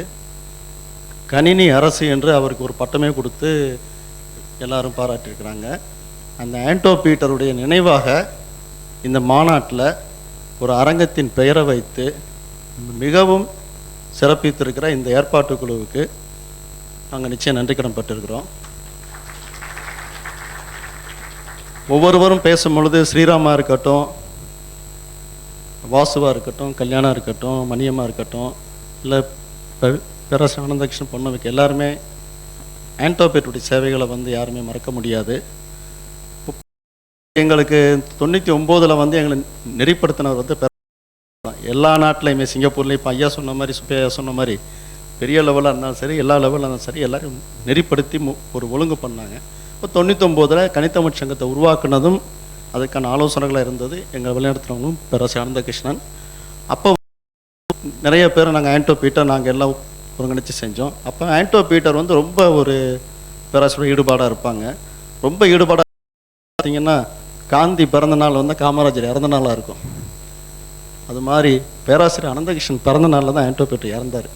கணினி அரசு என்று அவருக்கு ஒரு பட்டமே கொடுத்து எல்லாரும் பாராட்டியிருக்கிறாங்க. அந்த ஆண்டோபீட்டருடைய நினைவாக இந்த மாநாட்டில் ஒரு அரங்கத்தின் பெயரை வைத்து மிகவும் சிறப்பித்திருக்கிற இந்த ஏற்பாட்டு குழுவுக்கு நாங்கள் நிச்சயம் நன்றி கடன் பட்டிருக்கிறோம். ஒவ்வொருவரும் பேசும் பொழுது ஸ்ரீராமா இருக்கட்டும், வாசுவா இருக்கட்டும், கல்யாணம் இருக்கட்டும், மணியம்மா இருக்கட்டும், இல்லை பேராசிரியர் ஆனந்தகிருஷ்ணன் பொன்னவைக்கு எல்லாருமே ஆண்டோபேட்டுடைய சேவைகளை வந்து யாருமே மறக்க முடியாது. எங்களுக்கு 99 வந்து எங்களை நெறிப்படுத்தினவர் வந்து எல்லா நாட்டிலையுமே சிங்கப்பூர்லேயும் இப்போ ஐயா சொன்ன மாதிரி சுப்பையா சொன்ன மாதிரி பெரிய லெவலாக இருந்தாலும் சரி, எல்லா லெவலில் இருந்தாலும் சரி, எல்லாரும் நெறிப்படுத்தி ஒரு ஒழுங்கு பண்ணாங்க. இப்போ 99 கனித்தமிழ் சங்கத்தை உருவாக்குனதும் அதுக்கான ஆலோசனைகளாக இருந்தது எங்கள் வழிநடத்துறவங்களும் பேராசிரியர் ஆனந்தகிருஷ்ணன். அப்போ நிறைய பேர் நாங்கள் ஆண்டோபீட்டர் நாங்கள் எல்லாம் ஒருங்கிணைச்சு செஞ்சோம். அப்போ ஆண்டோபீட்டர் வந்து ரொம்ப ஒரு பேராசிரியர் ஈடுபாடாக இருப்பாங்க. ரொம்ப ஈடுபாடாக பார்த்தீங்கன்னா காந்தி பிறந்த நாள் வந்து காமராஜர் இறந்த நாளாக இருக்கும். அது மாதிரி பேராசிரியர் அனந்தகிருஷ்ணன் பிறந்த நாளில் தான் ஆண்டோபீட்டர் இறந்தார்.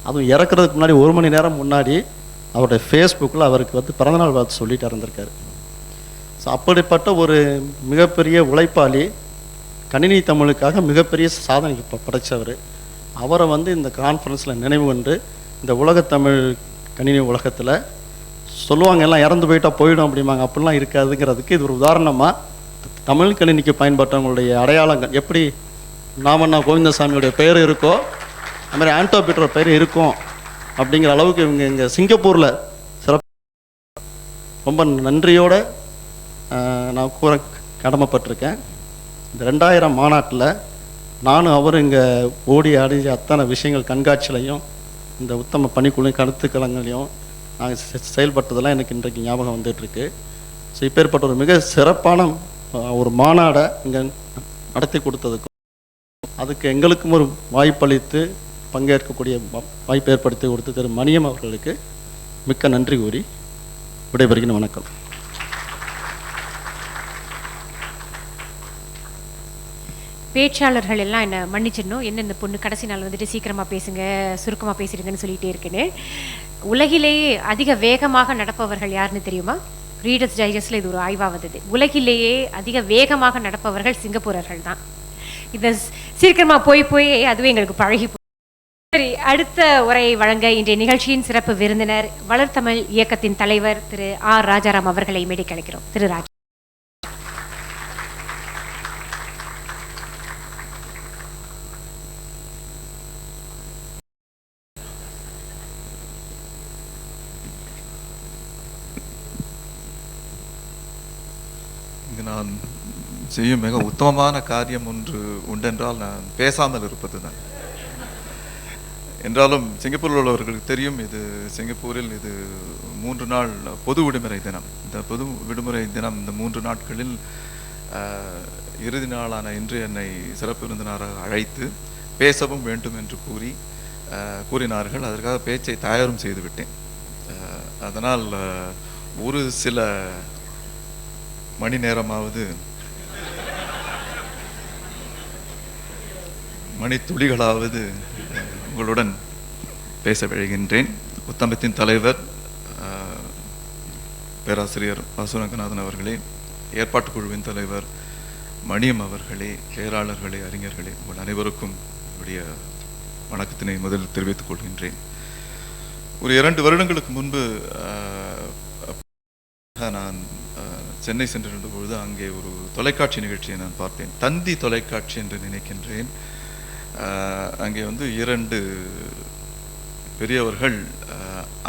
அதுவும் இறக்குறதுக்கு முன்னாடி 1 மணி நேரம் முன்னாடி அவருடைய ஃபேஸ்புக்கில் அவருக்கு வந்து பிறந்தநாள் வாழ்த்து சொல்லிட்டு இறந்துருக்காரு. ஸோ அப்படிப்பட்ட ஒரு மிகப்பெரிய உழைப்பாளி, கணினி தமிழுக்காக மிகப்பெரிய சாதனை படைத்தவர். அவரை வந்து இந்த கான்ஃபரன்ஸில் நினைவு கொண்டு இந்த உலகத்தமிழ் கணினி உலகத்தில் சொல்லுவாங்க எல்லாம் இறந்து போயிட்டால் போயிடும் அப்படிம்பாங்க. அப்படிலாம் இருக்காதுங்கிறதுக்கு இது ஒரு உதாரணமாக தமிழ் கணினிக்கு பயன்பட்டவங்களுடைய அடையாளங்கள் எப்படி நாமண்ணா கோவிந்தசாமியுடைய பெயர் இருக்கோ அது மாதிரி ஆண்டோபீட்டர் பெயர் இருக்கும் அப்படிங்கிற அளவுக்கு இவங்க இங்கே சிங்கப்பூரில் சிறப்பு ரொம்ப நன்றியோடு நான் கூற கடமைப்பட்டிருக்கேன். இந்த 2000 மாநாட்டில் நானும் அவரும் இங்கே ஓடி ஆடி அத்தனை விஷயங்கள் கண்காட்சியிலையும் இந்த உத்தம பணிக்குழு கருத்துக்களங்களையும் நாங்கள் செயல்பட்டதெல்லாம் எனக்கு இன்றைக்கு ஞாபகம் வந்துட்டுருக்கு. ஸோ இப்பேற்பட்ட ஒரு மிக சிறப்பான ஒரு மாநாடை இங்கே நடத்தி கொடுத்ததுக்கும் அதுக்கு எங்களுக்கும் ஒரு வாய்ப்பளித்து பங்கேற்கக்கூடிய வாய்ப்பு ஏற்படுத்தி கொடுத்த திரு மணியம் அவர்களுக்கு மிக்க நன்றி கூறி விடைபெறுகிறேன். வணக்கம். பேச்சாளர்கள் எல்லாம் என்ன மன்னிச்சிடணும், என்ன இந்த பொண்ணு கடைசி நாள் வந்துட்டு சீக்கிரமாக பேசுங்க, சுருக்கமாக பேசிடுங்கன்னு சொல்லிகிட்டே இருக்குன்னு. உலகிலேயே அதிக வேகமாக நடப்பவர்கள் யாருன்னு தெரியுமா? ரீடர்ஸ் டைஜஸ்டில் இது ஒரு ஆய்வாக வந்தது. உலகிலேயே அதிக வேகமாக நடப்பவர்கள் சிங்கப்பூரர்கள் தான். இதை சீக்கிரமாக போய் அதுவே எங்களுக்கு பழகி. சரி, அடுத்த உரை வழங்க இன்றைய நிகழ்ச்சியின் சிறப்பு விருந்தினர் வளர்த்தமிழ் இயக்கத்தின் தலைவர் திரு ஆர் ராஜாராம் அவர்களை மேடைக்கு அழைக்கிறோம். திரு ராஜா. நான் செய்யும் மிக உத்தமமான காரியம் ஒன்று உண்டென்றால் நான் பேசாமல் இருப்பது தான். என்றாலும் சிங்கப்பூரில் உள்ளவர்களுக்கு தெரியும், இது சிங்கப்பூரில் இது 3 நாள் பொது விடுமுறை தினம். இந்த பொது விடுமுறை தினம் இந்த 3 நாட்களில் இறுதி நாளான இன்று என்னை சிறப்பு விருந்தினராக அழைத்து பேசவும் வேண்டும் என்று கூறினார்கள். அதற்காக பேச்சை தயாரும் செய்துவிட்டேன். அதனால் ஒரு சில மணி நேரமாவது மணித்துளிகளாவது உங்களுடன் பேச விழைகின்றேன். உத்தமத்தின் தலைவர் பேராசிரியர் வாசுரங்கநாதன் அவர்களே, ஏற்பாட்டு குழுவின் தலைவர் மணியம் அவர்களே, பேராளர்களே, அறிஞர்களே, உங்கள் அனைவருக்கும் என்னுடைய வணக்கத்தினை முதலில் தெரிவித்துக் கொள்கின்றேன். ஒரு 2 வருடங்களுக்கு முன்பு நான் சென்னை சென்றிருந்த பொழுது அங்கே ஒரு தொலைக்காட்சி நிகழ்ச்சியை நான் பார்த்தேன். தந்தி தொலைக்காட்சி என்று நினைக்கின்றேன். அங்கே 2 பெரியவர்கள்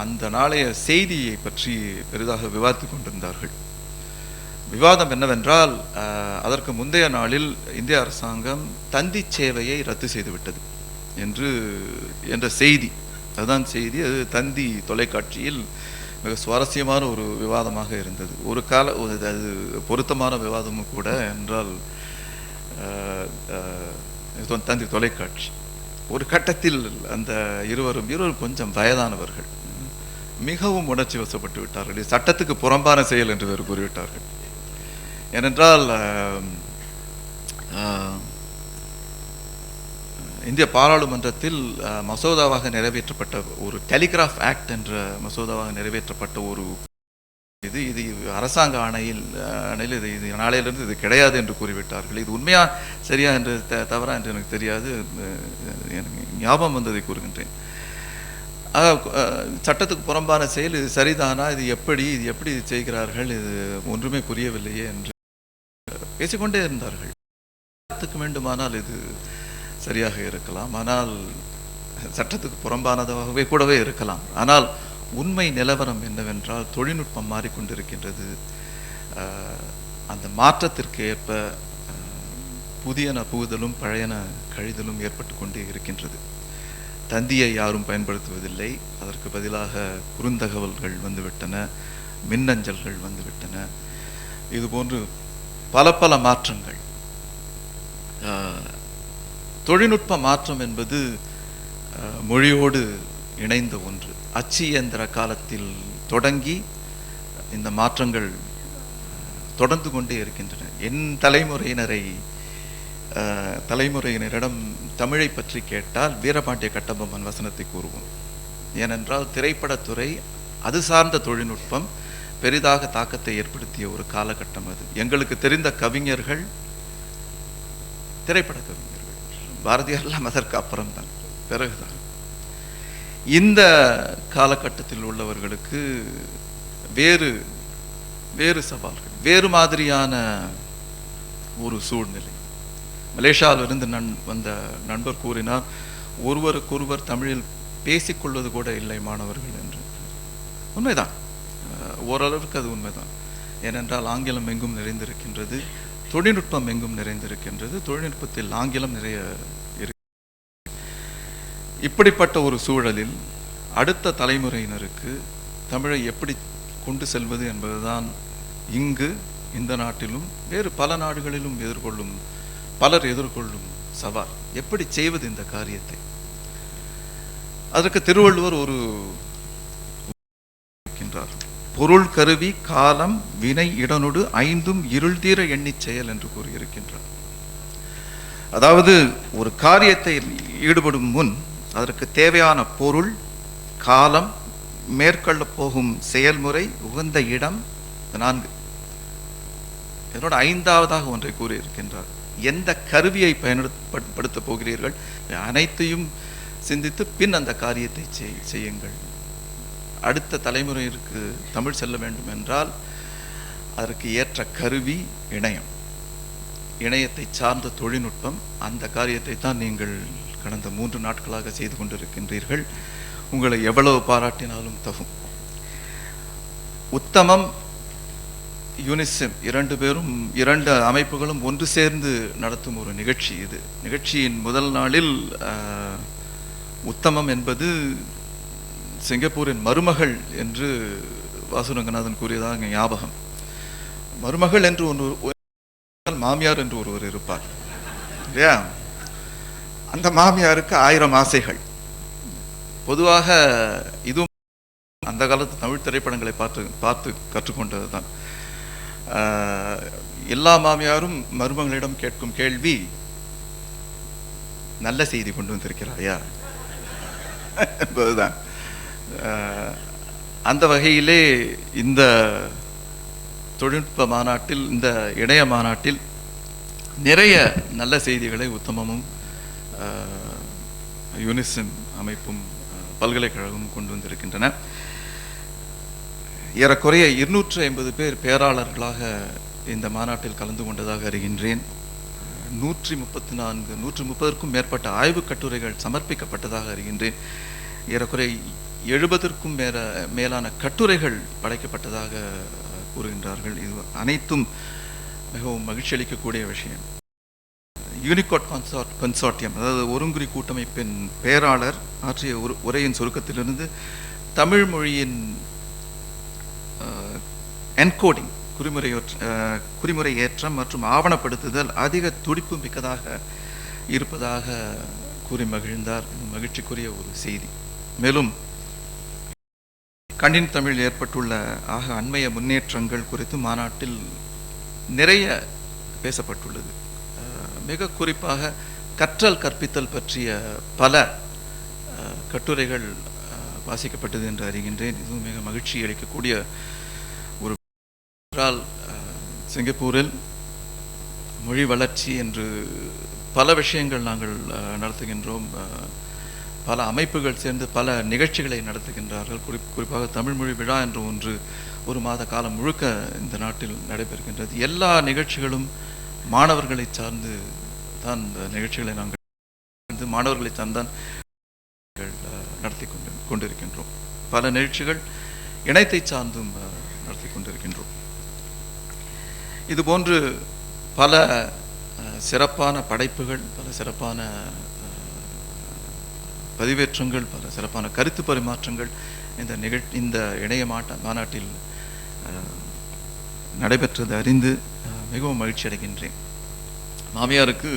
அந்த நாளைய செய்தியை பற்றி பெரிதாக விவாதித்துக் கொண்டிருந்தார்கள். விவாதம் என்னவென்றால், அதற்கு முந்தைய நாளில் இந்திய அரசாங்கம் தந்தி சேவையை ரத்து செய்துவிட்டது என்ற செய்தி. அதுதான் செய்தி. அது தந்தி தொலைக்காட்சியில் மிக சுவாரஸ்யமான ஒரு விவாதமாக இருந்தது. அது பொருத்தமான விவாதமும் கூட. என்றால் தந்தி தொலைக்காட்சி ஒரு கட்டத்தில் அந்த இருவரும் கொஞ்சம் வயதானவர்கள் மிகவும் உணர்ச்சி வசப்பட்டு விட்டார்கள். இது சட்டத்துக்கு புறம்பான செயல் என்று வேறு கூறிவிட்டார்கள். ஏனென்றால் இந்திய பாராளுமன்றத்தில் மசோதாவாக நிறைவேற்றப்பட்ட ஒரு டெலிகிராஃப் ஆக்ட் என்ற மசோதாவாக நிறைவேற்றப்பட்ட ஒரு இது அரசாங்க ஆணையில் இது நாளையிலிருந்து இது கிடையாது என்று கூறிவிட்டார்கள். இது உண்மையா சரியா என்று தவறா என்று எனக்கு தெரியாது. எனக்கு ஞாபகம் வந்ததை கூறுகின்றேன். சட்டத்துக்கு புறம்பான செயல், இது சரிதானா, இது எப்படி செய்கிறார்கள், இது ஒன்றுமே புரியவில்லையே என்று பேசிக்கொண்டே இருந்தார்கள். வேண்டுமானால் இது சரியாக இருக்கலாம், ஆனால் சட்டத்துக்கு புறம்பானதாகவே கூடவே இருக்கலாம். ஆனால் உண்மை நிலவரம் என்னவென்றால், தொழில்நுட்பம் மாறிக்கொண்டிருக்கின்றது. அந்த மாற்றத்திற்கு ஏற்ப புதியன புகுதலும் பழையன கழிதலும் ஏற்பட்டு கொண்டே இருக்கின்றது. தந்தியை யாரும் பயன்படுத்துவதில்லை. அதற்கு பதிலாக குறுந்தகவல்கள் வந்துவிட்டன, மின்னஞ்சல்கள் வந்துவிட்டன. இதுபோன்று பல மாற்றங்கள். தொழில்நுட்ப மாற்றம் என்பது மொழியோடு இணைந்த ஒன்று. அச்சு இயந்திர காலத்தில் தொடங்கி இந்த மாற்றங்கள் தொடர்ந்து கொண்டே இருக்கின்றன. என் தலைமுறையினரிடம் தமிழை பற்றி கேட்டால் வீரபாண்டிய கட்டபொம்மன் வசனத்தை கூறுவோம். ஏனென்றால் திரைப்படத்துறை, அது சார்ந்த தொழில்நுட்பம் பெரிதாக தாக்கத்தை ஏற்படுத்திய ஒரு காலகட்டம் அது. எங்களுக்கு தெரிந்த கவிஞர்கள் திரைப்பட கவிஞர்கள். பாரதியாரெல்லாம் அதற்கு அப்புறம்தான், பிறகுதான். இந்த காலகட்டத்தில் உள்ளவர்களுக்கு வேறு சவால்கள், வேறு மாதிரியான ஒரு சூழ்நிலை. மலேசியாவிலிருந்து வந்த நண்பர் கூறினார், ஒருவருக்கொருவர் தமிழில் பேசிக்கொள்வது கூட இல்லை மாணவர்கள் என்று. உண்மைதான், ஓரளவுக்கு அது உண்மைதான். ஏனென்றால் ஆங்கிலம் எங்கும் நிறைந்திருக்கின்றது, தொழில்நுட்பம் எங்கும் நிறைந்திருக்கின்றது. தொழில்நுட்பத்தில் ஆங்கிலம் நிறைய இருக்கு. இப்படிப்பட்ட ஒரு சூழலில் அடுத்த தலைமுறையினருக்கு தமிழை எப்படி கொண்டு செல்வது என்பதுதான் இங்கு இந்த நாட்டிலும் வேறு பல நாடுகளிலும் பலர் எதிர்கொள்ளும் சவால். எப்படி செய்வது இந்த காரியத்தை? அதற்கு திருவள்ளுவர் ஒரு இருக்கின்றார். பொருள் கருவி காலம் வினை இடனொடு ஐந்தும் இருள் தீர எண்ணிச் செயல் என்று கூறியிருக்கின்றார். அதாவது ஒரு காரியத்தை ஈடுபடும் முன் அதற்கு தேவையான பொருள், காலம், மேற்கொள்ள போகும் செயல்முறை, உகந்த இடம், 4. இதனோட 5வதாக ஒன்றை கூறியிருக்கின்றார். எந்த கருவியை பயன்படுத்த போகிறீர்கள் அனைத்தையும் சிந்தித்து பின் அந்த காரியத்தை செய்யுங்கள். அடுத்த தலைமுறையிற்கு தமிழ் செல்ல வேண்டும் என்றால் அதற்கு ஏற்ற கருவி இணையம், இணையத்தை சார்ந்த தொழில்நுட்பம். அந்த காரியத்தை தான் நீங்கள் கடந்த 3 நாட்களாக செய்து கொண்டிருக்கின்றீர்கள். உங்களை எவ்வளவு பாராட்டினாலும் தகும். உத்தமம், யூனிசெம் 2 அமைப்புகளும் ஒன்று சேர்ந்து நடத்தும் ஒரு நிகழ்ச்சி இது. நிகழ்ச்சியின் முதல் நாளில் உத்தமம் என்பது சிங்கப்பூரின் மருமகள் என்று வாசுரங்கநாதன் கூறியதாக ஞாபகம். மருமகள் என்று ஒன்று, மாமியார் என்று ஒருவர் இருப்பார் இல்லையா? அந்த மாமியாருக்கு 1000 ஆசைகள். பொதுவாக இதுவும் அந்த காலத்து தமிழ் திரைப்படங்களை பார்த்து கற்றுக்கொண்டது தான். எல்லா மாமியாரும் மருமகளிடம் கேட்கும் கேள்வி, நல்ல செய்தி கொண்டு வந்திருக்கிறாயா என்பதுதான். அந்த வகையிலே இந்த தொழில்நுட்ப மாநாட்டில், இந்த இணைய மாநாட்டில் நிறைய நல்ல செய்திகளை உத்தமமும் யூனிசெம் அமைப்பும் பல்கலைக்கழகமும் கொண்டு வந்திருக்கின்றன. ஏறக்குறைய 250 பேர் பேராளர்களாக இந்த மாநாட்டில் கலந்து கொண்டதாக அறிகின்றேன். 130க்கும் மேற்பட்ட ஆய்வுக் கட்டுரைகள் சமர்ப்பிக்கப்பட்டதாக அறிகின்றேன். ஏறக்குறைய 70க்கும் மேலான கட்டுரைகள் படைக்கப்பட்டதாக கூறுகின்றார்கள். இது அனைத்தும் மிகவும் மகிழ்ச்சி அளிக்கக்கூடிய விஷயம். யூனிகோட் கன்சார்டியம், அதாவது ஒருங்குறி கூட்டமைப்பின் பேராளர் ஆற்றிய உரையின் சுருக்கத்திலிருந்து தமிழ் மொழியின் என்கோடிங், குறிமுறை ஏற்றம் மற்றும் ஆவணப்படுத்துதல் அதிக துடிப்பு மிக்கதாக இருப்பதாக கூறி மகிழ்ந்தார். மகிழ்ச்சிக்குரிய ஒரு செய்தி. மேலும் கணினி தமிழில் ஏற்பட்டுள்ள அண்மைய முன்னேற்றங்கள் குறித்து மாநாட்டில் நிறைய பேசப்பட்டுள்ளது. மிக குறிப்பாக கற்றல் கற்பித்தல் பற்றிய பல கட்டுரைகள் வாசிக்கப்பட்டது என்று அறிகின்றேன். இதுவும் மிக மகிழ்ச்சி அளிக்கக்கூடிய ஒரு என்றால், சிங்கப்பூரில் மொழி வளர்ச்சி என்று பல விஷயங்கள் நாங்கள் நடத்துகின்றோம். பல அமைப்புகள் சேர்ந்து பல நிகழ்ச்சிகளை நடத்துகின்றார்கள். குறிப்பாக தமிழ் மொழி விழா என்று ஒன்று 1 மாத காலம் முழுக்க இந்த நாட்டில் நடைபெறுகின்றது. எல்லா நிகழ்ச்சிகளும் மாணவர்களை சார்ந்து தான் இந்த நிகழ்ச்சிகளை நாங்கள் மாணவர்களை சார்ந்தான் நடத்தி கொண்டிருக்கின்றோம். பல நிகழ்ச்சிகள் இணையத்தை சார்ந்தும் நடத்தி கொண்டிருக்கின்றோம். இதுபோன்று பல சிறப்பான படைப்புகள், பல சிறப்பான பதிவேற்றங்கள், பல சிறப்பான கருத்து பரிமாற்றங்கள் இந்த இணைய மாநாட்டில் நடைபெற்றது அறிந்து மிகவும் மகிழ்ச்சி அடைகின்றேன். மாமியாருக்கு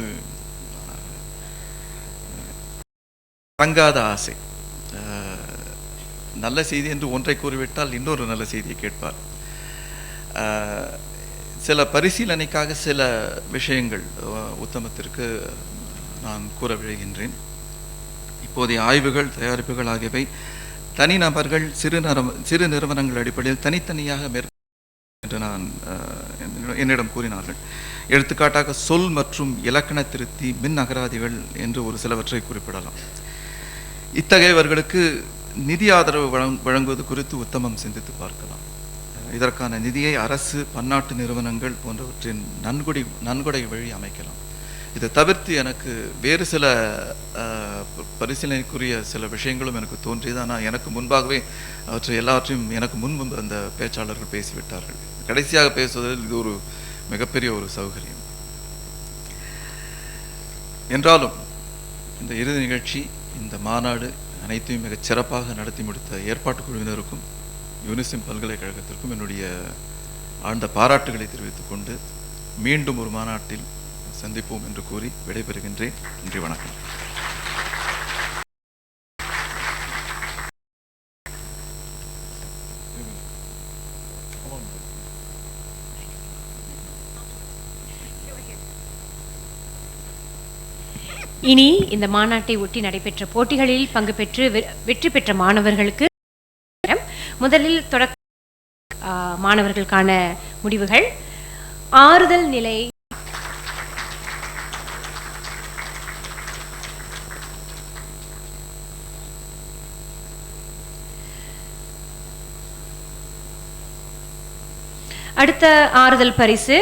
அடங்காத ஆசை. நல்ல செய்தி என்று ஒன்றை கூறிவிட்டால் இன்னொரு நல்ல செய்தியை கேட்பார். சில பரிசீலனைக்காக சில விஷயங்கள் உத்தமத்திற்கு நான் கூற விழைகின்றேன். இப்போதைய ஆய்வுகள், தயாரிப்புகள் ஆகியவை தனிநபர்கள், சிறு நிறுவனங்கள் அடிப்படையில் தனித்தனியாக என்று நான் என்னிடம் கூறினார்கள். எடுத்துக்காட்டாக சொல் மற்றும் இலக்கண திருத்தி, மின் அகராதிகள் என்று ஒரு சிலவற்றை குறிப்பிடலாம். இத்தகையவர்களுக்கு நிதி ஆதரவு வழங்குவது குறித்து உத்தமம் சிந்தித்து பார்க்கலாம். இதற்கான நிதியை அரசு, பன்னாட்டு நிறுவனங்கள் போன்றவற்றின் நன்கொடை வழி அமைக்கலாம். இதை தவிர்த்து எனக்கு வேறு சில பரிசீலனைக்குரிய சில விஷயங்களும் எனக்கு தோன்றியது. ஆனால் எனக்கு முன்பாகவே எல்லாவற்றையும் எனக்கு முன்பு அந்த பேச்சாளர்கள் பேசிவிட்டார்கள். கடைசியாக பேசுவதில் இது ஒரு மிகப்பெரிய ஒரு சௌகரியம். என்றாலும் இந்த இறுதி நிகழ்ச்சி, இந்த மாநாடு அனைத்தையும் மிகச் சிறப்பாக நடத்தி முடித்த ஏற்பாட்டு குழுவினருக்கும் யூனிசிம் பல்கலைக்கழகத்திற்கும் என்னுடைய ஆழ்ந்த பாராட்டுகளை தெரிவித்துக் கொண்டு மீண்டும் ஒரு மாநாட்டில் சந்திப்போம் என்று கூறி விடைபெறுகின்றேன். நன்றி, வணக்கம். இனி இந்த மாநாட்டை ஒட்டி நடைபெற்ற போட்டிகளில் பங்கு பெற்று வெற்றி பெற்ற மாணவர்களுக்கு முதலில் மாணவர்களுக்கான முடிவுகள். ஆறுதல் நிலை அடுத்த ஆறுதல் பரிசு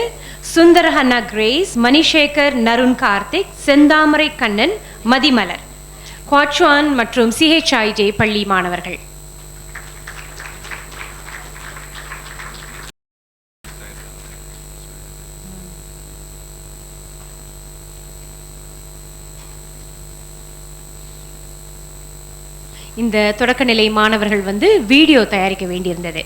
சுந்தரஹன்னா கிரேஸ், மணிசேகர், நருண் கார்த்திக், செந்தாமரை கண்ணன், மதிமலர், குவாச்சுவான் மற்றும் CHIJ பள்ளி மாணவர்கள். இந்த தொடக்கநிலை மாணவர்கள் வீடியோ தயாரிக்க வேண்டியிருந்தது.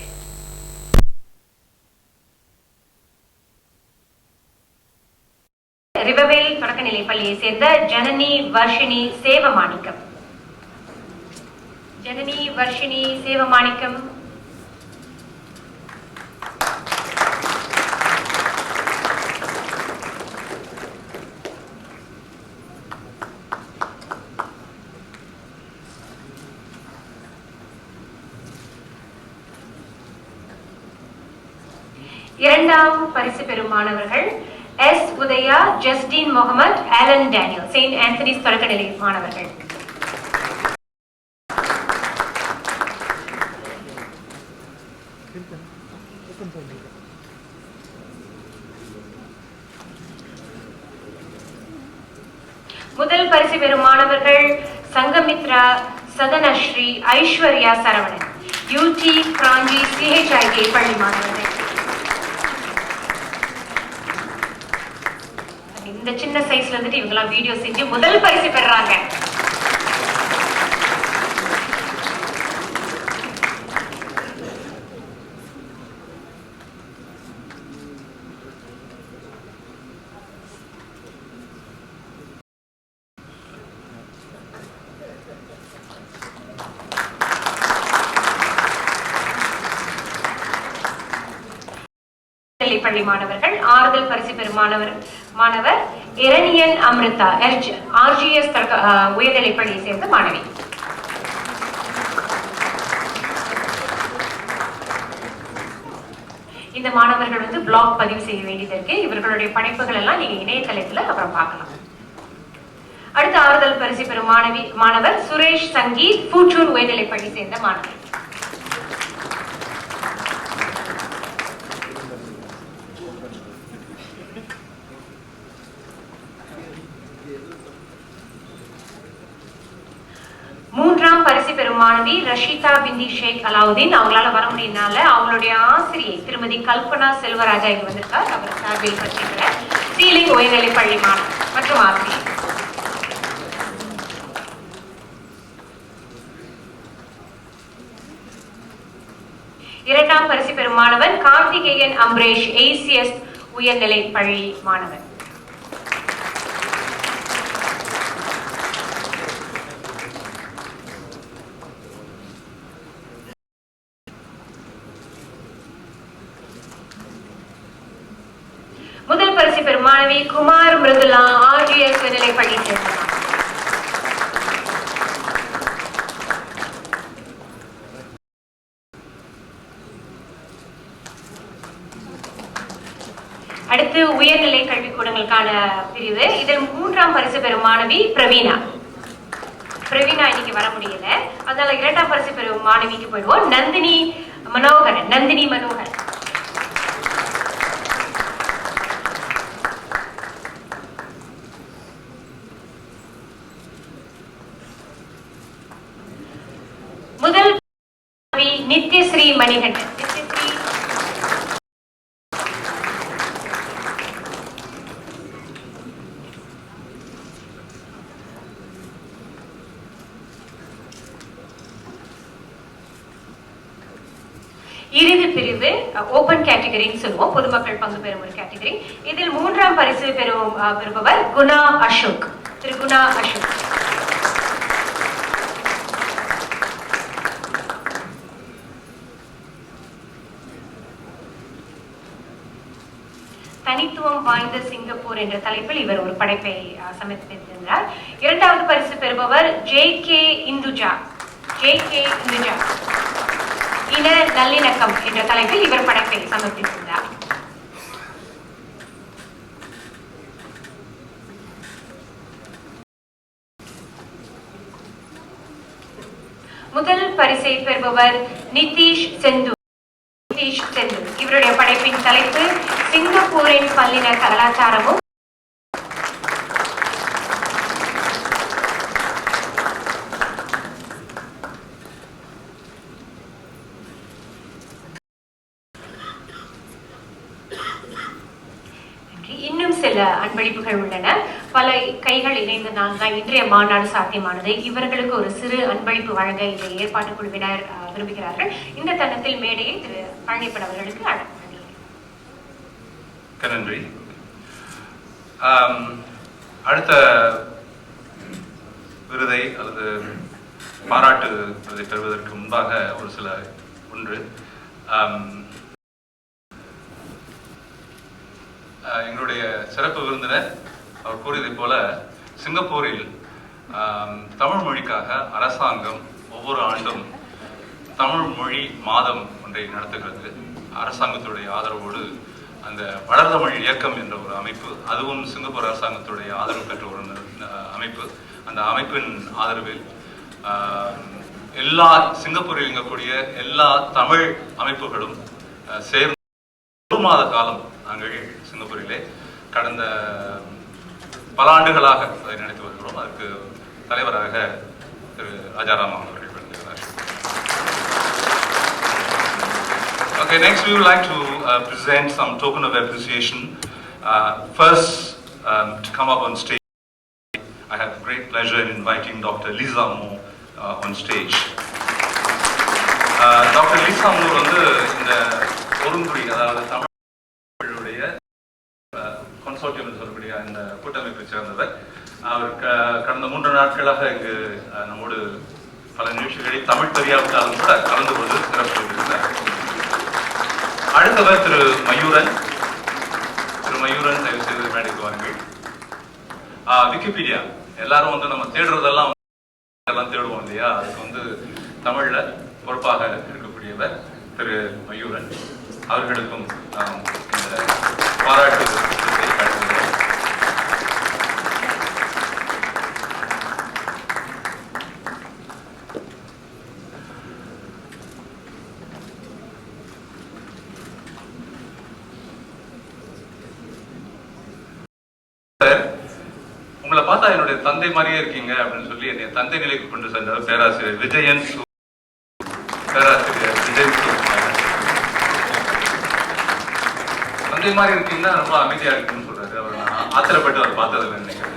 ரிவவேல் தொடக்கநிலை பள்ளியை சேர்ந்த ஜனனி வர்ஷினி சேவமாணிக்கம். ஜனனி வர்ஷினி சேவமாணிக்கம் இரண்டாம் பரிசு பெறும் மாணவர்கள் S Udaya, Justin Mohammed, Alan Daniel, Saint Anthony's தொடக்கநிலை மாணவர்கள். முதல் பரிசு பெறும் மாணவர்கள் சங்கமித்ரா, சதனஸ்ரீ, ஐஸ்வர்யா சரவணன், UT பிராஞ்சி CHIJ பள்ளி மாணவர்கள். இந்த சின்ன சைஸ்ல இவங்கெல்லாம் வீடியோ செஞ்சு முதல் பரிசு பெறாங்க. பள்ளி மாணவர்கள். ஆறுதல் பரிசு பெறும் மாணவர் இரணியன் அமிர்தா, RGS உயர்நிலை பள்ளியை சேர்ந்த மாணவி. இந்த மாணவர்கள் பிளாக் பதிவு செய்ய வேண்டியது இருக்கு. இவர்களுடைய படைப்புகள் எல்லாம் நீங்க இணையதளத்துல அப்புறம் பார்க்கலாம். அடுத்த ஆறுதல் பரிசு பெறும் மாணவர் சுரேஷ் சங்கீத், பூச்சூர் உயர்நிலை பள்ளி சேர்ந்த மாணவர். மூன்றாம் பரிசு பெறும் மாணவி ரஷிதா பிந்தி ஷேக் அலாவுதீன். அவங்களால வர முடியனால அவங்களுடைய ஆசிரியை திருமதி கல்பனா செல்வராஜா இங்க வந்திருக்கார். அவர் சார்பில் பற்றிக்கிற சீலிங் உயர்நிலை பள்ளி மாணவர் மற்றும் ஆசிரியை. இரண்டாம் பரிசு பெறும் மாணவன் கார்த்திகேயன் அம்ரேஷ், ACS உயர்நிலை பள்ளி மாணவர். முதல் பரிசு பெறும் மாணவி குமார் மிருதுலா, RGS உயர்நிலை பள்ளி சேர்ந்தார். அடுத்து உயர்நிலை கல்விக்கூடங்களுக்கான பிரிவு. இதில் மூன்றாம் பரிசு பெறும் மாணவி பிரவீனா. இன்னைக்கு வர முடியல, அதனால இரண்டாம் பரிசு பெறும் மாணவிக்கு போயிடுவோம். நந்தினி மனோகர். முதல் நித்யஸ்ரீ மணிகண்டன். இறுதி பிரிவு ஓபன் கேட்டகரின்னு சொல்லுவோம், பொதுமக்கள் பங்கு பெறும் ஒரு கேட்டகரி. இதில் 3ஆம் பரிசு பெறுபவர் குணா அசோக். திரு குணா அசோக். தனித்துவம் வாய்ந்த சிங்கப்பூர் என்ற தலைப்பில் இவர் ஒரு படைப்பை சமர்ப்பித்திருந்தார். 2வது பரிசு பெறுபவர் ஜே.கே. இந்துஜா. இன நல்லிணக்கம் என்ற தலைப்பில் இவர் படைப்பை சமர்ப்பித்திருந்தார். முதல் பரிசை பெறுபவர் நிதிஷ் செந்து. இவருடைய படைப்பின் தலைப்பு சிங்கப்பூரின் பல்லின கலாச்சாரமும் இன்னும் சில அன்பளிப்புகள் உள்ளன. பல கைகள் இணைந்தனால் தான் இன்றைய மாநாடு சாத்தியமானது. இவர்களுக்கு ஒரு சிறு அன்பளிப்பு வழங்க இந்த ஏற்பாட்டு குழுவினர் விரும்புகிறார்கள். இந்த தருணத்தில் மேடையை திரு பழனிப்பன் அவர்களுக்கு நன்றி. அடுத்த விருதை அல்லது பாராட்டு விருதை பெறுவதற்கு முன்பாக ஒரு சில ஒன்று, எங்களுடைய சிறப்பு விருந்தினர் அவர் கூறியதைப் போல சிங்கப்பூரில் தமிழ் மொழிக்காக அரசாங்கம் ஒவ்வொரு ஆண்டும் தமிழ் மொழி மாதம் ஒன்றை நடத்துகிறது. அரசாங்கத்துடைய ஆதரவோடு அந்த வளர்தமிழ் இயக்கம் என்ற ஒரு அமைப்பு, அதுவும் சிங்கப்பூர் அரசாங்கத்துடைய ஆதரவு பெற்ற ஒரு அமைப்பு. அந்த அமைப்பின் ஆதரவில் எல்லா சிங்கப்பூரில் இயங்கக்கூடிய எல்லா தமிழ் அமைப்புகளும் சேர்ந்து 1 மாத காலம் நாங்கள் சிங்கப்பூரிலே கடந்த பல ஆண்டுகளாக அதை நடத்தி வருகிறோம். அதற்கு தலைவராக திரு ராஜாராம் அவர்கள் விளங்குகிறார். Okay, next we would like to present some token of appreciation. First, to come up on stage, I have great pleasure in inviting Dr. Lisa Moore on stage. Dr. Lisa Moore வந்து இந்த ஒருங்குடி, அதாவது தமிழுடைய consortium என்று சொல்லக்கூடிய இந்த கூட்டமைப்பை சேர்ந்தவர். அவர் கடந்த 3 நாட்களாக இங்கு நம்மோடு பல நிகழ்ச்சிகளில் தமிழ் தெரியாவிட்டாலும் கூட கலந்து கொண்டு சிறப்பு செய்திருந்தார். அடுத்தவர் திரு மயூரன். தயவு செய்து மேடைக்கு வாருங்கள். விக்கிபீடியா எல்லாரும் வந்து நம்ம தேடுறதெல்லாம் தேடுவோம் இல்லையா, அதுக்கு வந்து தமிழ்ல பொறுப்பாக இருக்கக்கூடியவர் திரு மயூரன். அவர்களுக்கும் இந்த பாராட்டு வழங்குகிறோம். உங்களை பார்த்தா என்னுடைய தந்தை மாதிரியே இருக்கீங்க அப்படின்னு சொல்லி என்னை தந்தை நிலைக்கு கொண்டு சென்றார் பேராசிரியர் விஜயன். தந்தை மாதிரி இருக்கீங்கன்னா ரொம்ப அமைதியா இருக்குன்னு சொல்றாரு. அவர் நான் ஆத்திரப்பட்டு அவர் பார்த்ததில்லை நினைக்கிறேன்.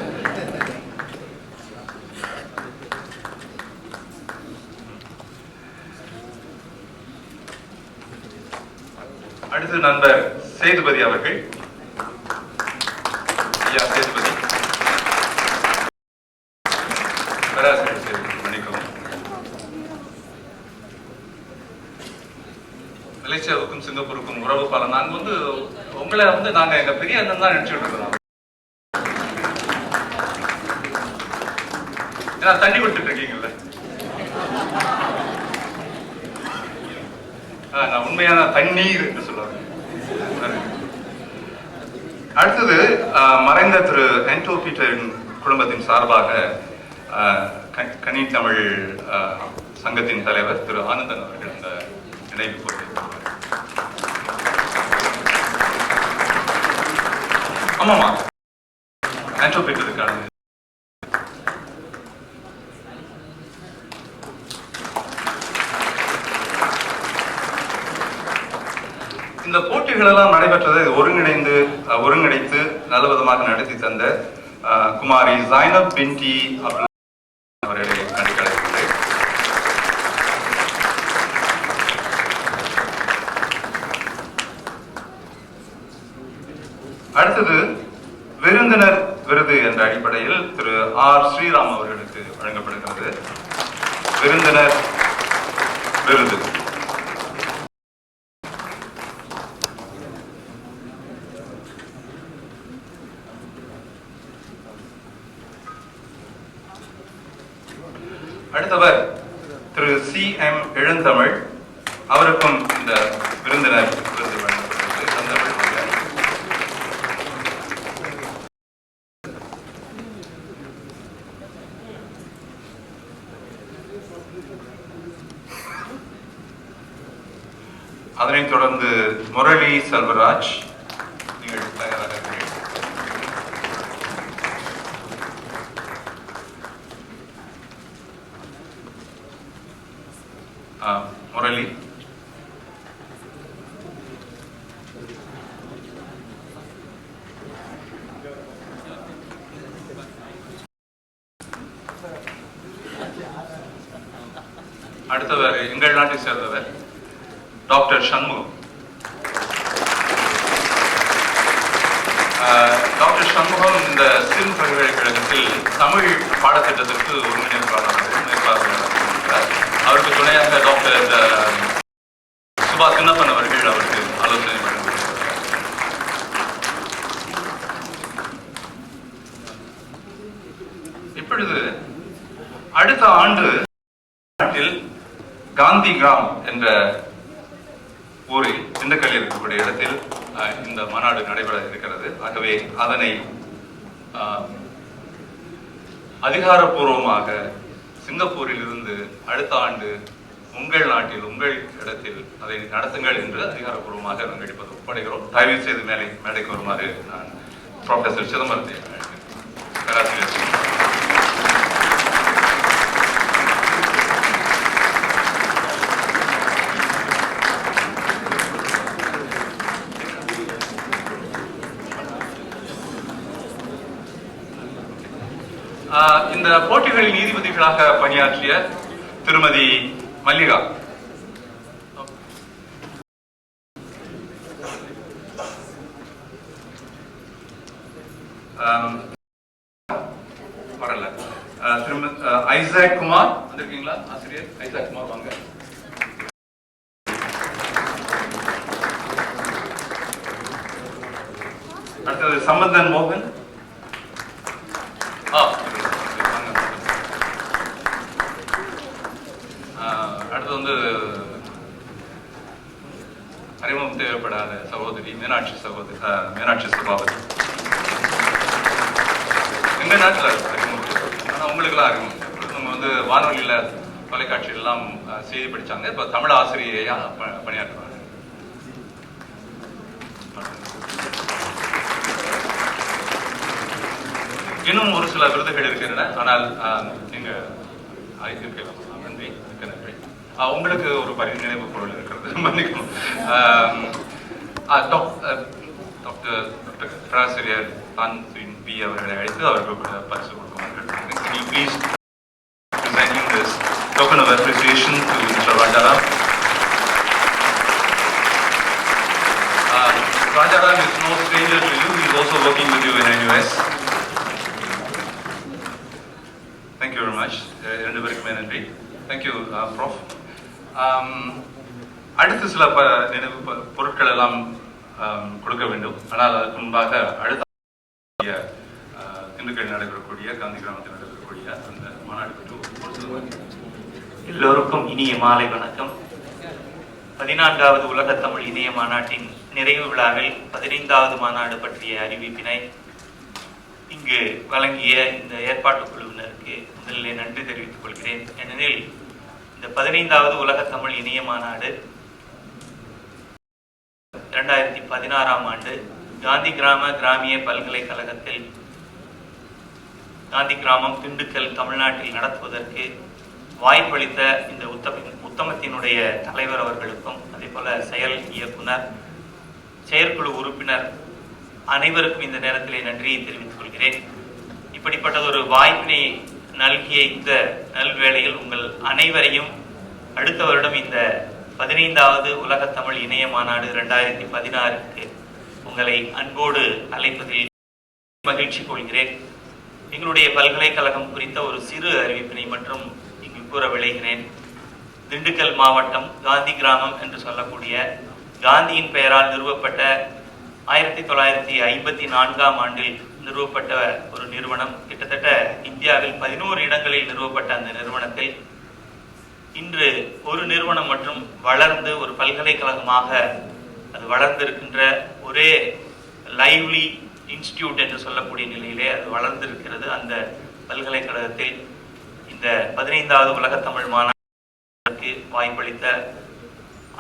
அடுத்து நண்பர் சேதுபதி அவர்கள். ஐயா சேதுபதி, பேராசிரியர் சேதுபதி, மன்னிக்கவும். மலேசியாவுக்கும் சிங்கப்பூருக்கும் உறவு பல. நாங்க வந்து உங்களை வந்து நாங்க எங்க பெரிய அண்ணன் தான் நினைச்சுட்டு இருக்கிறோம். ஏன்னா தண்ணி கொடுத்துட்டு இருக்கீங்கல்ல. நான் உண்மையான தண்ணீர் என்று சொல்லுவாங்க. அடுத்தது மறைந்த திரு ஆண்டோ பீட்டரின் குடும்பத்தின் சார்பாக கனி தமிழ் சங்கத்தின் தலைவர் திரு ஆனந்தன் அவர்கள் இந்த நினைவு பொருள். ஆமாமா, ஆண்டோ பீட்டருக்கான இந்த போட்டிகள் எல்லாம் நடைபெற்றதை ஒருங்கிணைத்து நல்ல விதமாக நடத்தி தந்த குமாரி ஜைனப் பின்டி அவர்களை கண்டுகளிக்கிறேன். அடுத்தது விருந்தினர் விருது என்ற அடிப்படையில் திரு ஆர் ஸ்ரீராம் அவர்களுக்கு வழங்கப்படுகிறது விருந்தினர் விருது. அடுத்தவர் திரு சி.எம். எழுந்தமிழ், அவருக்கும் இந்த விருந்தினர் விருது வழங்கப்படுகிறது. அதனைத் தொடர்ந்து முரளி செல்வராஜ், நீங்கள் தயாராக இருக்கிறீர்கள். முரளி. அடுத்தவர் எங்கள் நாட்டை சேர்ந்தவர் டாக்டர் சண்முகம். டாக்டர் சண்முகம் இந்த சிம் பல்கலைக்கழகத்தில் தமிழ் பாடத்திட்டத்திற்கு ஒருங்கிணைப்பாளராக இருக்கிறார். அவருக்கு துணையாக டாக்டர் சுபா சின்னப்பன் அவர்கள் அவருக்கு ஆலோசனை வழங்குகிறார். இப்பொழுது அடுத்த ஆண்டு நாட்டில் காந்தி கிராம் என்ற ஊரில் திண்டுக்கல்லில் இருக்கக்கூடிய இடத்தில் இந்த மாநாடு நடைபெற இருக்கிறது. ஆகவே அதனை அதிகாரப்பூர்வமாக சிங்கப்பூரில் இருந்து அடுத்த ஆண்டு உங்கள் நாட்டில் உங்கள் இடத்தில் அதை நடத்துங்கள் என்று அதிகாரப்பூர்வமாக நாங்கள் இப்போது ஒப்படைக்கிறோம். தயவு செய்து மேடைக்கு வருமாறு நான் ப்ரொஃபசர் சிதம்பரத்தை பேராசிரியர். இந்த போட்டிகளில் நீதிபதிகளாக பணியாற்றிய திருமதி மல்லிகா, வரல. ஐசாக் குமார் வந்திருக்கீங்களா? ஆசிரியர் ஐசாக் குமார் வாங்க. அடுத்தது சம்பந்தன் மோகன். அடுத்து வந்து அறிமுகம் தேவைப்படாத சகோதரி மீனாட்சி சபாபதி. எங்க நாட்டில் அறிமுகம், ஆனால் உங்களுக்கெல்லாம் அறிமுகம். அவங்க வந்து வானொலியில தொலைக்காட்சியெல்லாம் செய்தி படிச்சாங்க. இப்ப தமிழ் ஆசிரியையா பணியாற்றுவாங்க. இன்னும் ஒரு சில விருதுகள் இருக்கின்றன, ஆனால் நீங்க இருக்கலாம். நன்றி, மிக்க நன்றி. உங்களுக்கு ஒரு நினைவு பொருள் இருக்கிறது, மன்னிக்கணும். டாக்டர் பேராசிரியர் தான் பி அவர்களை அழைத்து அவர்களுக்கு பரிசு கொடுக்குமார்கள். Please presenting this token of appreciation to Mr. Rajaram. Rajaram is no stranger to you. He is also working with you in NUS. Thank you very much. இரண்டு பேருக்குமே நன்றி. Thank you, Prof. அடுத்து சில நினைவு பொருட்கள் எல்லாம் கொடுக்க வேண்டும். ஆனால் அதற்கு முன்பாக அடுத்த திண்டுக்கல் நடைபெறக்கூடிய காந்தி கிராமத்தில் நடைபெறக்கூடிய அந்த மாநாடு பற்றி எல்லோருக்கும் இனிய மாலை வணக்கம். 14வது உலக தமிழ் இணைய மாநாட்டின் நிறைவு விழாவில் 15வது மாநாடு பற்றிய அறிவிப்பினை இங்கு வழங்கிய இந்த ஏற்பாட்டு குழுவினருக்கு முதலில் நன்றி தெரிவித்துக் கொள்கிறேன். ஏனெனில் இந்த 15வது உலக தமிழ் இணைய மாநாடு 2016ஆம் ஆண்டு காந்தி கிராமிய பல்கலைக்கழகத்தில் காந்தி கிராமம் திண்டுக்கல் தமிழ்நாட்டில் நடத்துவதற்கு வாய்ப்பளித்த இந்த உத்தமத்தினுடைய தலைவர் அவர்களுக்கும் அதே போல செயல் இயக்குனர், செயற்குழு உறுப்பினர் அனைவருக்கும் இந்த நேரத்திலே நன்றியை தெரிவித்துக் கொள்கிறேன். இப்படிப்பட்டதொரு வாய்ப்பினை நல்கிய இந்த நல்வேளையில் உங்கள் அனைவரையும் அடுத்த வருடம் இந்த 15வது உலக தமிழ் இணைய மாநாடு 2016க்கு உங்களை அன்போடு அழைப்பதில் மகிழ்ச்சி கொள்கிறேன். எங்களுடைய பல்கலைக்கழகம் குறித்த ஒரு சிறு அறிவிப்பினை மற்றும் இங்கு கூற விளைகிறேன். திண்டுக்கல் மாவட்டம் காந்தி கிராமம் என்று சொல்லக்கூடிய காந்தியின் பெயரால் நிறுவப்பட்ட 1954ஆம் ஆண்டில் நிறுவப்பட்ட ஒரு நிறுவனம். கிட்டத்தட்ட இந்தியாவில் 11 இடங்களில் நிறுவப்பட்ட அந்த நிறுவனத்தில் இன்று ஒரு நிறுவனம் மற்றும் வளர்ந்து ஒரு பல்கலைக்கழகமாக அது வளர்ந்திருக்கின்ற ஒரே லைவ்லி இன்ஸ்டிடியூட் என்று சொல்லக்கூடிய நிலையிலே அது வளர்ந்திருக்கிறது. அந்த பல்கலைக்கழகத்தில் இந்த 15வது உலகத்தமிழ் மாநாட்டிற்கு வாய்ப்பளித்த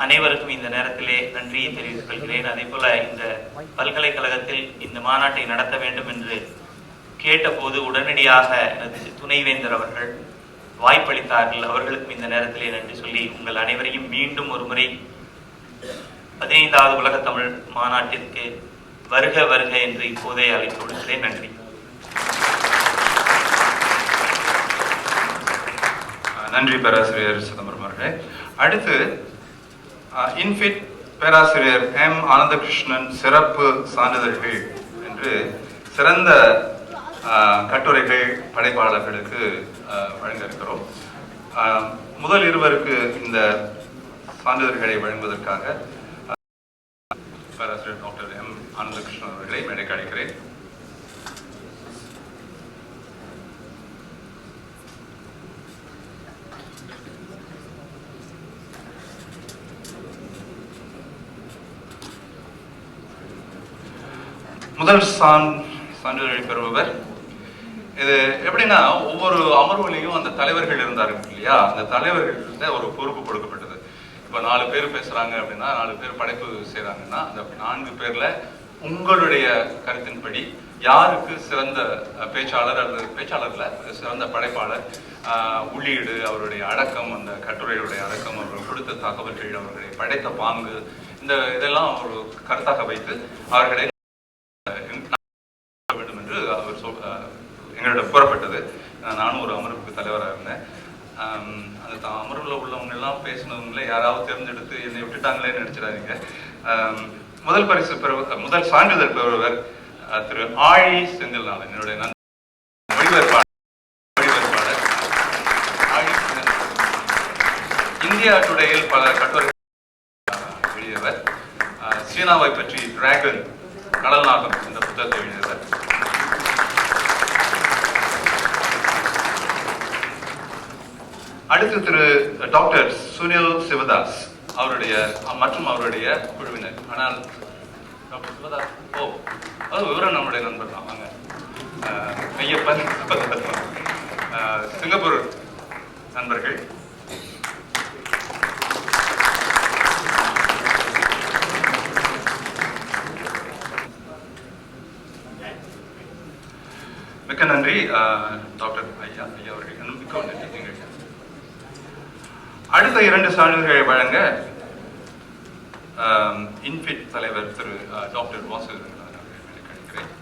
அனைவருக்கும் இந்த நேரத்திலே நன்றியை தெரிவித்துக் கொள்கிறேன். அதே போல இந்த பல்கலைக்கழகத்தில் இந்த மாநாட்டை நடத்த வேண்டும் என்று கேட்டபோது உடனடியாக எனது துணைவேந்தர் அவர்கள் வாய்ப்பளித்தார்கள். அவர்களுக்கும் இந்த நேரத்திலே நன்றி சொல்லி உங்கள் அனைவரையும் மீண்டும் ஒரு முறை 15வது உலகத்தமிழ் மாநாட்டிற்கு வருக வருக என்று இப்போதே அழைத்து கொடுக்கிறேன். நன்றி. நன்றி பேராசிரியர் சிதம்பரம் அவர்களே. அடுத்து இன்ஃபிட் பேராசிரியர் எம் ஆனந்தகிருஷ்ணன் சிறப்பு சான்றிதழ்கள் என்று சிறந்த கட்டுரைகள் படைப்பாளர்களுக்கு வழங்க இருக்கிறோம். முதல் இருவருக்கு இந்த சான்றிதழ்களை வழங்குவதற்காக பேராசிரியர் டாக்டர் எம் ஆனந்தகிருஷ்ணன் அவர்களை மேடைக்கு அழைக்கிறேன். முதல் சான்றிதழை பெறுபவர். இது எப்படின்னா, ஒவ்வொரு அமர்வுலையும் அந்த தலைவர்கள் இருந்தார்கள் இல்லையா, அந்த தலைவர்கள்ட்ட ஒரு பொறுப்பு கொடுக்கப்பட்டது. இப்போ 4 பேர் பேசுறாங்க அப்படின்னா, 4 பேர் படைப்பு செய்யறாங்கன்னா, அந்த 4 பேர்ல உங்களுடைய கருத்தின்படி யாருக்கு சிறந்த பேச்சாளர் அல்லது பேச்சாளர்ல சிறந்த படைப்பாளர், உள்ளீடு, அவருடைய அடக்கம், அந்த கட்டுரையுடைய அடக்கம், அவர்கள் கொடுத்த தகவல்கள், அவர்களை படைத்த பாங்கு, இதெல்லாம் ஒரு கருத்தாக வைத்து அவர்களை வேண்டும் என்று அவர் எங்களிடம் கூறப்பட்டது. நானும் ஒரு அமர்வுக்கு தலைவராக இருந்தேன். அந்த அமர்வில் உள்ளவங்க எல்லாம் பேசினவங்களே யாராவது தேர்ந்தெடுத்து என்னை விட்டுட்டாங்களேன்னு நினைச்சிடாதீங்க. முதல் பரிசு முதல் சான்றிதழ் பெறுவர் திரு ஆழி செந்தில்நாதன், என்னுடைய மொழிபெயர்ப்பாளர் ஆழி செந்தில்நாதன். இந்தியா டுடேயில் பல கட்டுரை எழுதியவர். சீனாவை பற்றி டிராகன் கடல் நாகம் என்ற புத்தகத்தை எழுதியவர். அடுத்து திரு டாக்டர் சுனில் சிவதாஸ் மற்றும் அவருடைய குழுவினர். ஆனால் டாக்டர் சிவதாஸ் இவரும் நம்முடைய நண்பர் தான். வாங்க. ஐயப்பன், சிங்கப்பூர் நண்பர்கள். மிக்க நன்றி டாக்டர் ஐயா அவர்கள். மிக்க நன்றி. அடுத்த 2 சான்றிதழ்களை வழங்க இன்ஃபிட் தலைவர் திரு டாக்டர் வாசுதேவன் அவர்களை அழைக்கிறேன்.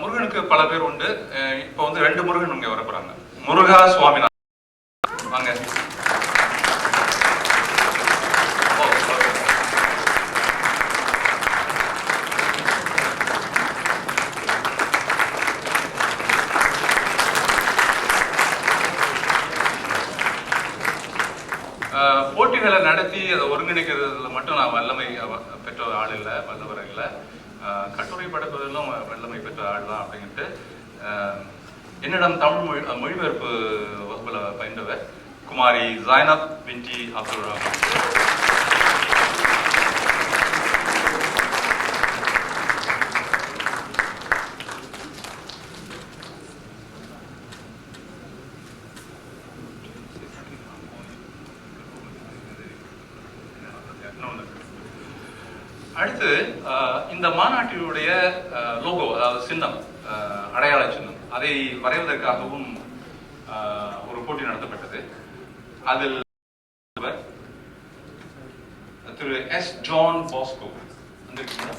முருகனுக்கு பல பேர் உண்டு. இப்போ வந்து 2 முருகன் இங்க வர போறாங்க. முருகா சுவாமிநாதன் வாங்க. போட்டிகளை நடத்தி அதை ஒருங்கிணைக்கிறதுல மட்டும் நான் வல்லமை பெற்ற ஆள் இல்லை, வல்லவர் இல்லை. கட்டுரை படைப்பதிலும் வல்லமை பெற்ற ஆள் தான் அப்படின்ட்டு என்னிடம் தமிழ் மொழிபெயர்ப்பு வகுப்புல பயின்றவர் குமாரி ஜைனப் பின்டி அப்துல் ரஹ்மான். அடுத்து இந்த மாநாட்டினுடைய லோகோ, அதாவது சின்னம், அடையாள சின்னம், அதை வரைவதற்காகவும் ஒரு போட்டி நடத்தப்பட்டது. அதில் திரு எஸ். ஜான் பாஸ்கோ வந்திருக்கீங்களா?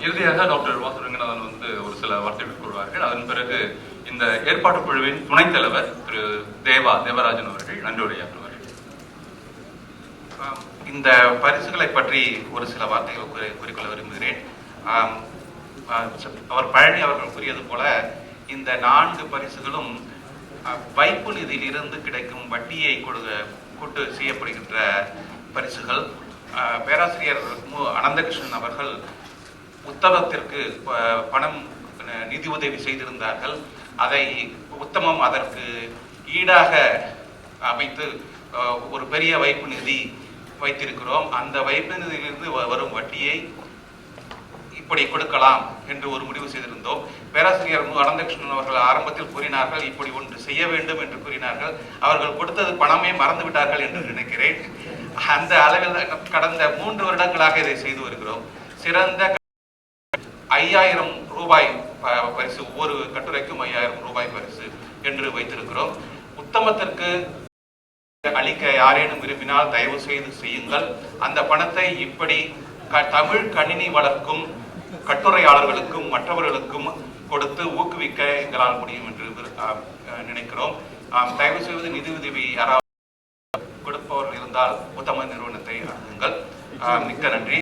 இறுதியாக டாக்டர் வாசுரங்கநாதன் வந்து ஒரு சில வார்த்தைகள் கூறுவார்கள். அதன் பிறகு இந்த ஏற்பாட்டு குழுவின் துணைத் தலைவர் திரு தேவராஜன் அவர்கள் நன்றியுரையாற்றுவார்கள். இந்த பரிசுகளை பற்றி ஒரு சில வார்த்தைகள் கூறிக்கொள்ள விரும்புகிறேன். அவர் பழனி அவர்கள் கூறியது போல இந்த 4 பரிசுகளும் வைப்பு நிதியிலிருந்து கிடைக்கும் வட்டியை கொண்டு செய்யப்படுகின்ற பரிசுகள். பேராசிரியர் அனந்தகிருஷ்ணன் அவர்கள் புத்தகத்திற்கு பணம் நிதி உதவி செய்திருந்தார்கள். அதை உத்தமம் அதற்கு ஈடாக அமைத்து ஒரு பெரிய வைப்பு நிதி வைத்திருக்கிறோம். அந்த வைப்பு நிதியிலிருந்து வரும் வட்டியை இப்படி கொடுக்கலாம் என்று ஒரு முடிவு செய்திருந்தோம். பேராசிரியர் அனந்தகிருஷ்ணன் அவர்கள் ஆரம்பத்தில் கூறினார்கள், இப்படி ஒன்று செய்ய வேண்டும் என்று கூறினார்கள். அவர்கள் கொடுத்தது பணமே மறந்து விட்டார்கள் என்று நினைக்கிறேன். அந்த அளவில் கடந்த 3 வருடங்களாக இதை செய்து வருகிறோம். சிறந்த 5000 ரூபாய் பரிசு, ஒவ்வொரு கட்டுரைக்கும் 5000 ரூபாய் பரிசு என்று வைத்திருக்கிறோம். உத்தமத்திற்கு அளிக்க யாரேனும் விரும்பினால் தயவு செய்து செய்யுங்கள். அந்த பணத்தை இப்படி தமிழ் கணினி வளர்க்கும் கட்டுரையாளர்களுக்கும் மற்றவர்களுக்கும் கொடுத்து ஊக்குவிக்க எங்களால் முடியும் என்று நினைக்கிறோம். தயவு செய்வது நிதி உதவி யாராவது கொடுப்பவர்கள் இருந்தால் உத்தம நிறுவனத்தை அணுகுங்கள். மிக்க நன்றி.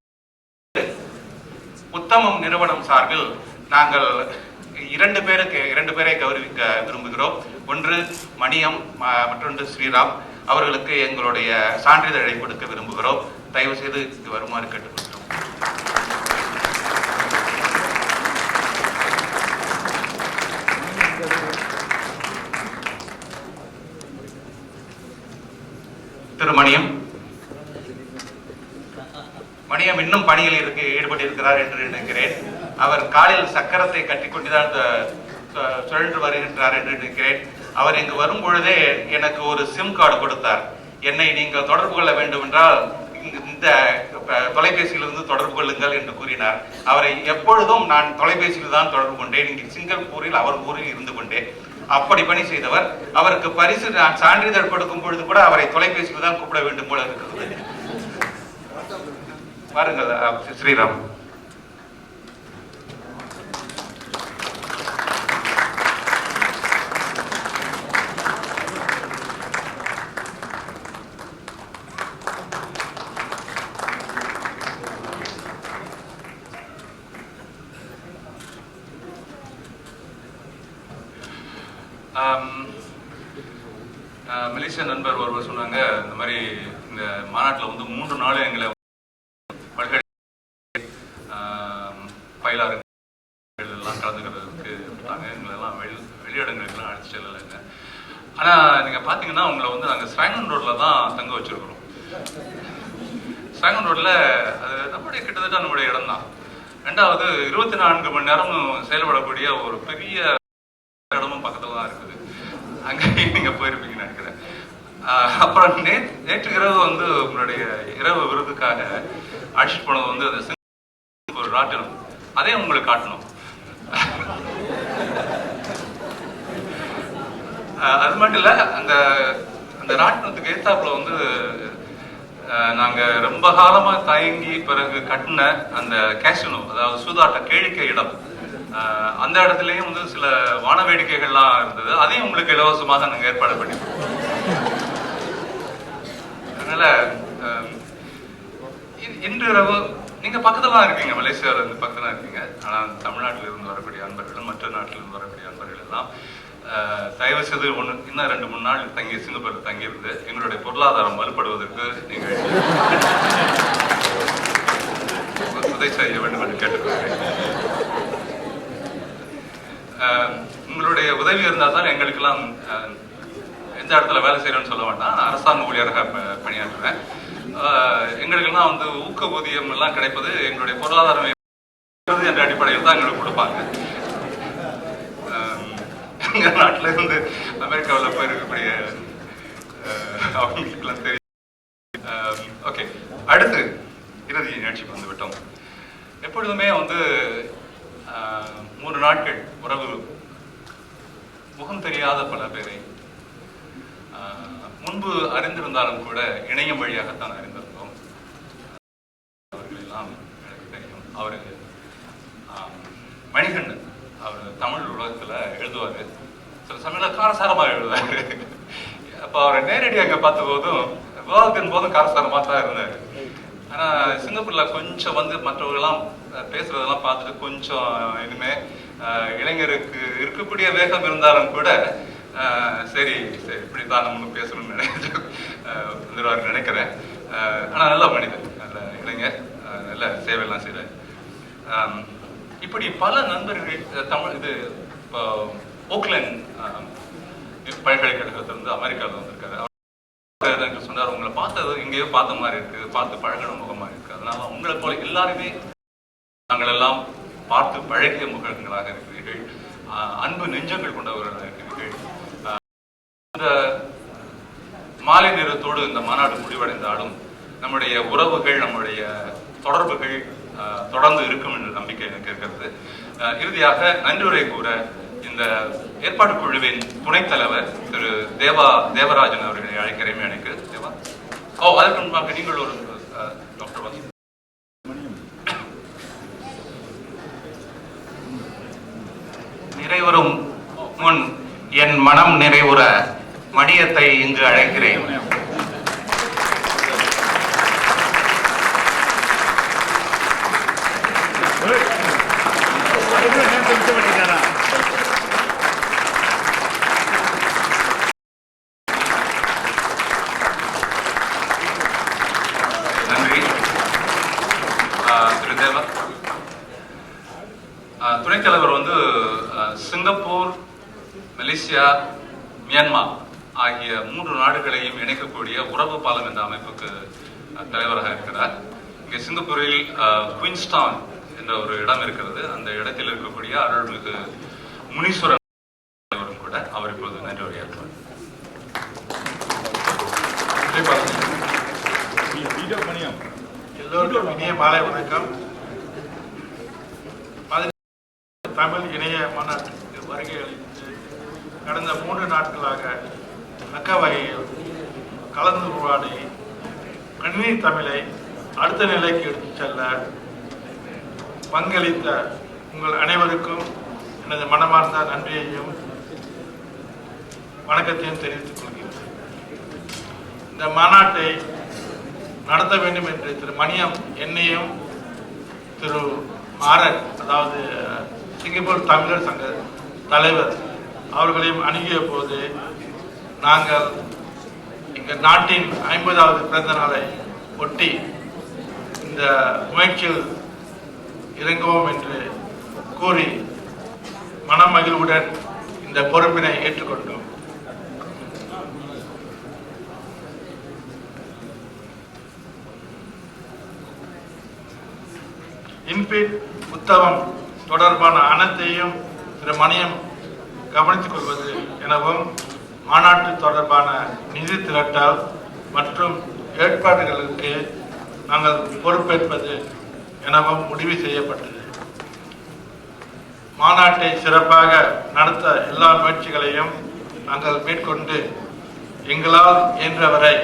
உத்தமம் நிறுவனம் சார்பில் நாங்கள் 2 பேரை கௌரவிக்க விரும்புகிறோம். ஒன்று மணியம், மற்றொன்று ஸ்ரீராம். அவர்களுக்கு எங்களுடைய சான்றிதழை கொடுக்க விரும்புகிறோம். தயவு செய்து வருமாறு கேட்டுக்கொள்கிறோம். திரு மணியம் இன்னும் பணியில் ஈடுபட்டிருக்கிறார் என்று நினைக்கிறேன். அவர் காலில் சக்கரத்தை கட்டிக்கொண்டுதான் சுழன்று வருகின்றார் என்று நினைக்கிறேன். அவர் இங்கு வரும் பொழுதே எனக்கு ஒரு சிம் கார்டு கொடுத்தார். என்னை நீங்கள் தொடர்பு கொள்ள வேண்டும் என்றால் இந்த தொலைபேசியிலிருந்து தொடர்பு கொள்ளுங்கள் என்று கூறினார். அவரை எப்பொழுதும் நான் தொலைபேசியில் தான் தொடர்பு கொண்டேன். இங்கே சிங்கப்பூரில் அவர் ஊரில் இருந்து கொண்டேன். அப்படி பணி செய்தவர். அவருக்கு பரிசு நான் சான்றிதழ் கொடுக்கும் பொழுது கூட அவரை தொலைபேசியில் தான் கூப்பிட வேண்டும் போல இருக்கிறது. பாருங்கள் ஸ்ரீராம். மலேசியா நண்பர் ஒருவர் சொன்னாங்க, இந்த மாதிரி இந்த மாநாட்டில் வந்து 3 நாள் எங்களை பயிலாறு எல்லாம் கலந்துக்கிறதுக்கு விட்டாங்க. எங்களெல்லாம் வெளியிடங்களுக்கெல்லாம் அழைச்சி செல்லலைங்க. ஆனால் நீங்கள் பார்த்தீங்கன்னா உங்களை வந்து நாங்கள் ஸ்ராங்கன் ரோட்டில் தான் தங்க வச்சுருக்கிறோம். ஸ்ராங்கன் ரோட்டில் அது நம்முடைய கிட்டத்தட்ட நம்முடைய இடம் தான். 2வது 24 மணி நேரமும் செயல்படக்கூடிய ஒரு பெரிய இடமும் பக்கத்தில் தான் இருக்குது. அங்கே நீங்கள் போயிருப்பீங்கன்னு நினைக்கிறேன். அப்புறம் நேற்று இரவு வந்து உங்களுடைய இரவு விருதுக்காக அழைச்சிட்டு போனது வந்து அந்த ஒரு ராட்டினம், அதே உங்களுக்கு காட்டணும். அது மட்டும் இல்லை, அந்த அந்த ராட்டினத்துக்கு எதிர்த்தாப்புல வந்து நாங்கள் ரொம்ப காலமாக தயங்கி பிறகு கட்டின அந்த கேசினோ, அதாவது சூதாட்ட கேளிக்கை இடம், அந்த இடத்துலையும் வந்து சில வான வேடிக்கைகள்லாம் இருந்தது. அதையும் உங்களுக்கு இலவசமாக நாங்கள் ஏற்பாடு பண்ணிருக்கோம். அதனால இன்று இரவு நீங்க பக்கத்துல தான் இருக்கீங்க, மலேசியாவில இருந்து பக்கத்துல தான் இருக்கீங்க. ஆனால் தமிழ்நாட்டில இருந்து வரக்கூடிய அன்பர்கள், மற்ற நாட்டில இருந்து வரக்கூடிய அன்பர்கள் எல்லாம் தயவு செய்து இன்னும் 2-3 நாள் சிங்கப்பூரில் தங்கியிருந்து எங்களுடைய பொருளாதாரம் வலுப்படுவதற்கு நீங்கள் உதவி செய்ய வேண்டும் என்று கேட்டுக்கொள்கிறேன். உங்களுடைய உதவி இருந்தால் தான் எங்களுக்கெல்லாம் எந்த இடத்துல வேலை செய்யறோம்னு சொல்ல வேண்டாம், அரசாங்க ஊழியராக பணியாற்றுவேன். எங்களுக்கெல்லாம் வந்து ஊக்க ஊதியம் எல்லாம் கிடைப்பது எங்களுடைய பொருளாதாரம் என்ற அடிப்படையில் தான் எங்களுக்கு கொடுப்பாங்க. நாட்டில் இருந்து அமெரிக்காவில் போயிருக்கக்கூடிய அவங்களுக்குலாம் தெரியும். ஓகே, அடுத்து இறுதி நிகழ்ச்சிக்கு வந்து விட்டோம். எப்பொழுதுமே வந்து 3 நாட்கள் உறவு முகம் தெரியாத பல பேரை முன்பு அறிந்திருந்தாலும் கூட இணையம் வழியாகத்தான் அறிந்திருந்தோம். அவர்களெல்லாம் எனக்கு தெரியும். அவர் மணிகண்டன், அவர் தமிழ் உலகத்தில் எழுதுவார். சில சமயம் காரசாரமாக எழுதுவார். அப்போ அவரை நேரடியாக பார்த்த போதும் விவாதத்தின் போதும் காரசாரமாக தான் இருந்தார். ஆனால் சிங்கப்பூரில் கொஞ்சம் வந்து மற்றவர்களெல்லாம் பேசுறதெல்லாம் பார்த்துட்டு கொஞ்சம் இனிமே இளைஞருக்கு இருக்கக்கூடிய வேகம் இருந்தாலும் கூட சரி சரி இப்படித்தான் நம்ம பேசணும்னு நினைக்கிறேன். ஆனால் நல்ல மனிதர், நல்ல இளைஞர், நல்ல சேவையெல்லாம் செய்கிறார். இப்படி பல நண்பர்கள் தமிழ் இது இப்போ ஓக்லேண்ட் பல்கலைக்கழகத்திலிருந்து அமெரிக்காவில் வந்திருக்காரு. சொன்னார், உங்களை பார்த்தது எங்கேயோ பார்த்த மாதிரி இருக்கு, பார்த்து பழகின முகமாக இருக்கு. அதனால உங்களை போல எல்லாருமே நாங்கள் எல்லாம் பார்த்து பழகிய முகங்களாக இருக்கிறீர்கள், அன்பு நெஞ்சங்கள் கொண்டவர்களாக இருக்கிறீர்கள். இந்த மாலை நேரத்தோடு இந்த மாநாடு முடிவடைந்தாலும் நம்முடைய உறவுகள், நம்முடைய தொடர்புகள் தொடர்ந்து இருக்கும் என்ற நம்பிக்கை எனக்கு இருக்கிறது. இறுதியாக நன்றியுரை கூற இந்த ஏற்பாடு குழுவின் துணைத் தலைவர் திரு தேவராஜன் அவர்களை அழைக்கிறேன். எனக்கு தேவா அதற்கு முன்பாக நீங்கள் ஒரு டாக்டர் வந்து நிறைவரும் முன் என் மனம் நிறைவுற மடியத்தை இங்கு அழைக்கிறேன். நன்றி திரு தேவா. துணைத் தலைவர் வந்து சிங்கப்பூர், மலேசியா, மியான்மர் ஆகிய 3 நாடுகளையும் இணைக்கக்கூடிய உறவு பாலம் என்ற அமைப்புக்கு தலைவராக இருக்கிறார். இங்கே சிங்கப்பூரில் குயின்ஸ்டான் என்ற ஒரு இடம் இருக்கிறது. அந்த இடத்தில் இருக்கக்கூடிய அருள்மிகு முனீஸ்வரன் கூட அவர் இப்போது நன்றி உரையாற்றுவார். எல்லோருக்கும் இனிய மாலை வணக்கம். தமிழ் இணைய மாநாட்டுக்கு வருகை அளித்து கடந்த 3 நாட்களாக அக்க வகையில் கலந்து உருவாடி கணினி தமிழை அடுத்த நிலைக்கு எடுத்துச் செல்ல பங்களித்த உங்கள் அனைவருக்கும் எனது மனமார்ந்த நன்றியையும் வணக்கத்தையும் தெரிவித்துக் கொள்கிறேன். இந்த மாநாட்டை நடத்த வேண்டும் என்று திரு மணியம் என்னையும் திரு மாறன், அதாவது சிங்கப்பூர் தமிழர் சங்க தலைவர் அவர்களையும் அணுகிய போது நாங்கள் எங்கள் நாட்டின் 50வது பிறந்த நாளை ஒட்டி இந்த முயற்சியில் இறங்குவோம் என்று கூறி மனமகிழ்வுடன் இந்த பொறுப்பினை ஏற்றுக்கொண்டோம். இன்பிட் புத்தகம் தொடர்பான அனைத்தையும் திரு மணியம் கவனித்துக் கொள்வது எனவும் மாநாட்டு தொடர்பான நிதி திரட்டல் மற்றும் ஏற்பாடுகளுக்கு நாங்கள் பொறுப்பேற்பது எனவும் முடிவு செய்யப்பட்டது. மாநாட்டை சிறப்பாக நடத்த எல்லா முயற்சிகளையும் நாங்கள் மேற்கொண்டு எங்களால் இயன்றவரை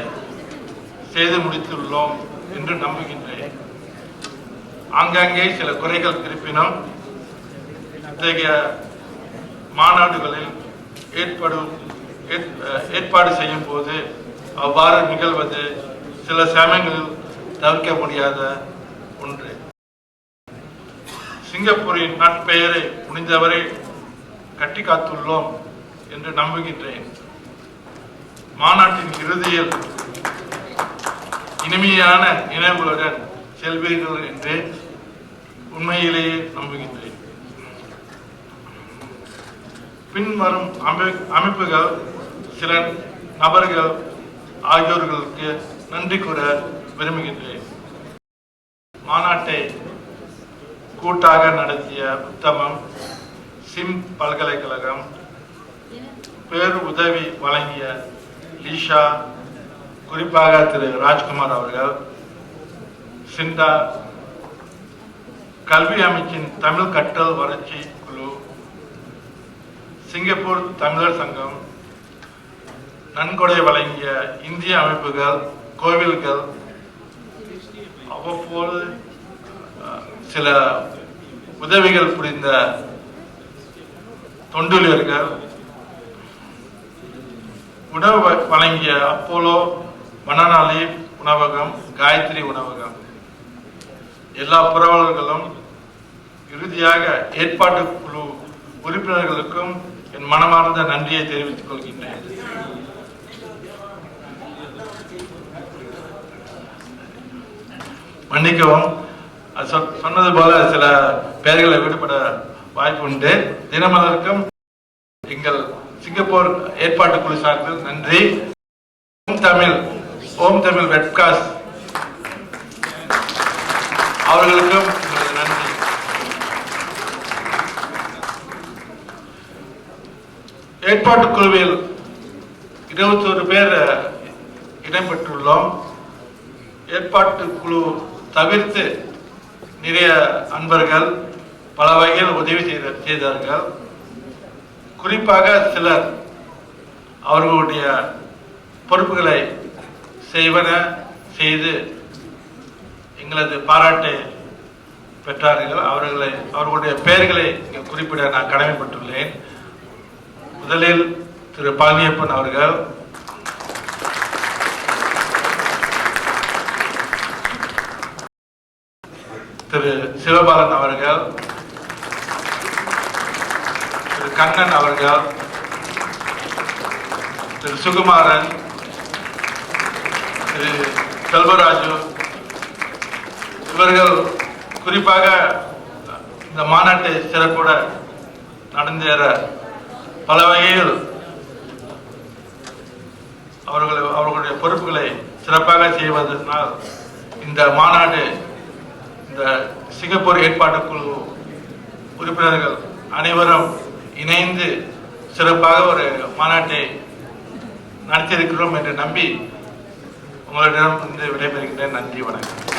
செய்து முடித்துள்ளோம் என்று நம்புகின்றேன். ஆங்காங்கே சில குறைகள் இருப்பினும் இத்தகைய மாநாடுகளில் ஏற்பாடு செய்யும் போது அவ்வாறு நிகழ்வது சில சமயங்களில் தவிர்க்க முடியாத ஒன்று. சிங்கப்பூரின் நட்பெயரை முடிந்தவரை கட்டி காத்துள்ளோம் என்று நம்புகின்றேன். மாநாட்டின் இறுதியில் இனிமையான நினைவுகளுடன் செல்வீர்கள் என்று உண்மையிலேயே நம்புகின்றேன். பின்வரும் அமைப்புகள், சில நபர்கள் ஆகியோர்களுக்கு நன்றி கூற விரும்புகின்றேன். மாநாட்டை கூட்டாக நடத்திய உத்தமம், சிம் பல்கலைக்கழகம், பேரு உதவி வழங்கிய லீஷா, குறிப்பாக திரு ராஜ்குமார் அவர்கள், சிண்டா, கல்வி அமைச்சின் தமிழ் கற்றல் வளர்ச்சி குழு, சிங்கப்பூர் தமிழர் சங்கம், நன்கொடை வழங்கிய இந்திய அமைப்புகள், கோவில்கள், அவ்வப்போது சில உதவிகள் புரிந்த தொண்டுலியர்கள், உணவு வழங்கிய அப்போலோ மனநாளி உணவகம், காயத்ரி உணவகம், எல்லா புரவலர்களும், இறுதியாக ஏற்பாட்டு குழு உறுப்பினர்களுக்கும் என் மனமார்ந்த நன்றியை தெரிவித்துக் கொள்கின்றேன். மன்னிக்கவும், சொன்னது போல சில பெயர்களை விடுபட வாய்ப்பு உண்டு. தினமலருக்கும் எங்கள் சிங்கப்பூர் ஏற்பாட்டு குழு சார்பில் நன்றி. ஓம் தமிழ் வெப்காஸ்ட் அவர்களுக்கும் நன்றி. ஏற்பாட்டு குழுவில் 21 பேர் இடம்பெற்றுள்ளோம். ஏற்பாட்டு குழு தவிர்த்து நிறைய அன்பர்கள் பல வகையில் உதவி செய்தார்கள். குறிப்பாக சிலர் அவர்களுடைய பொறுப்புகளை செய்து எங்களது பாராட்டை பெற்றார்கள். அவர்களுடைய பெயர்களை குறிப்பிட நான் கடமைப்பட்டுள்ளேன். முதலில் திரு பழனியப்பன் அவர்கள், திரு சிவபாலன் அவர்கள், திரு கண்ணன் அவர்கள், திரு சுகுமாரன், திரு செல்வராஜு, இவர்கள் குறிப்பாக இந்த மாநாட்டை சிறப்புட நடந்தேற பல வகையில் அவர்களுடைய பொறுப்புகளை சிறப்பாக செய்வதனால் இந்த மாநாடு, இந்த சிங்கப்பூர் ஏற்பாட்டு குழு உறுப்பினர்கள் அனைவரும் இணைந்து சிறப்பாக ஒரு மாநாட்டை நடத்தியிருக்கிறோம் என்று நம்பி உங்களிடம் விடைபெறுகின்றேன். நன்றி, வணக்கம்.